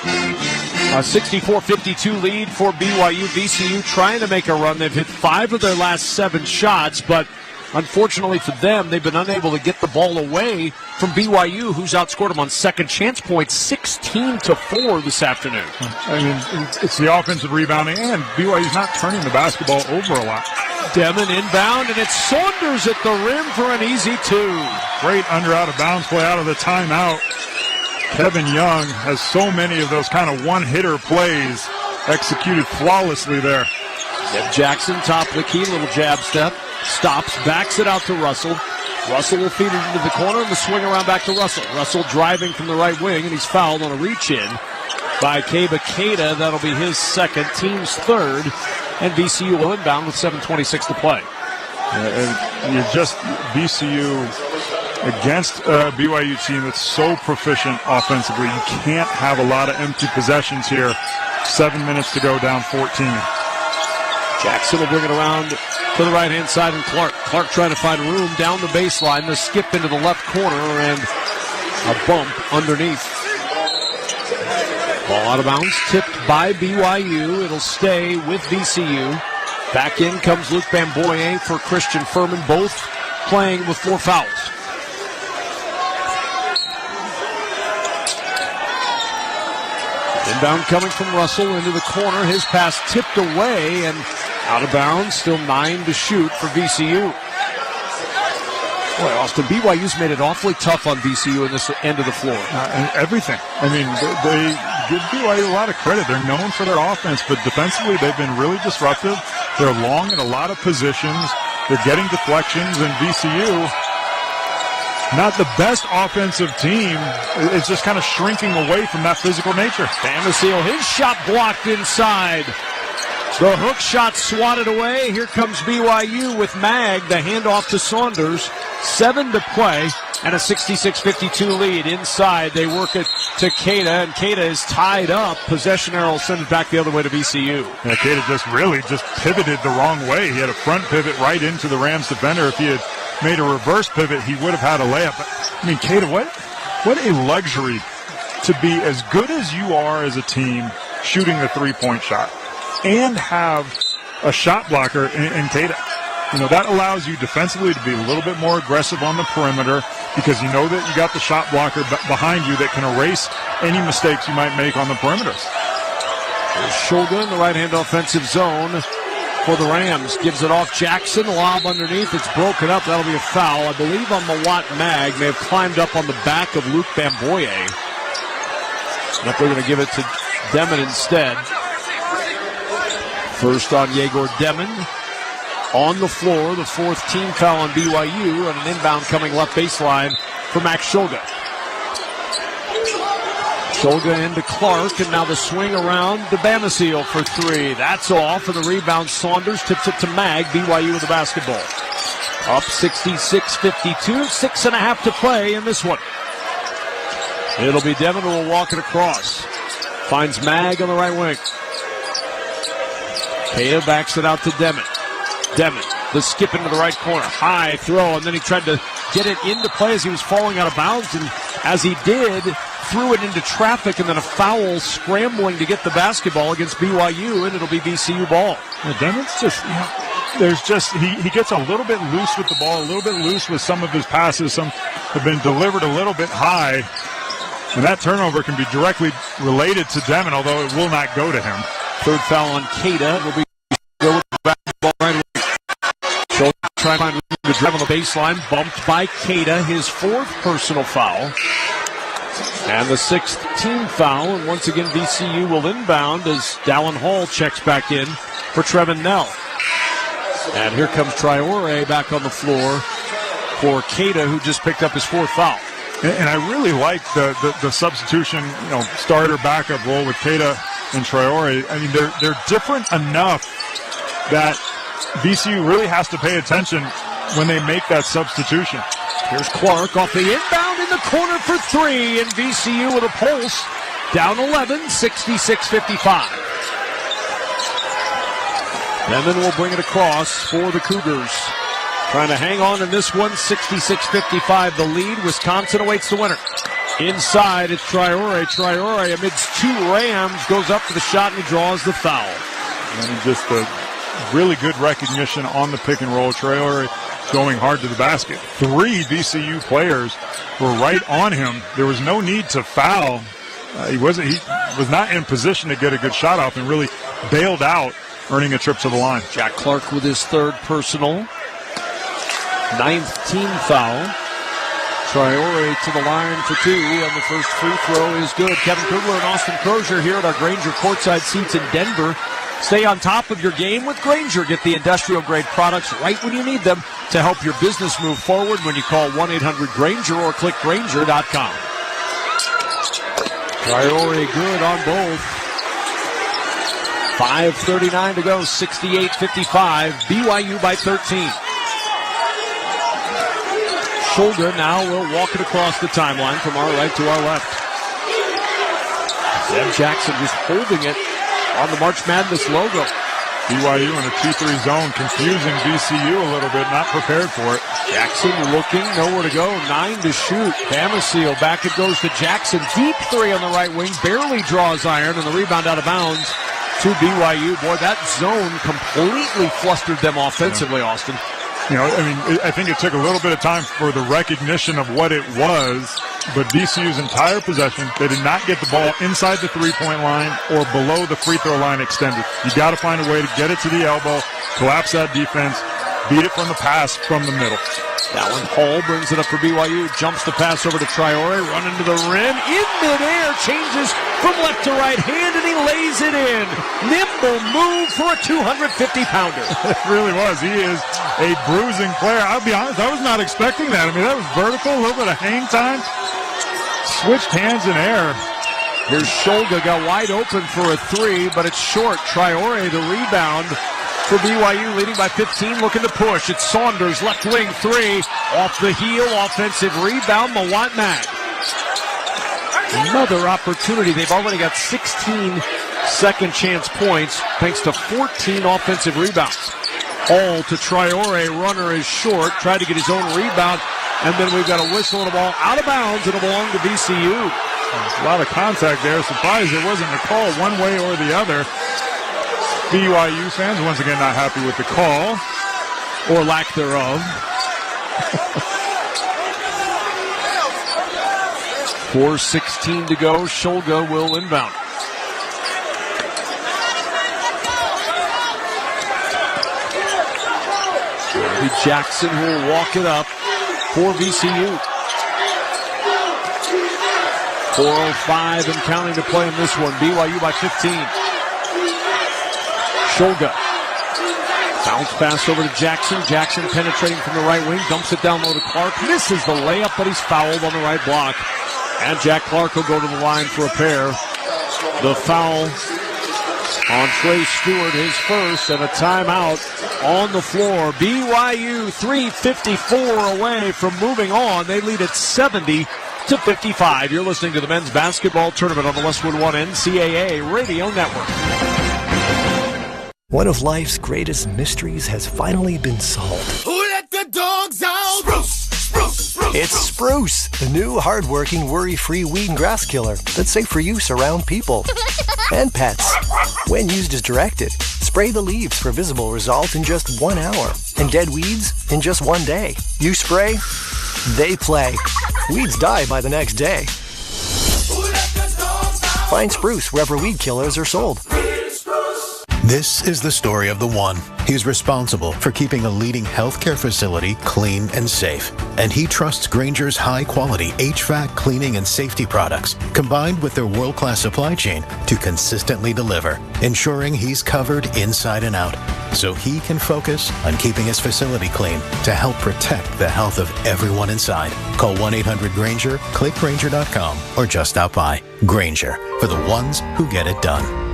A 64-52 lead for BYU. VCU trying to make a run. They've hit 5 of their last 7 shots, but unfortunately for them, they've been unable to get the ball away from BYU, who's outscored them on second chance points 16-4 this afternoon. I mean, it's the offensive rebounding, and BYU's not turning the basketball over a lot. Demon inbound, and it's Saunders at the rim for an easy 2. Great under out of bounds play out of the timeout. Kevin Young has so many of those kind of one-hitter plays executed flawlessly there. Jeff Jackson, top of the key, little jab step. Stops, backs it out to Russell. Russell will feed it into the corner and the swing around back to Russell. Russell driving from the right wing, and he's fouled on a reach-in by Keba Keita. That'll be his second, team's third, and VCU will inbound with 7:26 to play. And you're just VCU against a BYU team that's so proficient offensively. You can't have a lot of empty possessions here. 7 minutes to go, down 14. Jackson will bring it around to the right-hand side, and Clark trying to find room down the baseline. The skip into the left corner, and a bump underneath. Ball out of bounds, tipped by BYU. It'll stay with VCU. Back in comes Luke Bamboye for Christian Furman, both playing with 4 fouls. Inbound coming from Russell into the corner. His pass tipped away and out of bounds. Still 9 to shoot for VCU. Boy, Austin, BYU's made it awfully tough on VCU in this end of the floor. And everything. I mean, they give BYU a lot of credit. They're known for their offense, but defensively they've been really disruptive. They're long in a lot of positions. They're getting deflections, and VCU, not the best offensive team. It's just kind of shrinking away from that physical nature. Damasio, his shot blocked inside. The hook shot swatted away. Here comes BYU with Mag. The handoff to Saunders. 7 to play and a 66-52 lead. Inside, they work it to Keita, and Keita is tied up. Possession arrow send it back the other way to VCU. Yeah, Keita just pivoted the wrong way. He had a front pivot right into the Rams defender. If he had made a reverse pivot, he would have had a layup. But, I mean, Keita, what a luxury to be as good as you are as a team shooting the three-point shot and have a shot blocker in Keita. You know, that allows you defensively to be a little bit more aggressive on the perimeter because you know that you got the shot blocker behind you that can erase any mistakes you might make on the perimeter. Shogun, the right-hand offensive zone for the Rams. Gives it off Jackson. Lob underneath. It's broken up. That'll be a foul. I believe on Mawat Mag. May have climbed up on the back of Luke Bamboye. But they're going to give it to Demon instead. First on Yegor Demon. On the floor, the 4th team foul on BYU, and an inbound coming left baseline for Max Shulga. Shulga into Clark, and now the swing around to Damasio for 3. That's off, and the rebound Saunders tips it to Mag. BYU with the basketball. Up 66-52, 6.5 to play in this one. It'll be Devin who will walk it across. Finds Mag on the right wing. Keita backs it out to Demon. Demon, the skip into the right corner. High throw, and then he tried to get it into play as he was falling out of bounds, and as he did, threw it into traffic, and then a foul scrambling to get the basketball against BYU, and it'll be VCU ball. Yeah, Demon's just, he gets a little bit loose with the ball, a little bit loose with some of his passes. Some have been delivered a little bit high, and that turnover can be directly related to Demon, although it will not go to him. Third foul on Keita. Will be go with the basketball right away. So trying to find room to drive on the baseline. Bumped by Keita. His 4th personal foul. And the 6th team foul. And once again, VCU will inbound as Dallin Hall checks back in for Trevin Nell. And here comes Traore back on the floor for Keita, who just picked up his 4th foul. And I really like the substitution, starter backup role with Keita and Traore. I mean, they're different enough that VCU really has to pay attention when they make that substitution. Here's Clark off the inbound in the corner for three, and VCU with a pulse. Down 11, 66-55. Lemon will bring it across for the Cougars. Trying to hang on in this one, 66-55 the lead. Wisconsin awaits the winner. Inside, it's Traore. Traore, amidst two Rams, goes up for the shot and he draws the foul. And just a really good recognition on the pick and roll. Traore going hard to the basket. 3 VCU players were right on him. There was no need to foul. He was not in position to get a good shot off and really bailed out, earning a trip to the line. Jack Clark with his third personal. 9th team foul. Traore to the line for 2, and the first free throw is good. Kevin Kugler and Austin Crozier here at our Grainger courtside seats in Denver. Stay on top of your game with Grainger. Get the industrial-grade products right when you need them to help your business move forward when you call 1-800-GRAINGER or click Grainger.com. Traore good on both. 5:39 to go, 68-55. BYU by 13. Shulga now will walk it across the timeline from our right to our left. Zeb Jackson just holding it on the March Madness logo. BYU in a 2-3 zone, confusing VCU a little bit, not prepared for it. Jackson looking, nowhere to go, 9 to shoot. Damasio, back it goes to Jackson. Deep 3 on the right wing, barely draws iron, and the rebound out of bounds to BYU. Boy, that zone completely flustered them offensively, Austin. I think it took a little bit of time for the recognition of what it was, but VCU's entire possession, they did not get the ball inside the three-point line or below the free throw line extended. You got to find a way to get it to the elbow, collapse that defense, beat it from the pass from the middle. That one, Hall brings it up for BYU, jumps the pass over to Traore, running to the rim, in midair, changes from left to right hand, and he lays it in. Nimble move for a 250-pounder. It really was. He is a bruising player. I'll be honest, I was not expecting that. I mean, that was vertical, a little bit of hang time. Switched hands in air. Here's Shulga, got wide open for a 3, but it's short. Traore, the rebound for BYU, leading by 15, looking to push. It's Saunders, left wing 3, off the heel, offensive rebound, Mawat Mag. Another opportunity. They've already got 16 second chance points, thanks to 14 offensive rebounds. All to Traore, runner is short, tried to get his own rebound, and then we've got a whistle and a ball out of bounds. It'll belong to VCU. A lot of contact there. Surprised it wasn't a call one way or the other. BYU fans once again not happy with the call, or lack thereof. 4:16 to go. Shulga will inbound. Jackson will walk it up for VCU. 4:05 and counting to play in this one. BYU by 15. Shulga. Bounce pass over to Jackson. Jackson penetrating from the right wing. Dumps it down low to Clark. Misses the layup, but he's fouled on the right block. And Jack Clark will go to the line for a pair. The foul on Trey Stewart, his first, and a timeout on the floor. BYU 3:54 away from moving on. They lead at 70-55. You're listening to the men's basketball tournament on the Westwood One NCAA Radio Network. One of life's greatest mysteries has finally been solved. Who let the dogs out? Spruce! It's Spruce, the new hard-working, worry-free weed and grass killer that's safe for use around people and pets. When used as directed, spray the leaves for visible result in just 1 hour and dead weeds in just 1 day. You spray, they play. Weeds die by the next day. Find Spruce wherever weed killers are sold. This is the story of the one. He's responsible for keeping a leading healthcare facility clean and safe. And he trusts Grainger's high-quality HVAC cleaning and safety products, combined with their world-class supply chain, to consistently deliver, ensuring he's covered inside and out, so he can focus on keeping his facility clean to help protect the health of everyone inside. Call 1-800-GRAINGER, click Grainger.com, or just stop by. Grainger, for the ones who get it done.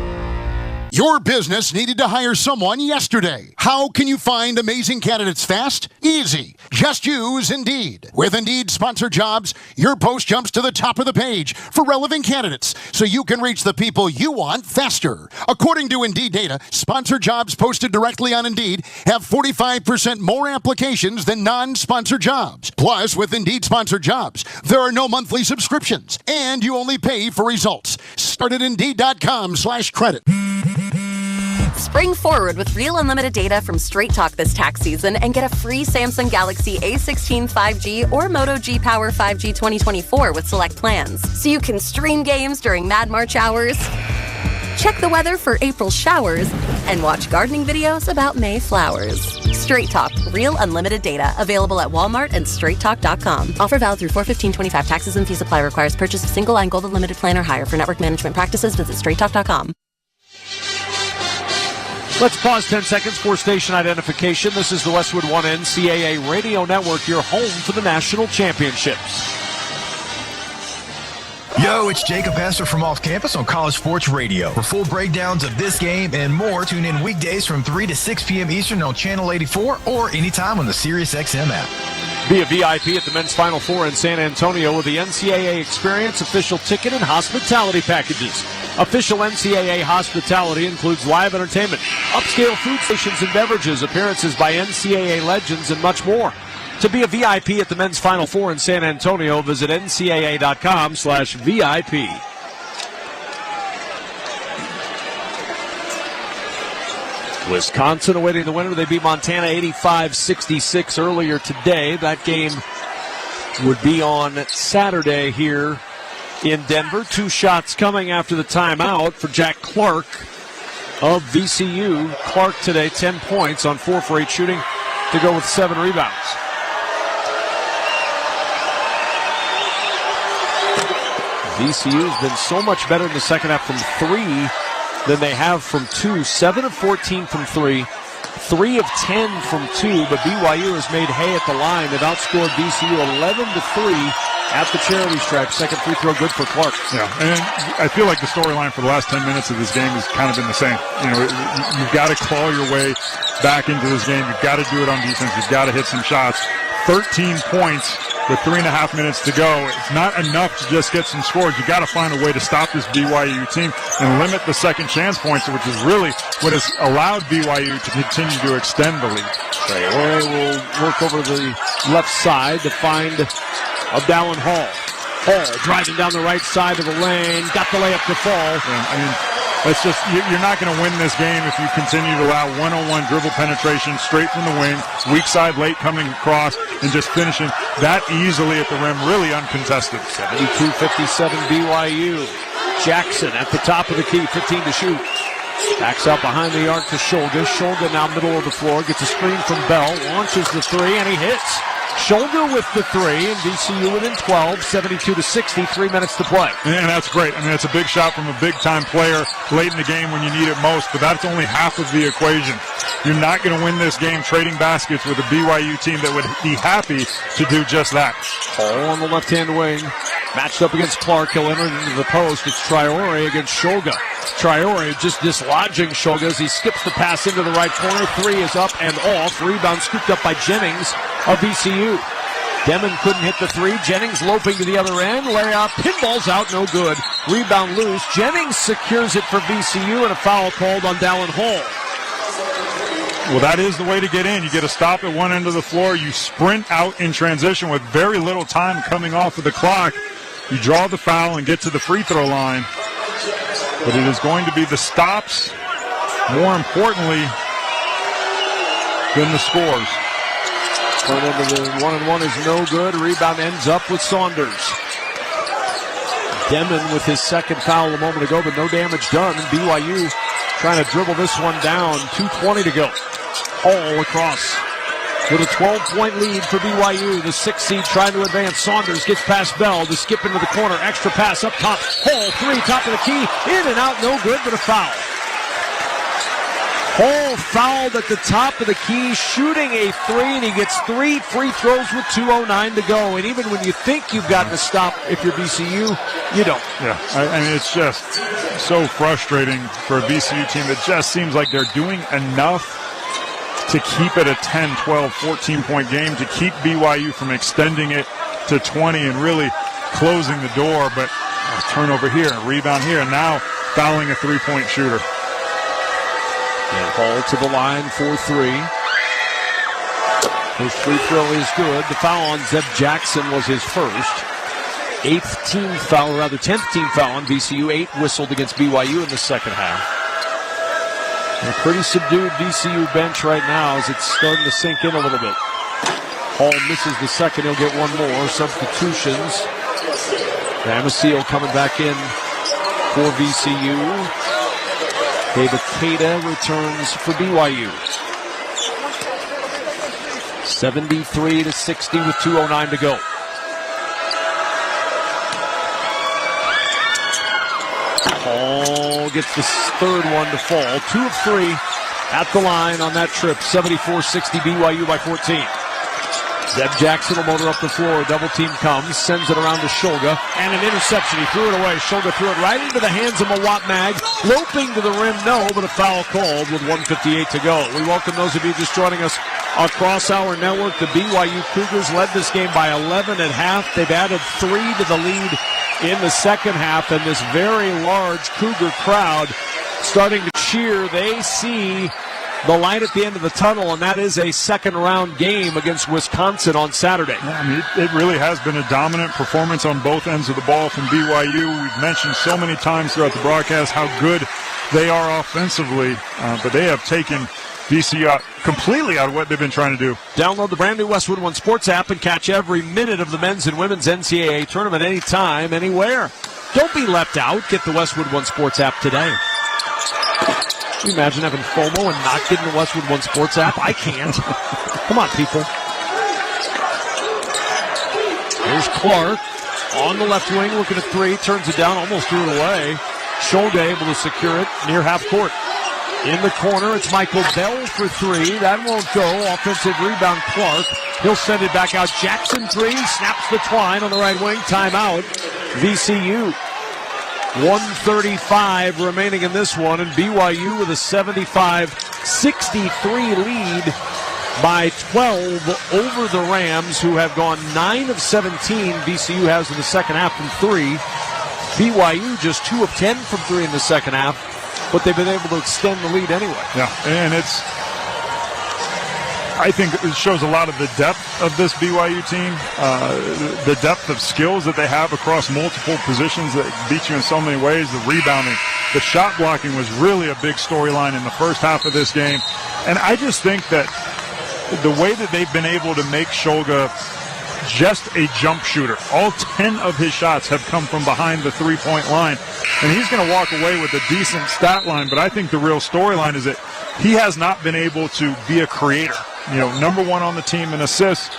Your business needed to hire someone yesterday. How can you find amazing candidates fast? Easy. Just use Indeed. With Indeed Sponsored Jobs, your post jumps to the top of the page for relevant candidates, so you can reach the people you want faster. According to Indeed data, sponsored jobs posted directly on Indeed have 45% more applications than non-sponsored jobs. Plus, with Indeed Sponsored Jobs, there are no monthly subscriptions, and you only pay for results. Start at Indeed.com/credit. Spring forward with real unlimited data from Straight Talk this tax season and get a free Samsung Galaxy A16 5G or Moto G Power 5G 2024 with select plans. So you can stream games during Mad March hours, check the weather for April showers, and watch gardening videos about May flowers. Straight Talk, real unlimited data. Available at Walmart and StraightTalk.com. Offer valid through 4/15/25. Taxes and fees apply. Requires purchase of single line Gold Unlimited plan or higher. For network management practices, visit StraightTalk.com. Let's pause 10 seconds for station identification. This is the Westwood One NCAA Radio Network, your home for the national championships. Yo, it's Jacob Hester from Off Campus on College Sports Radio. For full breakdowns of this game and more, tune in weekdays from 3 to 6 p.m. Eastern on Channel 84 or anytime on the SiriusXM app. Be a VIP at the men's Final Four in San Antonio with the NCAA Experience official ticket and hospitality packages. Official NCAA hospitality includes live entertainment, upscale food stations and beverages, appearances by NCAA legends, and much more. To be a VIP at the men's Final Four in San Antonio, visit ncaa.com/VIP. Wisconsin awaiting the winner. They beat Montana 85-66 earlier today. That game would be on Saturday here in Denver. 2 shots coming after the timeout for Jack Clark of VCU. Clark today 10 points on 4 for 8 shooting to go with 7 rebounds. VCU has been so much better in the second half from 3 than they have from 2. 7 of 14 from 3. 3 of 10 from 2, but BYU has made hay at the line. They've outscored VCU 11-3 at the charity stripe. Second free throw good for Clark. Yeah, and I feel like the storyline for the last 10 minutes of this game has kind of been the same. You know, you've got to claw your way back into this game. You've got to do it on defense. You've got to hit some shots. 13 points with 3.5 minutes to go. It's not enough to just get some scores. You've got to find a way to stop this BYU team and limit the second chance points, which is really what has allowed BYU to continue to extend the lead. Traore will work over the left side to find Abdallah Hall. Hall driving down the right side of the lane. Got the layup to fall. Yeah, I mean, it's just, you're not going to win this game if you continue to allow one-on-one dribble penetration straight from the wing, weak side late coming across, and just finishing that easily at the rim, really uncontested. 72-57 BYU. Jackson at the top of the key, 15 to shoot. Backs out behind the arc to Shulga. Shulga now middle of the floor, gets a screen from Bell, launches the 3, and he hits. Shulga with the 3, and VCU within 12, 72-60, 3 minutes to play. And that's great. I mean, it's a big shot from a big-time player late in the game when you need it most, but that's only half of the equation. You're not going to win this game trading baskets with a BYU team that would be happy to do just that. Hall on the left-hand wing, matched up against Clark. He'll enter into the post. It's Traore against Shulga. Traore just dislodging Shulga as he skips the pass into the right corner. 3 is up and off. Rebound scooped up by Jennings of VCU. Demon couldn't hit the 3. Jennings loping to the other end. Layup. Pinball's out. No good. Rebound loose. Jennings secures it for VCU, and a foul called on Dallin Hall. Well, that is the way to get in. You get a stop at one end of the floor. You sprint out in transition with very little time coming off of the clock. You draw the foul and get to the free throw line. But it is going to be the stops, more importantly, than the scores. Front end of the 1-and-1 is no good. Rebound ends up with Saunders. Demon with his second foul a moment ago, but no damage done. BYU trying to dribble this one down. 2:20 to go. Hall across with a 12-point lead for BYU. The 6th seed trying to advance. Saunders gets past Bell to skip into the corner. Extra pass up top. Hall, 3, top of the key. In and out, no good, but a foul. Hall fouled at the top of the key, shooting a 3, and he gets 3 free throws with 2:09 to go. And even when you think you've gotten a stop, if you're VCU, you don't. Yeah, I mean, it's just so frustrating for a VCU team. It just seems like they're doing enough to keep it a 10, 12, 14-point game, to keep BYU from extending it to 20 and really closing the door. But a turnover here, a rebound here, and now fouling a three-point shooter. And Hall to the line for 3. His free throw is good. The foul on Zeb Jackson was his first. 10th team foul on VCU. 8 whistled against BYU in the second half. A pretty subdued VCU bench right now as it's starting to sink in a little bit. Hall misses the second. He'll get one more. Substitutions. Damasio coming back in for VCU. David Cada returns for BYU. 73-60 with 2:09 to go. Hall gets the third one to fall. 2 of 3 at the line on that trip. 74-60 BYU by 14. Zeb Jackson will motor up the floor. Double team comes, sends it around to Shulga, and an interception. He threw it away. Shulga threw it right into the hands of Mawat Mag. Loping to the rim, no, but a foul called with 1:58 to go. We welcome those of you just joining us across our network. The BYU Cougars led this game by 11 at half. They've added 3 to the lead in the second half, and this very large Cougar crowd starting to cheer. They see the light at the end of the tunnel, and that is a second-round game against Wisconsin on Saturday. Yeah, I mean, it really has been a dominant performance on both ends of the ball from BYU. We've mentioned so many times throughout the broadcast how good they are offensively, but they have taken VCU completely out of what they've been trying to do. Download the brand new Westwood One Sports app and catch every minute of the men's and women's NCAA tournament anytime, anywhere. Don't be left out. Get the Westwood One Sports app today. Can you imagine having FOMO and not getting the Westwood One Sports app? I can't. Come on, people. Here's Clark on the left wing, looking at 3, turns it down, almost threw it away. Shulga able to secure it near half court. In the corner, it's Michael Bell for 3. That won't go. Offensive rebound, Clark. He'll send it back out. Jackson 3, snaps the twine on the right wing. Timeout. VCU. 1:35 remaining in this one, and BYU with a 75-63 lead by 12 over the Rams, who have gone 9 of 17. VCU has in the second half from 3. BYU just 2 of 10 from 3 in the second half, but they've been able to extend the lead anyway. Yeah, and I think it shows a lot of the depth of this BYU team, the depth of skills that they have across multiple positions that beat you in so many ways. The rebounding, the shot blocking was really a big storyline in the first half of this game. And I just think that the way that they've been able to make Shulga just a jump shooter. All 10 of his shots have come from behind the three-point line. And he's going to walk away with a decent stat line, but I think the real storyline is that he has not been able to be a creator. You know, number 1 on the team in assists.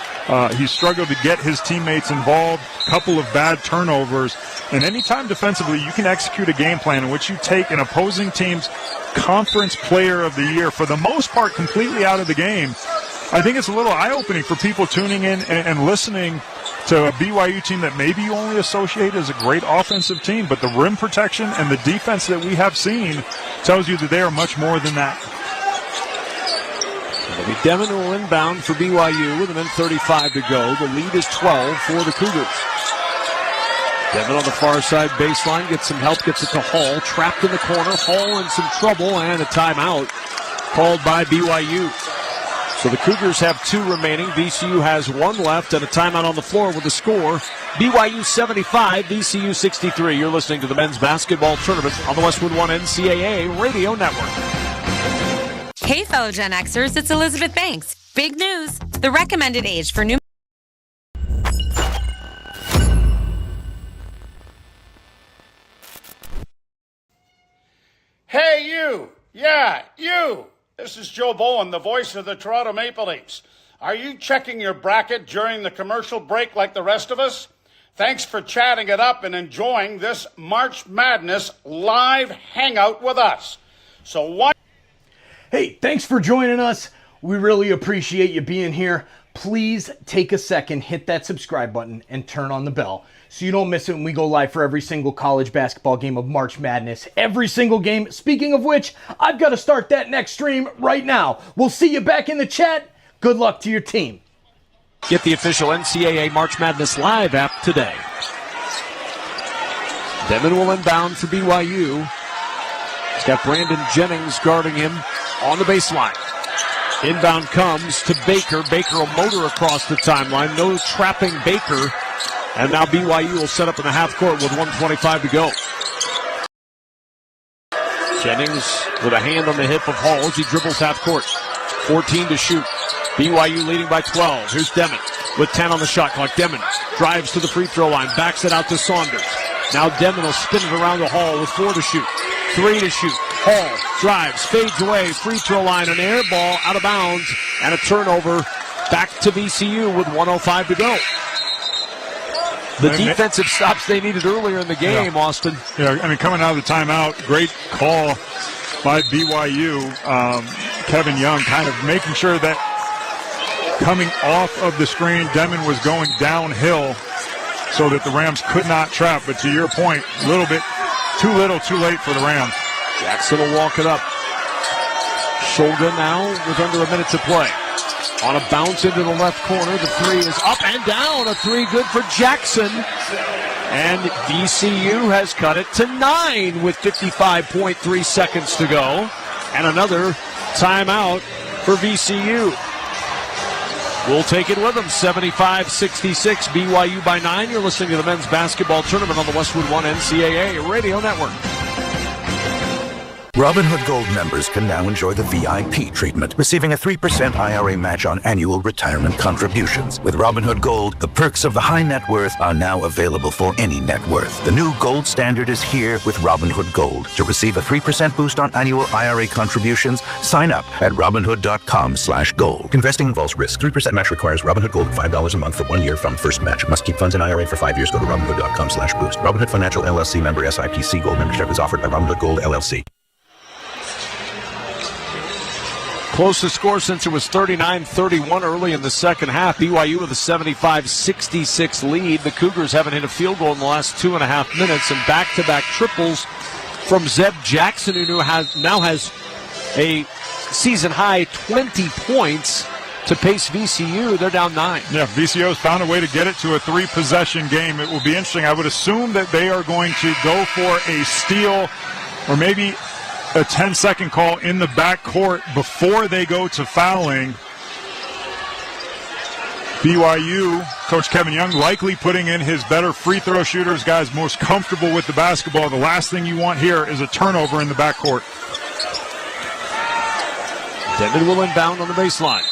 He's struggled to get his teammates involved. A couple of bad turnovers. And anytime defensively you can execute a game plan in which you take an opposing team's conference player of the year, for the most part completely out of the game, I think it's a little eye-opening for people tuning in and listening to a BYU team that maybe you only associate as a great offensive team, but the rim protection and the defense that we have seen tells you that they are much more than that. It'll be Devin who will inbound for BYU with a minute 35 to go. The lead is 12 for the Cougars. Devin on the far side baseline, gets some help, gets it to Hall. Trapped in the corner, Hall in some trouble, and a timeout called by BYU. So the Cougars have 2 remaining. VCU has 1 left and a timeout on the floor with the score. BYU 75, VCU 63. You're listening to the men's basketball tournament on the Westwood One NCAA Radio Network. Hey, fellow Gen Xers, it's Elizabeth Banks. Big news. The recommended age for new... Hey, you! Yeah, you. This is Joe Bowen, the voice of the Toronto Maple Leafs. Are you checking your bracket during the commercial break like the rest of us? Thanks for chatting it up and enjoying this March Madness live hangout with us. So why... Hey, thanks for joining us. We really appreciate you being here. Please take a second, hit that subscribe button, and turn on the bell so you don't miss it when we go live for every single college basketball game of March Madness. Every single game. Speaking of which, I've got to start that next stream right now. We'll see you back in the chat. Good luck to your team. Get the official NCAA March Madness Live app today. Devin will inbound for BYU. He's got Brandon Jennings guarding him on the baseline. Inbound comes to Baker. Baker will motor across the timeline. No trapping Baker. And now BYU will set up in the half court with 1:25 to go. Jennings with a hand on the hip of Hall as he dribbles half court. 14 to shoot. BYU leading by 12. Here's Demon with 10 on the shot clock. Demon drives to the free throw line, backs it out to Saunders. Now Demon will spin it around the Hall with 4 to shoot. 3 to shoot. Hall drives, fades away, free throw line, an air ball out of bounds, and a turnover back to VCU with 1:05 to go. The defensive stops they needed earlier in the game, Austin. Yeah, I mean, coming out of the timeout, great call by BYU. Kevin Young kind of making sure that coming off of the screen, Demon was going downhill so that the Rams could not trap. But to your point, a little bit too little, too late for the Rams. Jackson will walk it up. Shoulder now with under a minute to play. On a bounce into the left corner, the three is up and down. A three good for Jackson. And VCU has cut it to 9 with 55.3 seconds to go. And another timeout for VCU. We'll take it with them. 75-66, BYU by 9. You're listening to the men's basketball tournament on the Westwood One NCAA Radio Network. Robinhood Gold members can now enjoy the VIP treatment, receiving a 3% IRA match on annual retirement contributions. With Robinhood Gold, the perks of the high net worth are now available for any net worth. The new gold standard is here with Robinhood Gold. To receive a 3% boost on annual IRA contributions, sign up at Robinhood.com/gold. Investing involves risk. 3% match requires Robinhood Gold $5 a month for 1 year from first match. Must keep funds in IRA for 5 years. Go to Robinhood.com/boost. Robinhood Financial LLC member SIPC. Gold membership is offered by Robinhood Gold LLC. Closest score since it was 39-31 early in the second half. BYU with a 75-66 lead. The Cougars haven't hit a field goal in the last 2.5 minutes, and back-to-back triples from Zeb Jackson, who now has a season-high 20 points to pace VCU. They're down 9. Yeah, VCU's found a way to get it to a 3-possession game. It will be interesting. I would assume that they are going to go for a steal or maybe a 10-second call in the backcourt before they go to fouling. BYU, Coach Kevin Young likely putting in his better free throw shooters, guys most comfortable with the basketball. The last thing you want here is a turnover in the backcourt. Devin will inbound on the baseline.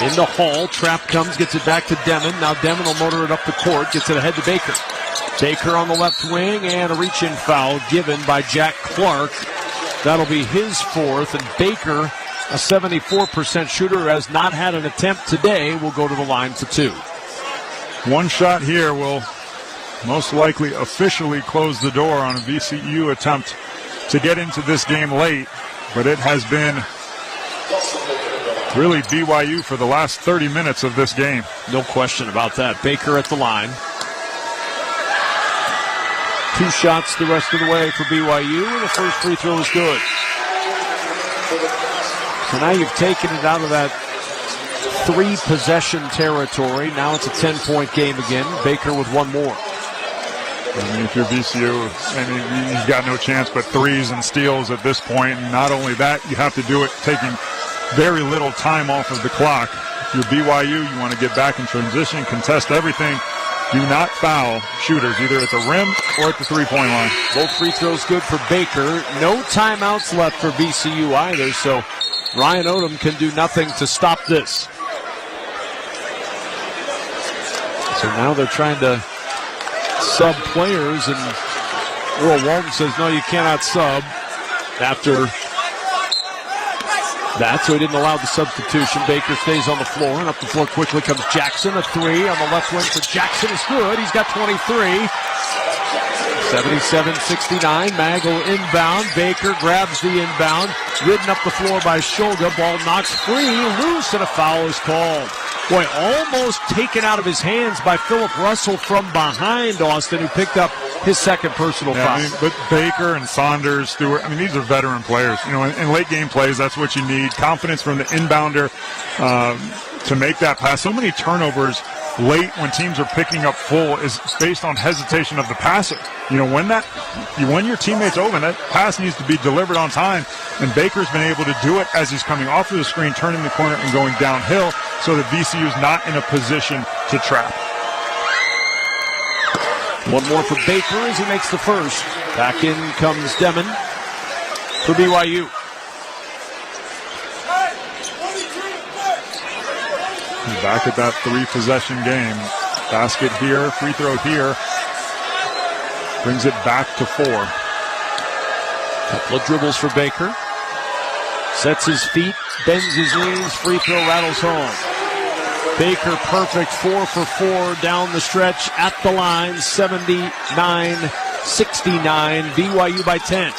In the Hall, trap comes, gets it back to Demon. Now Demon will motor it up the court, gets it ahead to Baker. Baker on the left wing, and a reach-in foul given by Jack Clark. That'll be his 4th, and Baker, a 74% shooter who has not had an attempt today, will go to the line for 2. One shot here will most likely officially close the door on a VCU attempt to get into this game late, but it has been really BYU for the last 30 minutes of this game. No question about that. Baker at the line. 2 shots the rest of the way for BYU, and the first free throw is good. So now you've taken it out of that 3-possession territory. Now it's a 10-point game again. Baker with 1 more. I mean, if you're VCU, I mean, you've got no chance but threes and steals at this point. And not only that, you have to do it taking very little time off of the clock. If you're BYU, you want to get back in transition, contest everything. Do not foul shooters, either at the rim or at the three-point line. Both free throws good for Baker. No timeouts left for VCU either, so Ryan Odom can do nothing to stop this. So now they're trying to sub players, and Earl Walton says, no, you cannot sub after that, so he didn't allow the substitution. Baker stays on the floor, and up the floor quickly comes Jackson. A three on the left wing for Jackson is good. He's got 23. 77-69. Mag will inbound. Baker grabs the inbound. Ridden up the floor by Shulga. Ball knocks free, loose, and a foul is called. Boy, almost taken out of his hands by Philip Russell from behind, Austin, who picked up his second personal foul. I mean, but Baker and Saunders, Stewart, I mean, these are veteran players. You know, in late game plays, that's what you need. Confidence from the inbounder to make that pass. So many turnovers late when teams are picking up full is based on hesitation of the passer. You know, when your teammate's open, that pass needs to be delivered on time. And Baker's been able to do it as he's coming off of the screen, turning the corner, and going downhill so that VCU's not in a position to trap. One more for Baker as he makes the first. Back in comes Demon for BYU. Back at that 3-possession game. Basket here, free throw here. Brings it back to 4. Couple of dribbles for Baker. Sets his feet, bends his knees, free throw rattles home. Baker perfect, 4 for 4 down the stretch at the line, 79-69, BYU by 10.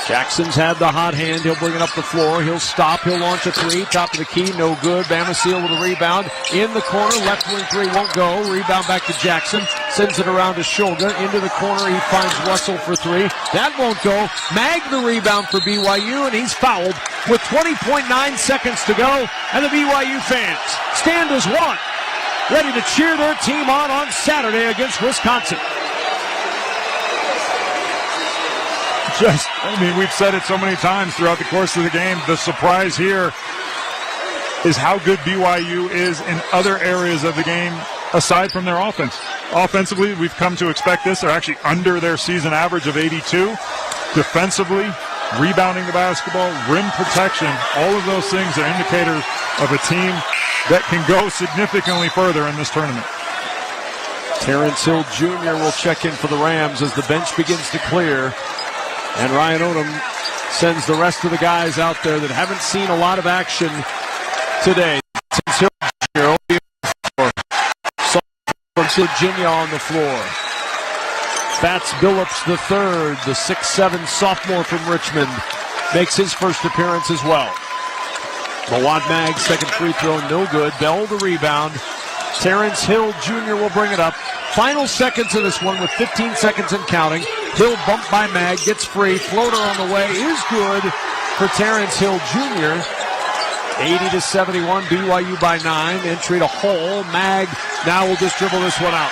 Jackson's had the hot hand. He'll bring it up the floor. He'll stop. He'll launch a three. Top of the key. No good. Bamasil with a rebound. In the corner. Left wing three won't go. Rebound back to Jackson. Sends it around to Shulga. Into the corner. He finds Russell for three. That won't go. Mag the rebound for BYU, and he's fouled with 20.9 seconds to go. And the BYU fans stand as one, ready to cheer their team on Saturday against Wisconsin. We've said it so many times throughout the course of the game. The surprise here is how good BYU is in other areas of the game aside from their offense. Offensively, we've come to expect this. They're actually under their season average of 82. Defensively, rebounding the basketball, rim protection, all of those things are indicators of a team that can go significantly further in this tournament. Terrence Hill Jr. will check in for the Rams as the bench begins to clear. And Ryan Odom sends the rest of the guys out there that haven't seen a lot of action today. Terrence Hill Jr. from Virginia on the floor. Fats Billups III, the 6'7" sophomore from Richmond, makes his first appearance as well. Mawad Mag, second free throw, no good. Bell the rebound. Terrence Hill Jr. will bring it up. Final seconds of this one with 15 seconds and counting. Hill bumped by Mag, gets free. Floater on the way is good for Terrence Hill Jr. 80-71, BYU by 9. Entry to Hole. Mag now will just dribble this one out.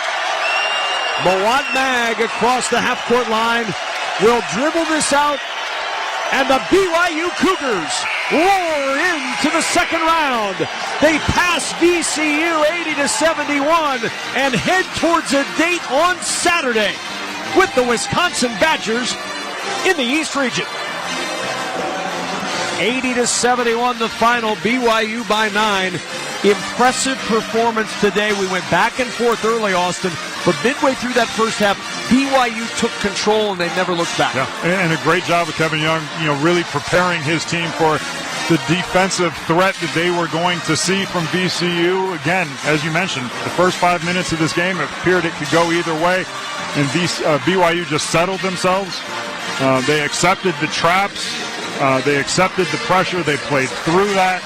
Mawad Mag across the half-court line will dribble this out. And the BYU Cougars roar into the second round. They pass VCU 80-71 and head towards a date on Saturday with the Wisconsin Badgers in the East region. 80-71 the final, BYU by 9. Impressive performance today. We went back and forth early, Austin, but midway through that first half, BYU took control and they never looked back. Yeah, and a great job of Kevin Young, really preparing his team for the defensive threat that they were going to see from VCU. Again, as you mentioned, the first 5 minutes of this game, it appeared it could go either way, and BYU just settled themselves. They accepted the traps. They accepted the pressure. They played through that.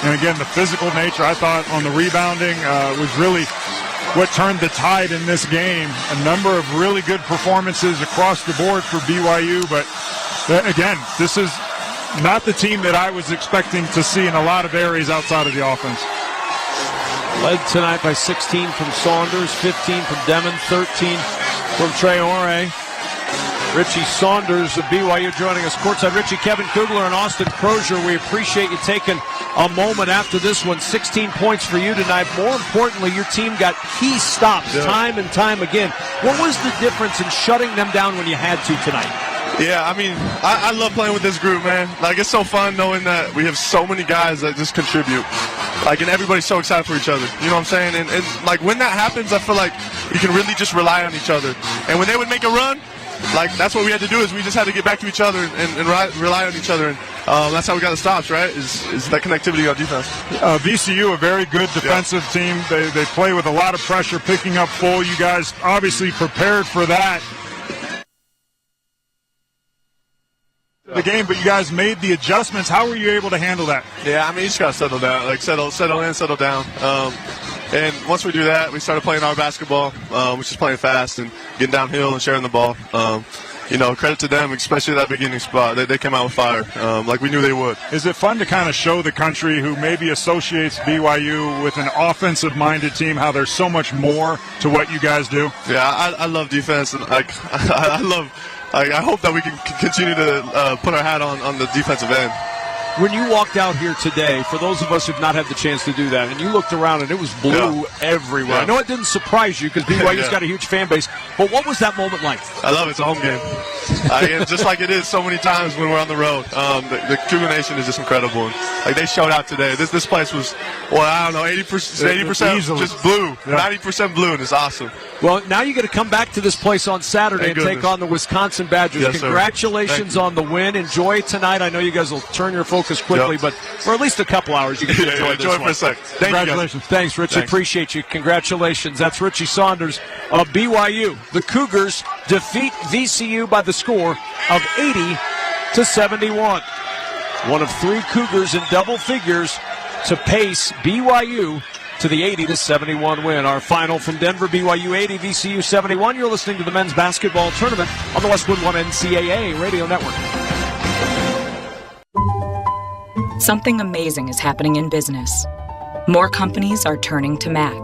And again, the physical nature, I thought, on the rebounding was really what turned the tide in this game. A number of really good performances across the board for BYU. But again, this is not the team that I was expecting to see in a lot of areas outside of the offense. Led tonight by 16 from Saunders, 15 from Demon, 13 from Traore. Richie Saunders of BYU joining us courtside. Richie, Kevin Kugler, and Austin Crozier, we appreciate you taking a moment after this one. 16 points for you tonight. More importantly, your team got key stops time and time again. What was the difference in shutting them down when you had to tonight? Yeah, I love playing with this group, man. It's so fun knowing that we have so many guys that just contribute. And everybody's so excited for each other. You know what I'm saying? And when that happens, I feel like you can really just rely on each other. And when they would make a run, like that's what we had to do is we just had to get back to each other and rely on each other, and that's how we got the stops, right? Is that connectivity on defense. VCU, a very good defensive team. They play with a lot of pressure, picking up full. You guys obviously prepared for that. The game, but you guys made the adjustments. How were you able to handle that? Yeah, I mean, you just got to settle down, like settle in, settle down. And once we do that, we started playing our basketball, which is playing fast and getting downhill and sharing the ball. Credit to them, especially that beginning spot. They came out with fire, like we knew they would. Is it fun to kind of show the country who maybe associates BYU with an offensive-minded team how there's so much more to what you guys do? Yeah, I love defense, and I hope that we can continue to put our hat on the defensive end. When you walked out here today, for those of us who've not had the chance to do that, and you looked around and it was blue everywhere. Yeah. I know it didn't surprise you because BYU's got a huge fan base, but what was that moment like? I love it. It's a home game. Just like it is so many times when we're on the road. The Cougar Nation is just incredible. Like they showed out today. This place was, 80% just blue, 90% blue, and it's awesome. Well, now you got to come back to this place on Saturday and take on the Wisconsin Badgers. Yes, Congratulations on the win. Enjoy tonight. I know you guys will turn your focus quickly, but for at least a couple hours, you can enjoy this for one. a second. Congratulations. Thanks, Richie. Appreciate you. Congratulations. That's Richie Saunders of BYU. The Cougars defeat VCU by the score of 80-71. One of three Cougars in double figures to pace BYU to the 80-71 win. Our final from Denver, BYU 80, VCU 71. You're listening to the men's basketball tournament on the Westwood One NCAA Radio Network. Something amazing is happening in business. More companies are turning to Mac.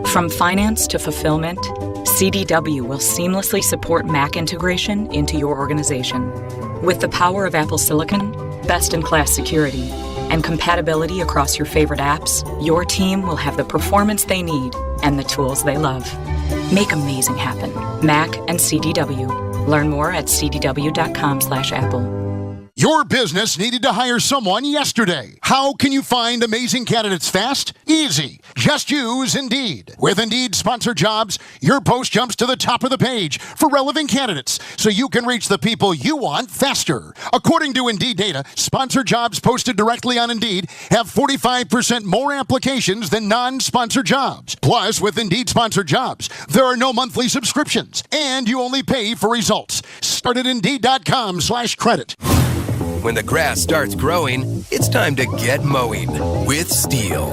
From finance to fulfillment, CDW will seamlessly support Mac integration into your organization. With the power of Apple Silicon, best-in-class security, and compatibility across your favorite apps, your team will have the performance they need and the tools they love. Make amazing happen. Mac and CDW. Learn more at cdw.com/Apple. Your business needed to hire someone yesterday. How can you find amazing candidates fast? Easy. Just use Indeed. With Indeed sponsored jobs, your post jumps to the top of the page for relevant candidates so you can reach the people you want faster. According to Indeed data, sponsored jobs posted directly on Indeed have 45% more applications than non-sponsored jobs. Plus, with Indeed sponsored jobs, there are no monthly subscriptions and you only pay for results. Start at Indeed.com/credit. When the grass starts growing, it's time to get mowing with Steel.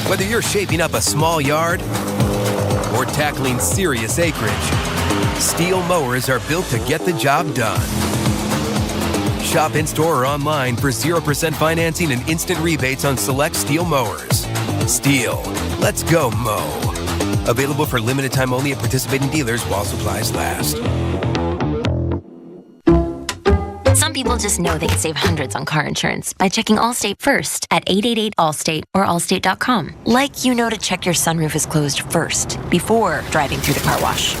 Whether you're shaping up a small yard or tackling serious acreage, Steel mowers are built to get the job done. Shop in-store or online for 0% financing and instant rebates on select Steel mowers. Steel, let's go mow. Available for limited time only at participating dealers while supplies last. Some people just know they can save hundreds on car insurance by checking Allstate first at 888-ALLSTATE or Allstate.com. Like you know to check your sunroof is closed first before driving through the car wash.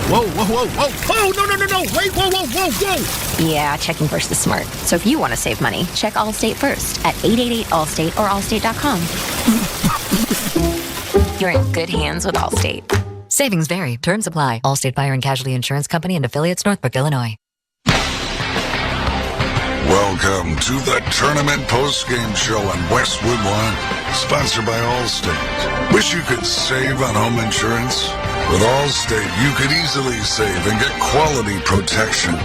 Whoa, whoa, whoa, whoa. Oh, no. Wait, whoa. Yeah, checking first is smart. So if you want to save money, check Allstate first at 888-ALLSTATE or Allstate.com. You're in good hands with Allstate. Savings vary. Terms apply. Allstate Fire and Casualty Insurance Company and affiliates, Northbrook, Illinois. Welcome to the Tournament Postgame Show on Westwood One, sponsored by Allstate. Wish you could save on home insurance? With Allstate, you could easily save and get quality protection.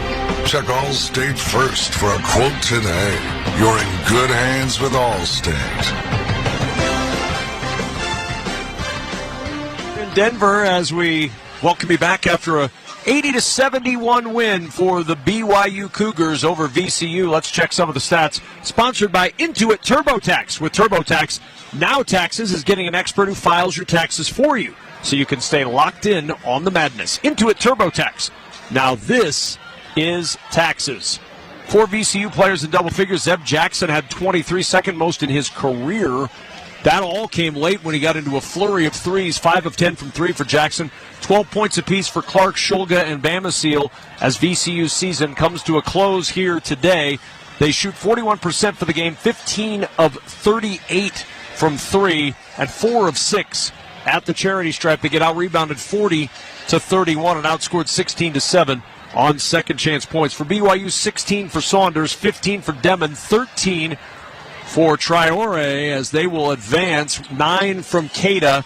Check Allstate first for a quote today. You're in good hands with Allstate. In Denver, as we welcome you back after a 80-71 win for the BYU Cougars over VCU. Let's check some of the stats. Sponsored by Intuit TurboTax. With TurboTax, Now Taxes is getting an expert who files your taxes for you, so you can stay locked in on the madness. Intuit TurboTax. Now this is taxes. 4 VCU players in double figures. Zeb Jackson had 23, second most in his career. That all came late when he got into a flurry of threes. 5 of 10 from 3 for Jackson. 12 points apiece for Clark, Shulga, and Bamasil as VCU's season comes to a close here today. They shoot 41% for the game, 15 of 38 from 3, and 4 of 6 at the charity stripe. They get out-rebounded 40-31 and outscored 16-7 on second chance points. For BYU, 16 for Saunders, 15 for Demon, 13 for Traore as they will advance, 9 from Cada.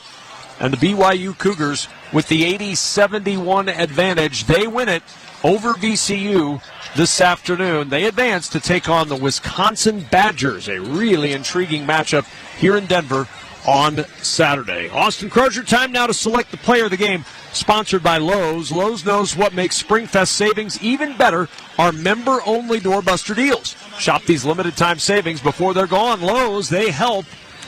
And the BYU Cougars with the 80-71 advantage. They win it over VCU this afternoon. They advance to take on the Wisconsin Badgers, a really intriguing matchup here in Denver on Saturday. Austin Crozier, time now to select the player of the game, sponsored by Lowe's. Lowe's knows what makes SpringFest savings even better are member-only doorbuster deals. Shop these limited-time savings before they're gone. Lowe's, they help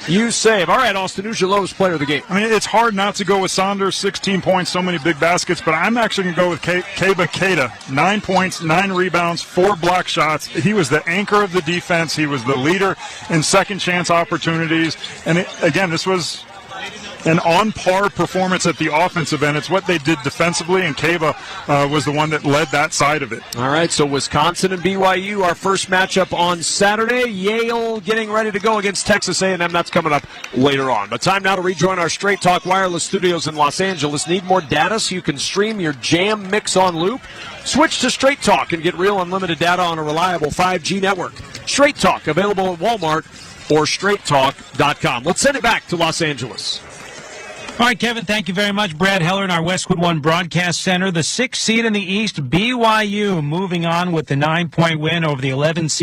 you save. All right, Austin, who's your Lowe's player of the game? I mean, it's hard not to go with Saunders, 16 points, so many big baskets, but I'm actually going to go with Keba Keita. 9 points, 9 rebounds, 4 block shots. He was the anchor of the defense. He was the leader in second chance opportunities. And again, this was an on-par performance at the offensive end. It's what they did defensively, and Keba was the one that led that side of it. All right, so Wisconsin and BYU, our first matchup on Saturday. Yale getting ready to go against Texas A&M. That's coming up later on. But time now to rejoin our Straight Talk Wireless studios in Los Angeles. Need more data so you can stream your Jam mix on loop? Switch to Straight Talk and get real unlimited data on a reliable 5G network. Straight Talk, available at Walmart or straighttalk.com. Let's send it back to Los Angeles. All right, Kevin, thank you very much. Brad Heller in our Westwood One Broadcast Center. The 6th seed in the East, BYU, moving on with the 9-point win over the 11 seed.